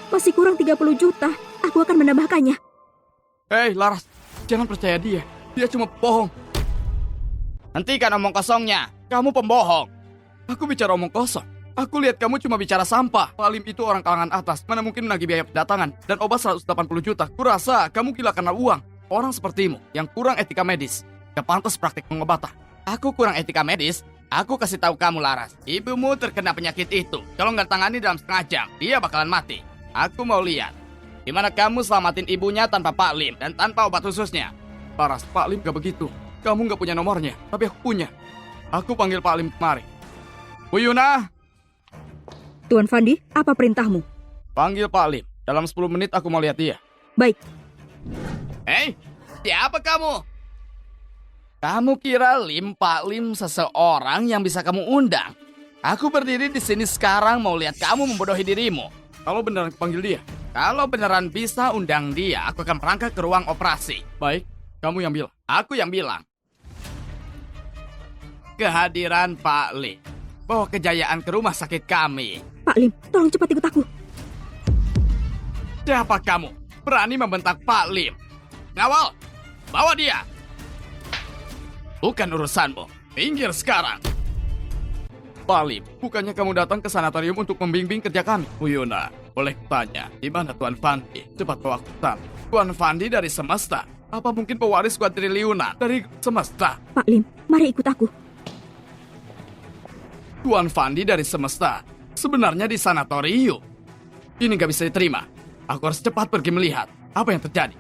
Masih kurang 30 juta. Aku akan menambahkannya. Hei Laras, jangan percaya dia. Dia cuma bohong. Hentikan omong kosongnya. Kamu pembohong. Aku bicara omong kosong. Aku lihat kamu cuma bicara sampah. Pak Lim itu orang kalangan atas. Mana mungkin menagih biaya kedatangan. Dan obat 180 juta. Kurasa kamu gila karena uang. Orang sepertimu yang kurang etika medis. Gak pantas praktik pengobatan. Aku kurang etika medis? Aku kasih tahu kamu Laras. Ibumu terkena penyakit itu. Kalau nggak tangani dalam setengah jam, dia bakalan mati. Aku mau lihat gimana kamu selamatin ibunya tanpa Pak Lim dan tanpa obat khususnya. Laras, Pak Lim gak begitu. Kamu gak punya nomornya, tapi aku punya. Aku panggil Pak Lim kemari. Bu Yuna, Tuan Fandi, apa perintahmu? panggil Pak Lim. Dalam 10 menit aku mau lihat dia. Baik. Hei, siapa kamu? Kamu kira Pak Lim seseorang yang bisa kamu undang? Aku berdiri di sini sekarang mau lihat kamu membodohi dirimu. Kalau beneran panggil dia. Kalau beneran bisa undang dia, aku akan merangkak ke ruang operasi. Baik, kamu yang bilang. Aku yang bilang. Kehadiran Pak Lim bawa kejayaan ke rumah sakit kami. Pak Lim, tolong cepat ikut aku. Siapa kamu? Berani membentak Pak Lim? Ngawal, bawa dia. Bukan urusanmu. Pinggir sekarang. Pak Lim, bukannya kamu datang ke sanatorium untuk membimbing kerja kami? Bu Yuna, boleh tanya, di mana Tuan Fandi? Cepat bawa aku ke sana. Tuan Fandi dari Semesta. Apa mungkin pewaris kuadriliunan dari Semesta? Pak Lim, mari ikut aku. Tuan Fandi dari Semesta. Sebenarnya di sanatorium. Ini gak bisa diterima. Aku harus cepat pergi melihat apa yang terjadi.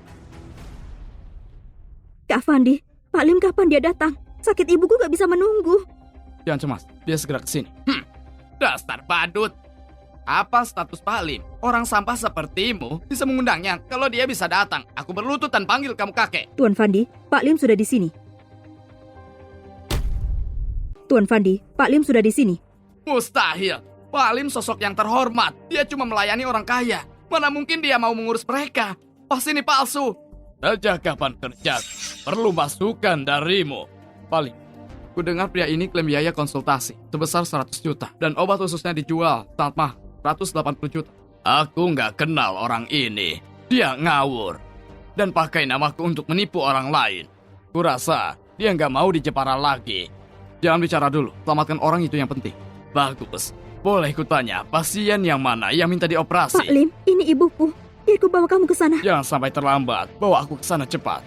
Kak Fandi, Pak Lim kapan dia datang? Sakit ibuku gak bisa menunggu. Jangan cemas, dia segera kesini. Dasar badut. Apa status Pak Lim? Orang sampah sepertimu bisa mengundangnya. Kalau dia bisa datang, aku berlutut dan panggil kamu kakek. Tuan Fandi, Pak Lim sudah di sini. Tuan Fandi, Pak Lim sudah di sini. Mustahil. Pak Lim sosok yang terhormat. Dia cuma melayani orang kaya. Mana mungkin dia mau mengurus mereka? Pasti ini palsu. Sejak kapan terjadi? Perlu masukan darimu. Pak Lim, Kudengar pria ini klaim biaya konsultasi sebesar 100 juta dan obat khususnya dijual sangat mahal, 180 juta. Aku nggak kenal orang ini. Dia ngawur dan pakai namaku untuk menipu orang lain. Kurasa dia nggak mau di Jepara lagi. Jangan bicara dulu, selamatkan orang itu yang penting. Bagus. Boleh kutanya, pasien yang mana yang minta dioperasi? Pak Lim, ini ibuku. Biar ku bawa kamu ke sana. Jangan sampai terlambat, bawa aku ke sana cepat.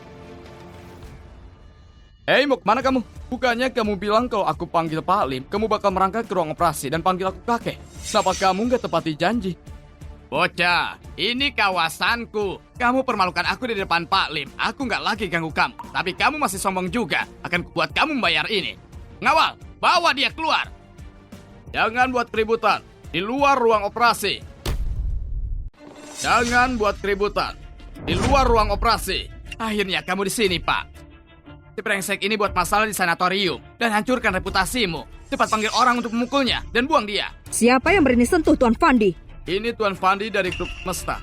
Hei, mau kemana kamu? Bukannya kamu bilang kalau aku panggil Pak Lim, kamu bakal merangkak ke ruang operasi dan panggil aku kakek. Kenapa kamu nggak tepati janji? Bocah, ini kawasanku. Kamu permalukan aku di depan Pak Lim. Aku nggak lagi ganggu kamu. Tapi kamu masih sombong juga. Akan kubuat kamu membayar ini. Ngawal, bawa dia keluar. Jangan buat keributan di luar ruang operasi. Jangan buat keributan di luar ruang operasi. Akhirnya kamu di sini, Pak. Si brengsek ini buat masalah di sanatorium dan hancurkan reputasimu. Cepat panggil orang untuk memukulnya dan buang dia. Siapa yang berani sentuh Tuan Fandi? Ini Tuan Fandi dari grup Semesta.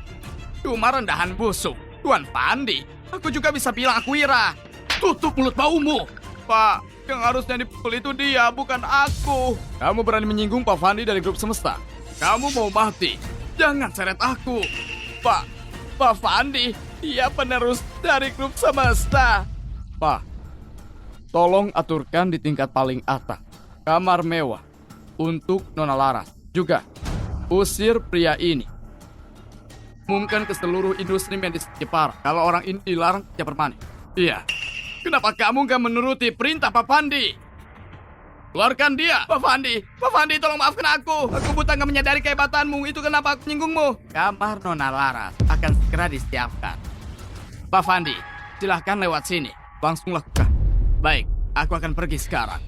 Cuma rendahan busuk. Tuan Fandi, aku juga bisa bilang aku Wira. Tutup mulut baumu. Pak, yang harusnya dipukul itu dia, bukan aku. Kamu berani menyinggung Pak Fandi dari grup Semesta? Kamu mau mati. Jangan seret aku. Pak Fandi, dia penerus dari grup Semesta. Pak, tolong aturkan di tingkat paling atas. Kamar mewah untuk Nona Laras. Juga, usir pria ini. Umumkan ke seluruh industri medis Jepara kalau orang ini dilarang kerja permanen. Iya. Kenapa kamu gak menuruti perintah Pak Fandi? Keluarkan dia, Pak Fandi. Pak Fandi, tolong maafkan aku. Aku buta gak menyadari kehebatanmu. Itu kenapa aku menyinggungmu. Kamar Nona Laras akan segera disiapkan. Pak Fandi, silahkan lewat sini. Langsung lakukan. Baik, aku akan pergi sekarang.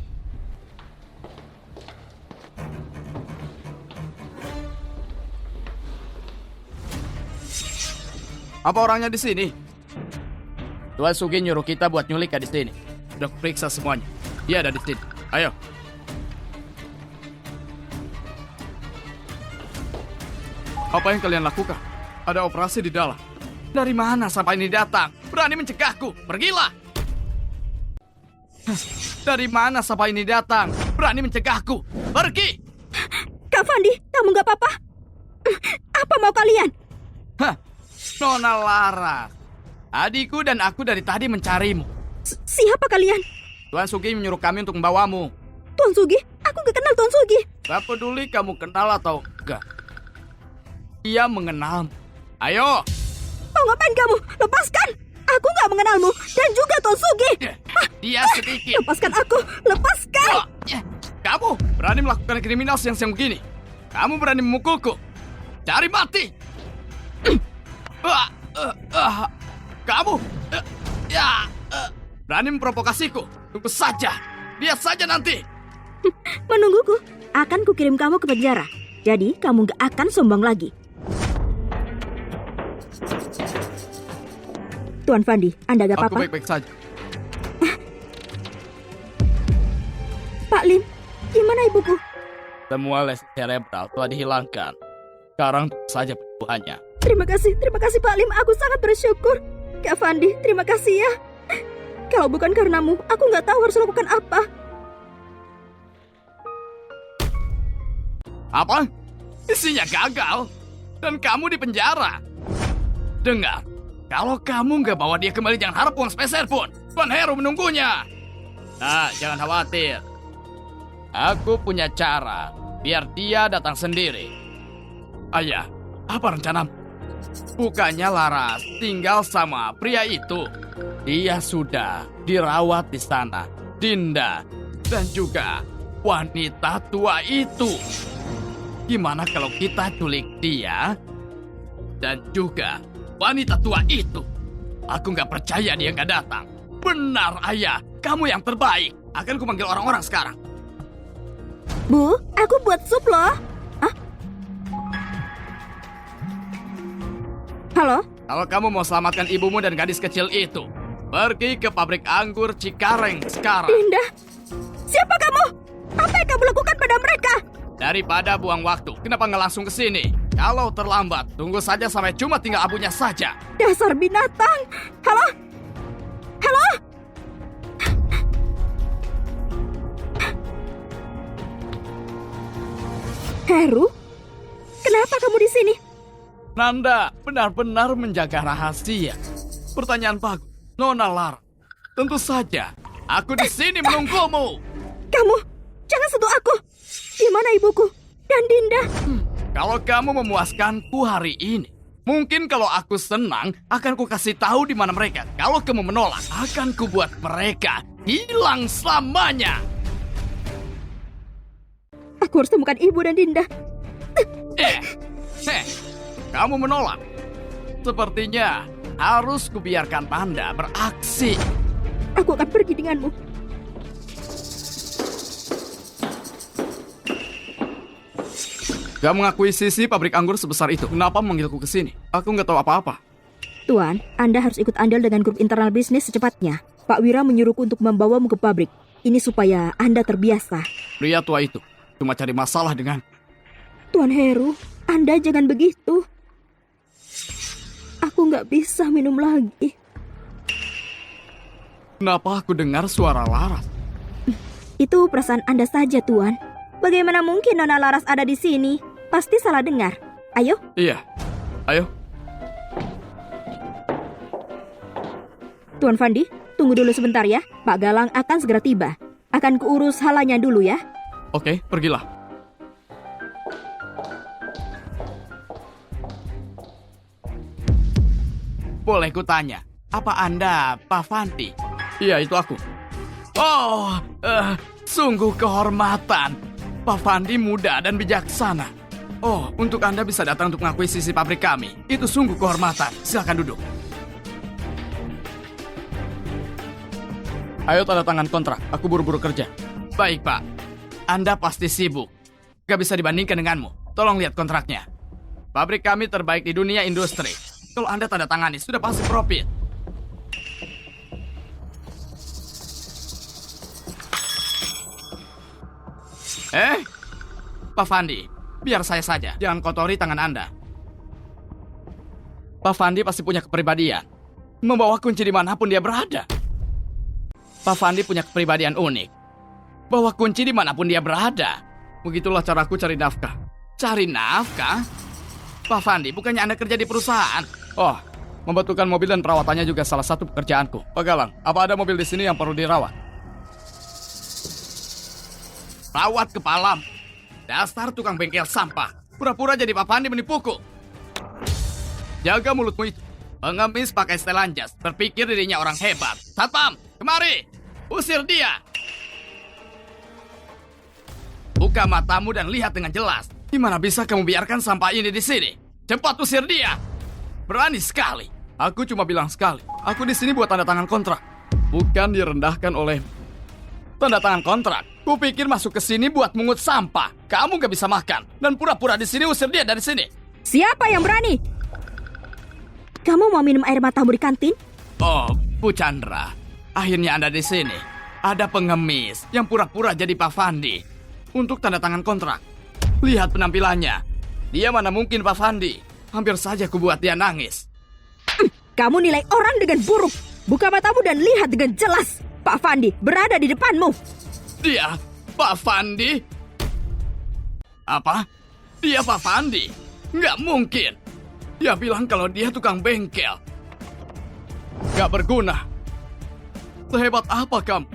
Apa orangnya di sini? Tuan Sugi nyuruh kita buat nyulik di sini. Sudah periksa semuanya. Dia ada di sini. Ayo. Apa yang kalian lakukan? Ada operasi di dalam. Dari mana sampai ini datang? Berani mencegahku? Pergilah! Dari mana sampai ini datang? Berani mencegahku? Pergi! Kak Fandi, kamu nggak apa-apa? Apa mau kalian? Hah, Nona Laras. Adikku dan aku dari tadi mencarimu. Siapa kalian? Tuan Sugi menyuruh kami untuk membawamu. Tuan Sugi? Aku nggak kenal Tuan Sugi. Gak peduli kamu kenal atau enggak. Dia mengenalmu. Ayo! Mau ngapain kamu? Lepaskan! Aku nggak mengenalmu dan juga Tuan Sugi. Dia sedikit. Lepaskan aku! Lepaskan! Kamu berani melakukan kriminal siang-siang begini? Kamu berani memukulku? Cari mati! Kamu berani memprovokasiku? Tunggu saja. Lihat saja nanti. Menungguku. Akan kukirim kamu ke penjara. Jadi kamu nggak akan sombong lagi. Tuan Fandi, Anda gak Aku apa-apa? baik-baik saja. Pak Lim, gimana ibuku? Semua lesi cerebral telah dihilangkan. Sekarang tunggu saja penyembuhannya. Terima kasih Pak Lim. Aku sangat bersyukur. Kak Fandi, terima kasih ya. Kalau bukan karenamu, aku nggak tahu harus lakukan apa. Apa? Isinya gagal. Dan kamu di penjara. Dengar, kalau kamu nggak bawa dia kembali, jangan harap uang sepeser pun. Tuan Heru menunggunya. Nah, jangan khawatir. Aku punya cara biar dia datang sendiri. Ayah, apa rencanamu? Bukannya Laras tinggal sama pria itu. Dia sudah dirawat di sana. Dinda dan juga wanita tua itu. Gimana kalau kita culik dia dan juga wanita tua itu? Aku nggak percaya dia nggak datang. Benar, Ayah. Kamu yang terbaik. Akan kupanggil orang-orang sekarang. Bu, aku buat sup loh. Halo? Kalau kamu mau selamatkan ibumu dan gadis kecil itu, pergi ke pabrik anggur Cikareng sekarang. Dinda, siapa kamu? Apa yang kamu lakukan pada mereka? Daripada buang waktu, kenapa nggak langsung ke sini? Kalau terlambat, tunggu saja sampai cuma tinggal abunya saja. Dasar binatang. Halo? Halo? Heru, kenapa kamu di sini? Nanda benar-benar menjaga rahasia. Pertanyaan bagus, Nona Lara. Tentu saja, aku di sini menunggumu. Kamu, jangan sentuh aku. Di mana ibuku dan Dinda? Kalau kamu memuaskanku hari ini, mungkin kalau aku senang, akan ku kasih tahu di mana mereka. Kalau kamu menolak, akan ku buat mereka hilang selamanya. Aku harus temukan ibu dan Dinda. Kamu menolak. Sepertinya harus kubiarkan Panda beraksi. Aku akan pergi denganmu. Gak mengakui sisi pabrik anggur sebesar itu. Kenapa memanggilku ke sini? Aku nggak tahu apa-apa. Tuan, Anda harus ikut andal dengan grup internal bisnis secepatnya. Pak Wira menyuruhku untuk membawamu ke pabrik. Ini supaya Anda terbiasa. Pria tua itu cuma cari masalah dengan... Tuan Heru, Anda jangan begitu. Aku nggak bisa minum lagi. Kenapa aku dengar suara Laras? Itu perasaan Anda saja, Tuan. Bagaimana mungkin Nona Laras ada di sini? Pasti salah dengar. Ayo. Iya, ayo. Tuan Fandi, tunggu dulu sebentar ya. Pak Galang akan segera tiba. Akan kuurus halanya dulu ya. Oke, pergilah. Boleh kutanya, apa Anda Pak Fandi? Iya, itu aku. Oh, sungguh kehormatan. Pak Fandi muda dan bijaksana. Oh, untuk Anda bisa datang untuk mengakuisisi pabrik kami. Itu sungguh kehormatan. Silakan duduk. Ayo tanda tangan kontrak. Aku buru-buru kerja. Baik, Pak. Anda pasti sibuk. Gak bisa dibandingkan denganmu. Tolong lihat kontraknya. Pabrik kami terbaik di dunia industri. Kalau Anda tanda tangani, sudah pasti profit. Pak Fandi, biar saya saja. Jangan kotori tangan Anda. Pak Fandi pasti punya kepribadian. Membawa kunci dimanapun dia berada. Pak Fandi punya kepribadian unik. Bawa kunci dimanapun dia berada. Begitulah caraku cari nafkah. Cari nafkah? Pak Fandi, bukannya Anda kerja di perusahaan? Oh, membetulkan mobil dan perawatannya juga salah satu pekerjaanku. Pak Galang, apa ada mobil di sini yang perlu dirawat? Rawat kepala. Dasar tukang bengkel sampah. Pura-pura jadi Pak Fandi menipuku. Jaga mulutmu itu. Pengemis pakai setelan jas. Berpikir dirinya orang hebat. Satpam, kemari. Usir dia. Buka matamu dan lihat dengan jelas. Gimana bisa kamu biarkan sampah ini di sini? Cepat usir dia. Berani sekali. Aku cuma bilang sekali. Aku di sini buat tanda tangan kontrak. Bukan direndahkan oleh tanda tangan kontrak. Kupikir masuk ke sini buat mungut sampah. Kamu gak bisa makan dan pura-pura di sini usir dia dari sini. Siapa yang berani? Kamu mau minum air matamu di kantin? Oh, Bu Chandra. Akhirnya Anda di sini. Ada pengemis yang pura-pura jadi Pak Fandi untuk tanda tangan kontrak. Lihat penampilannya. Dia mana mungkin Pak Fandi. Hampir saja kubuat dia nangis. Kamu nilai orang dengan buruk. Buka matamu dan lihat dengan jelas. Pak Fandi berada di depanmu. Dia Pak Fandi? Apa? Dia Pak Fandi? Nggak mungkin. Dia bilang kalau dia tukang bengkel. Nggak berguna. Sehebat apa kamu?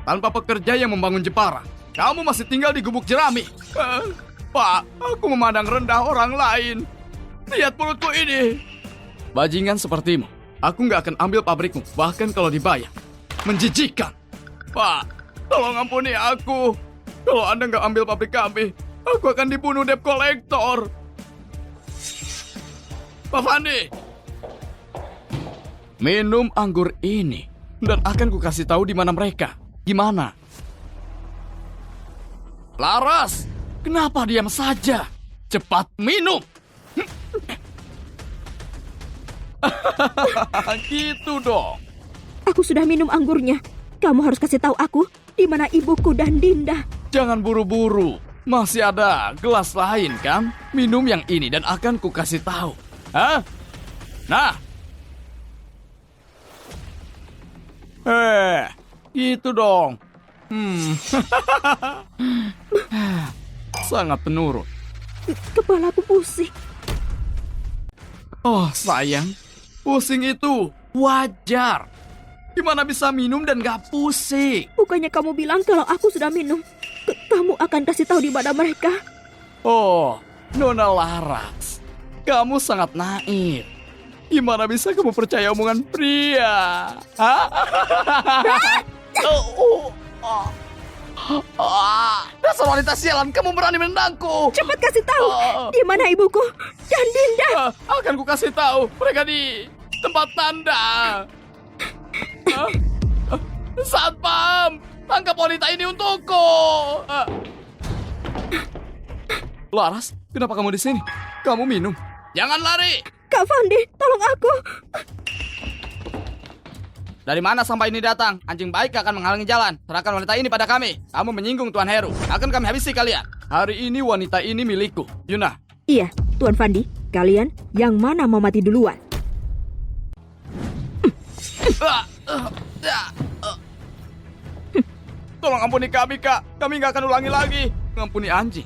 Tanpa pekerja yang membangun Jepara, kamu masih tinggal di gubuk jerami. Pak, aku memandang rendah orang lain. Lihat mulutku ini. Bajingan sepertimu, aku nggak akan ambil pabrikmu, bahkan kalau dibayar. Menjijikan. Pak, tolong ampuni aku. Kalau Anda nggak ambil pabrik kami, aku akan dibunuh debt collector. Pak Fandi, minum anggur ini dan akan kukasih tahu di mana mereka. Gimana? Laras, kenapa diam saja? Cepat minum. Gitu dong. Aku sudah minum anggurnya. Kamu harus kasih tahu aku di mana ibuku dan Dinda. Jangan buru-buru. Masih ada gelas lain kan? Minum yang ini dan akan kukasih tahu. Hah? Nah. Gitu dong. sangat penurut. Kepalaku pusing. Oh sayang, pusing itu wajar. Gimana bisa minum dan gak pusing? Bukannya kamu bilang kalau aku sudah minum, kamu akan kasih tahu di mana mereka? Oh, Nona Laras, kamu sangat naif. Gimana bisa kamu percaya omongan pria? Hah? Dasar wanita sialan, kamu berani menendangku. Cepat kasih tahu, di mana ibuku dan Dinda? Akan ku kasih tahu, mereka di tempat tanda. Satpam, tangkap wanita ini untukku. Laras, kenapa kamu di sini? Kamu minum. Jangan lari. Kak Fandi, tolong aku. Dari mana sampah ini datang? Anjing baik akan menghalangi jalan. Serahkan wanita ini pada kami. Kamu menyinggung Tuan Heru. Akan kami habisi kalian. Hari ini wanita ini milikku. Yuna. Iya, Tuan Fandi, kalian yang mana mau mati duluan? Tolong ampuni kami, Kak. Kami nggak akan ulangi lagi. Ngampuni anjing.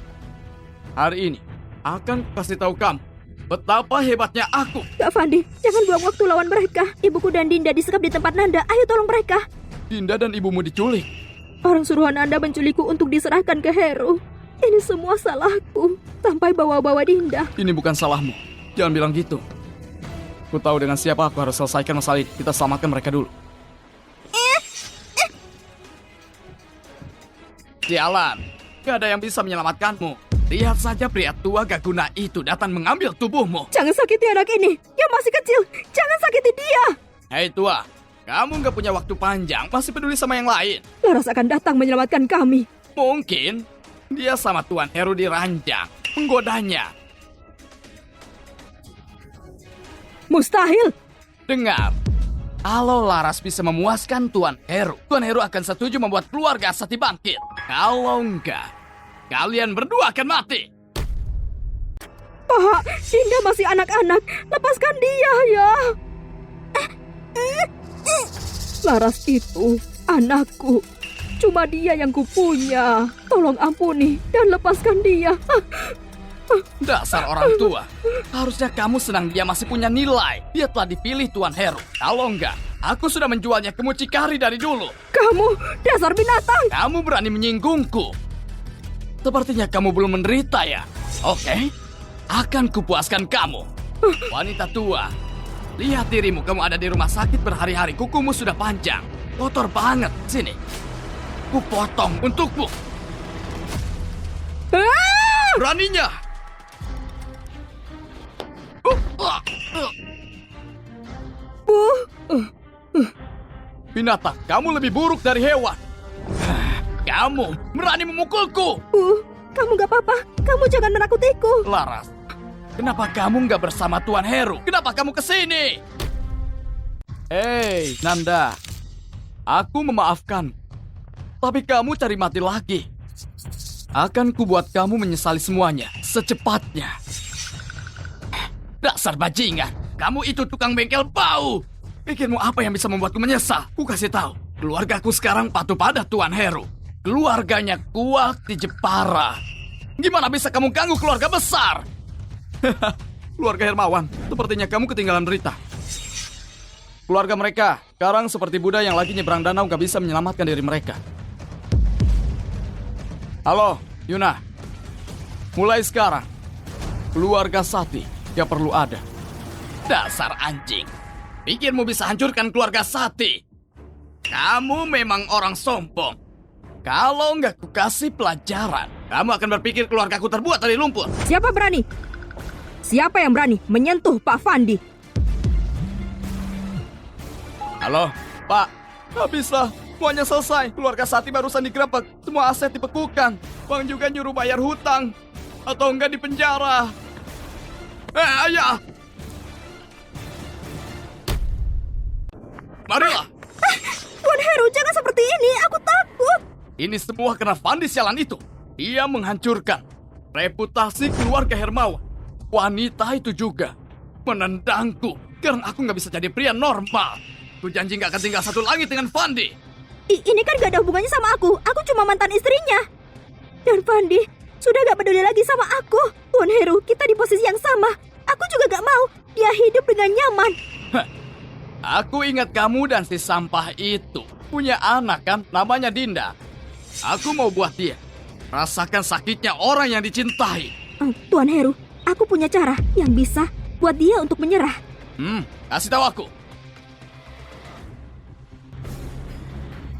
Hari ini akan kasih tahu kamu betapa hebatnya aku. Kak Fandi, jangan buang waktu lawan mereka. Ibuku dan Dinda disekap di tempat Nanda. Ayo tolong mereka. Dinda dan ibumu diculik. Orang suruhan Anda menculikku untuk diserahkan ke Heru. Ini semua salahku. Sampai bawa-bawa Dinda. Ini bukan salahmu. Jangan bilang gitu. Ku tahu dengan siapa aku harus selesaikan masalah ini. Kita selamatkan mereka dulu. Sialan, gak ada yang bisa menyelamatkanmu. Lihat saja pria tua gak guna itu datang mengambil tubuhmu. Jangan sakiti anak ini. Dia masih kecil. Jangan sakiti dia. Hei tua, kamu gak punya waktu panjang. Masih peduli sama yang lain. Laras akan datang menyelamatkan kami. Mungkin dia sama Tuan Heru diranjang, menggodanya. Mustahil! Dengar, kalau Laras bisa memuaskan Tuan Heru akan setuju membuat keluarga Sati bangkit. Kalau enggak, kalian berdua akan mati. Pak, Dinda masih anak-anak. Lepaskan dia ya. Laras itu anakku. Cuma dia yang kupunya. Tolong ampuni dan lepaskan dia. Dasar orang tua. Harusnya kamu senang dia masih punya nilai. Dia telah dipilih Tuan Heru. Kalau enggak, aku sudah menjualnya ke mucikari dari dulu. Kamu dasar binatang. Kamu berani menyinggungku. Sepertinya kamu belum menderita ya. Oke, akan kupuaskan kamu. Wanita tua, lihat dirimu, kamu ada di rumah sakit berhari-hari. Kukumu sudah panjang, kotor banget. Sini, kupotong untukmu. Beraninya. Binatang, kamu lebih buruk dari hewan. Kamu berani memukulku. Kamu gak apa-apa. Kamu jangan menakutiku. Laras, kenapa kamu nggak bersama Tuan Heru? Kenapa kamu kesini? Hei, Nanda. Aku memaafkan. Tapi kamu cari mati lagi. Akan kubuat kamu menyesali semuanya secepatnya. Dasar bajingan. Kamu itu tukang bengkel bau. Pikirmu apa yang bisa membuatku menyesal? Ku kasih tahu. Keluargaku sekarang patuh pada Tuan Heru. Keluarganya kuat di Jepara. Gimana bisa kamu ganggu keluarga besar? Keluarga Hermawan, sepertinya kamu ketinggalan berita. Keluarga mereka sekarang seperti Buddha yang lagi nyebrang danau gak bisa menyelamatkan diri mereka. Halo, Yuna. Mulai sekarang, keluarga Sati gak perlu ada. Dasar anjing. Pikirmu bisa hancurkan keluarga Sati? Kamu memang orang sombong. Kalau nggak kukasih pelajaran, kamu akan berpikir keluargaku terbuat dari lumpur. Siapa berani? Siapa yang berani menyentuh Pak Fandi? Halo, Pak. Nggak bisa. Semuanya selesai. Keluarga Sati barusan digerebek. Semua aset dibekukan. Bang juga nyuruh bayar hutang. Atau enggak di penjara. Ayah. Marilah. Tuan Heru, jangan seperti ini. Aku takut. Ini semua karena Fandi sialan itu. Dia menghancurkan reputasi keluarga Hermawan. Wanita itu juga menendangku. Sekarang aku nggak bisa jadi pria normal. Ku janji nggak akan tinggal satu langit dengan Fandi. Ini kan gak ada hubungannya sama aku. Aku cuma mantan istrinya. Dan Fandi, sudah gak peduli lagi sama aku. Tuan Heru, kita di posisi yang sama. Aku juga gak mau dia hidup dengan nyaman. Aku ingat kamu dan si sampah itu punya anak kan, namanya Dinda. Aku mau buat dia rasakan sakitnya orang yang dicintai. Tuan Heru, aku punya cara yang bisa buat dia untuk menyerah. Kasih tahu aku.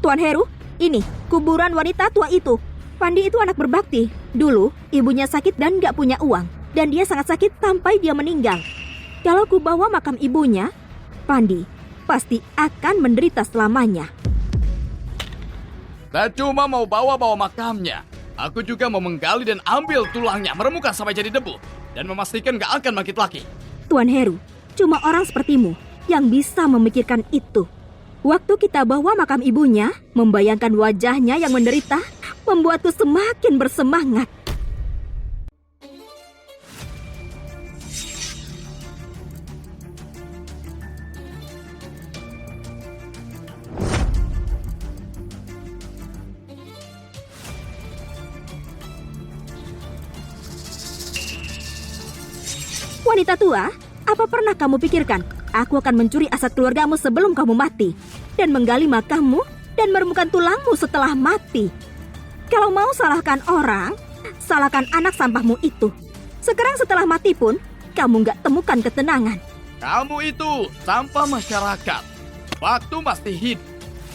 Tuan Heru, ini kuburan wanita tua itu. Pandi itu anak berbakti. Dulu, ibunya sakit dan gak punya uang. Dan dia sangat sakit sampai dia meninggal. Kalau ku bawa makam ibunya, Pandi pasti akan menderita selamanya. Tak cuma mau bawa-bawa makamnya, aku juga mau menggali dan ambil tulangnya, meremukan sampai jadi debu, dan memastikan gak akan bangkit lagi. Tuan Heru, cuma orang sepertimu yang bisa memikirkan itu. Waktu kita bawa makam ibunya, membayangkan wajahnya yang menderita, membuatku semakin bersemangat. Wanita tua, apa pernah kamu pikirkan? Aku akan mencuri aset keluargamu sebelum kamu mati, dan menggali makammu dan meremukan tulangmu setelah mati. Kalau mau salahkan orang, salahkan anak sampahmu itu. Sekarang setelah mati pun, kamu nggak temukan ketenangan. Kamu itu sampah masyarakat. Waktu masih hidup.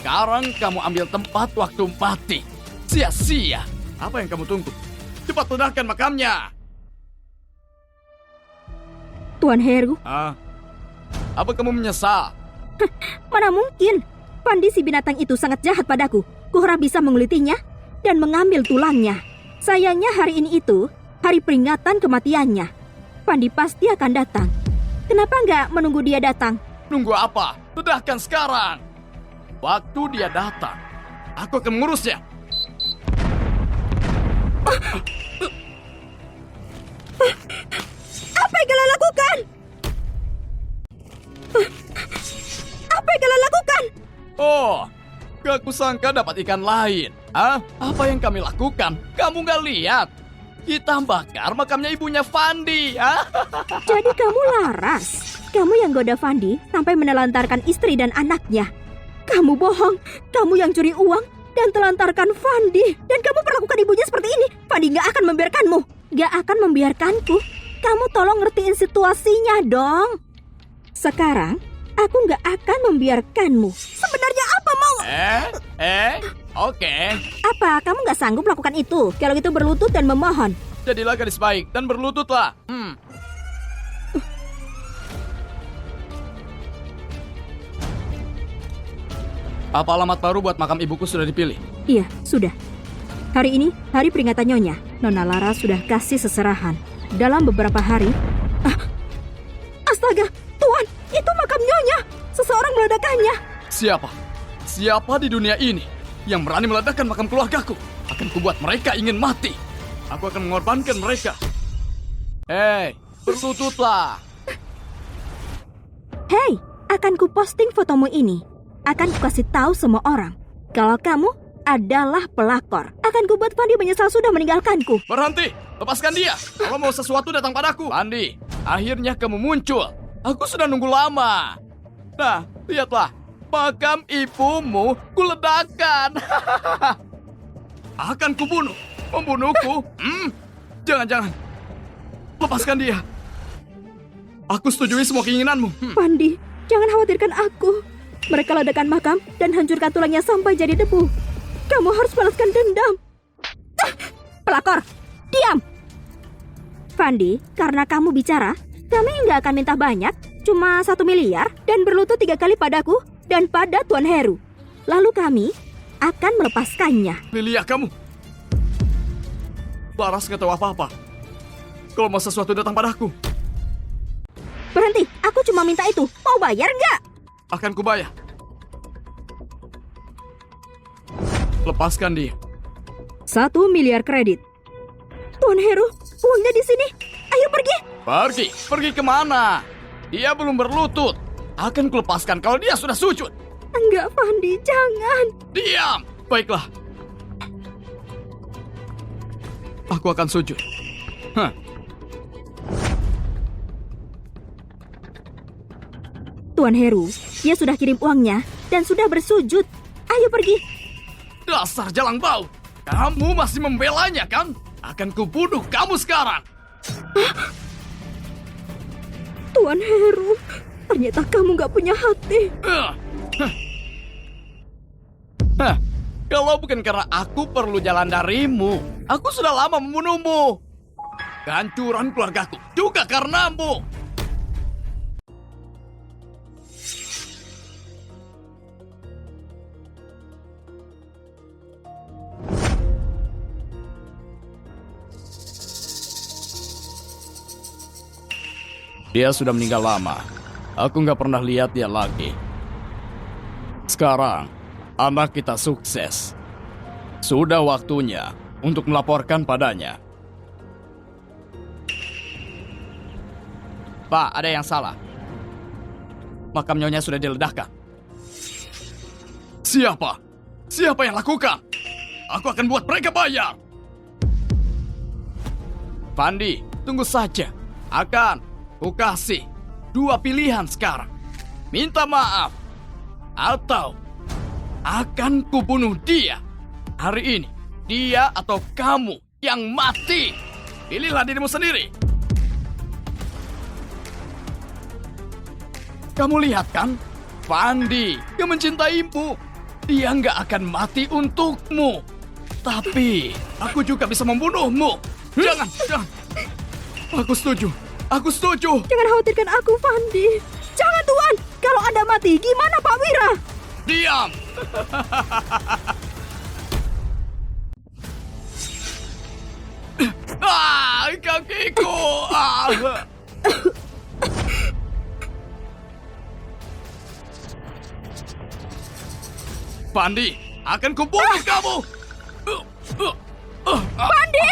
Sekarang kamu ambil tempat waktu mati. Sia-sia. Apa yang kamu tunggu? Cepat ledakkan makamnya. Tuan Heru, Apa kamu menyesal? mana mungkin? Pandi si binatang itu sangat jahat padaku. Kuharap bisa mengulitinya dan mengambil tulangnya. Sayangnya hari ini itu hari peringatan kematiannya. Pandi pasti akan datang. Kenapa nggak menunggu dia datang? Nunggu apa? Ledakkan sekarang. Waktu dia datang, aku akan mengurusnya. Apa yang kalian lakukan? Apa yang kalian lakukan? Oh, gak kusangka dapat ikan lain. Apa yang kami lakukan? Kamu gak lihat? Kita bakar makamnya ibunya Fandi. Jadi kamu laras. Kamu yang goda Fandi sampai menelantarkan istri dan anaknya. Kamu bohong. Kamu yang curi uang dan telantarkan Fandi. Dan kamu perlakukan ibunya seperti ini. Fandi gak akan membiarkanmu. Gak akan membiarkanku. Kamu tolong ngertiin situasinya dong. Sekarang, aku gak akan membiarkanmu. Sebenarnya apa mau? Oke. Apa, kamu gak sanggup melakukan itu? Kalau gitu berlutut dan memohon. Jadilah gadis baik dan berlututlah. Apa alamat baru buat makam ibuku sudah dipilih? Iya, sudah. Hari ini, hari peringatan Nyonya. Nona Lara sudah kasih seserahan. Dalam beberapa hari... Astaga, Tuan, itu makam Nyonya. Seseorang meledakkannya. Siapa? Siapa di dunia ini yang berani meledakkan makam keluargaku? Akan kubuat mereka ingin mati. Aku akan mengorbankan mereka. Hei, berlututlah. Hei, akan kuposting fotomu ini. Akan kukasih tahu semua orang kalau kamu adalah pelakor. Akan kubuat Fandi menyesal sudah meninggalkanku. Berhenti, lepaskan dia. Kalau mau sesuatu datang padaku. Fandi, akhirnya kamu muncul. Aku sudah nunggu lama. Nah, lihatlah. Makam ibumu kuledakkan. Akan kubunuh. Membunuhku? Jangan-jangan. Lepaskan dia. Aku setujui semua keinginanmu. Fandi, jangan khawatirkan aku. Mereka ledakan makam dan hancurkan tulangnya sampai jadi debu. Kamu harus balaskan dendam. Pelakor, diam. Fandi, karena kamu bicara, kami nggak akan minta banyak. Cuma 1 miliar dan berlutut 3 kali padaku dan pada Tuan Heru. Lalu kami akan melepaskannya. Lilia, kamu. Laras nggak tahu apa-apa. Kalau mau sesuatu datang padaku. Berhenti, aku cuma minta itu. Mau bayar nggak? Akan kubayar. Lepaskan dia. 1 miliar kredit. Tuan Heru, uangnya di sini. Ayo pergi. Pergi kemana? Dia belum berlutut. Akan kulepaskan kalau dia sudah sujud. Enggak, Fandi, jangan. Diam. Baiklah. aku akan sujud. Hah. Tuan Heru, dia sudah kirim uangnya dan sudah bersujud. Ayo pergi. Dasar jalang bau. Kamu masih membelanya, kan? Akan kubunuh kamu sekarang. Tuan Heru, ternyata kamu gak punya hati. Hah. Kalau bukan karena aku perlu jalan darimu, aku sudah lama membunuhmu. Kehancuran keluargaku juga karenamu. Dia sudah meninggal lama. Aku nggak pernah lihat dia lagi. Sekarang, anak kita sukses. Sudah waktunya untuk melaporkan padanya. Pak, ada yang salah. Makam nyonya sudah diledakkan. Siapa? Siapa yang lakukan? Aku akan buat mereka bayar. Pandi, tunggu saja. Ku kasih 2 pilihan sekarang. Minta maaf atau akan kubunuh dia. Hari ini, dia atau kamu yang mati. Pilihlah dirimu sendiri. Kamu lihat kan? Pandi yang mencintaimu. Dia nggak akan mati untukmu. Tapi aku juga bisa membunuhmu. Jangan. Aku setuju. Jangan khawatirkan aku, Pandi. Jangan, Tuan. Kalau Anda mati, gimana Pak Wira? Diam. Kakiku. Pandi, akan kubunuh kamu. Pandi!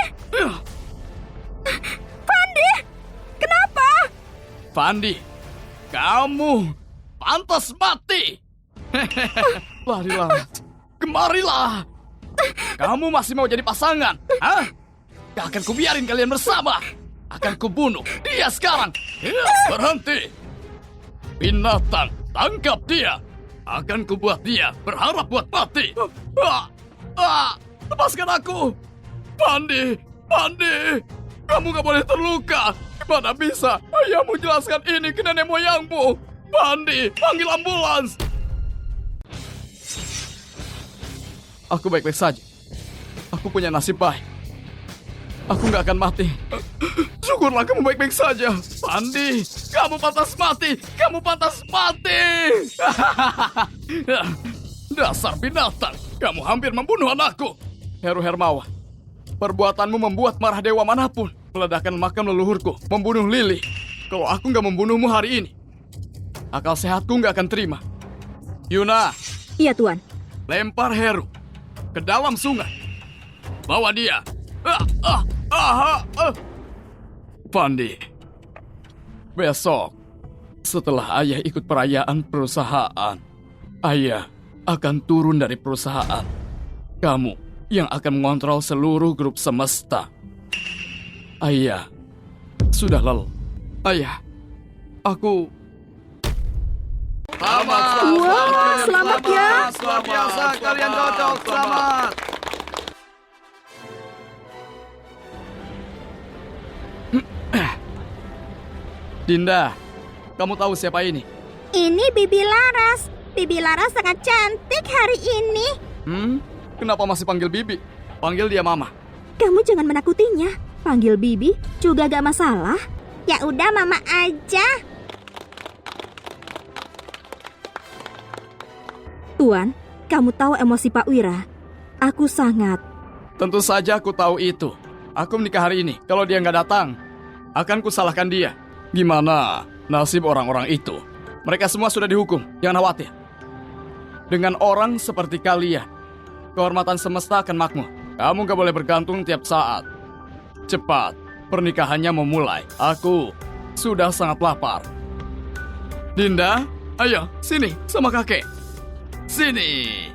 Pandi! Kenapa? Pandi, kamu pantas mati. Larilah, kemarilah. Kamu masih mau jadi pasangan? Hah? Gak akan kubiarin kalian bersama. Akan kubunuh dia sekarang. Berhenti. Binatang, tangkap dia. Akan kubuat dia berharap buat mati. Lepaskan aku. Pandi, kamu gak boleh terluka. Gimana bisa ayahmu jelaskan ini ke nenek moyangmu? Pandi, panggil ambulans. Aku baik-baik saja. Aku punya nasib baik. Aku gak akan mati. Syukurlah kamu baik-baik saja. Pandi, kamu pantas mati. Kamu pantas mati. Dasar binatang. Kamu hampir membunuh anakku. Heru Hermawan, perbuatanmu membuat marah dewa manapun. Meledakkan makam leluhurku, membunuh Lili. Kalau aku gak membunuhmu hari ini, akal sehatku gak akan terima. Yuna, Iya, Tuan. lempar Heru ke dalam sungai. Bawa dia. Pandi, besok setelah ayah ikut perayaan perusahaan, ayah akan turun dari perusahaan. Kamu yang akan mengontrol seluruh grup semesta. Ayah sudah lelah. Ayah, aku... Selamat ya. Luar biasa, kalian cocok. Selamat. Dinda, kamu tahu siapa ini? Ini Bibi Laras. Bibi Laras sangat cantik hari ini. Kenapa masih panggil Bibi? Panggil dia Mama. Kamu jangan menakutinya. Panggil Bibi juga gak masalah. Ya udah Mama aja. Tuan, kamu tahu emosi Pak Wira? Aku sangat. Tentu saja aku tahu itu. Aku menikah hari ini. Kalau dia nggak datang, akan kusalahkan dia. Gimana nasib orang-orang itu? Mereka semua sudah dihukum. Jangan khawatir. Dengan orang seperti kalian, kehormatan semesta akan makmur. Kamu nggak boleh bergantung tiap saat. Cepat, pernikahannya memulai. Aku sudah sangat lapar. Dinda, ayo sini sama kakek. Sini.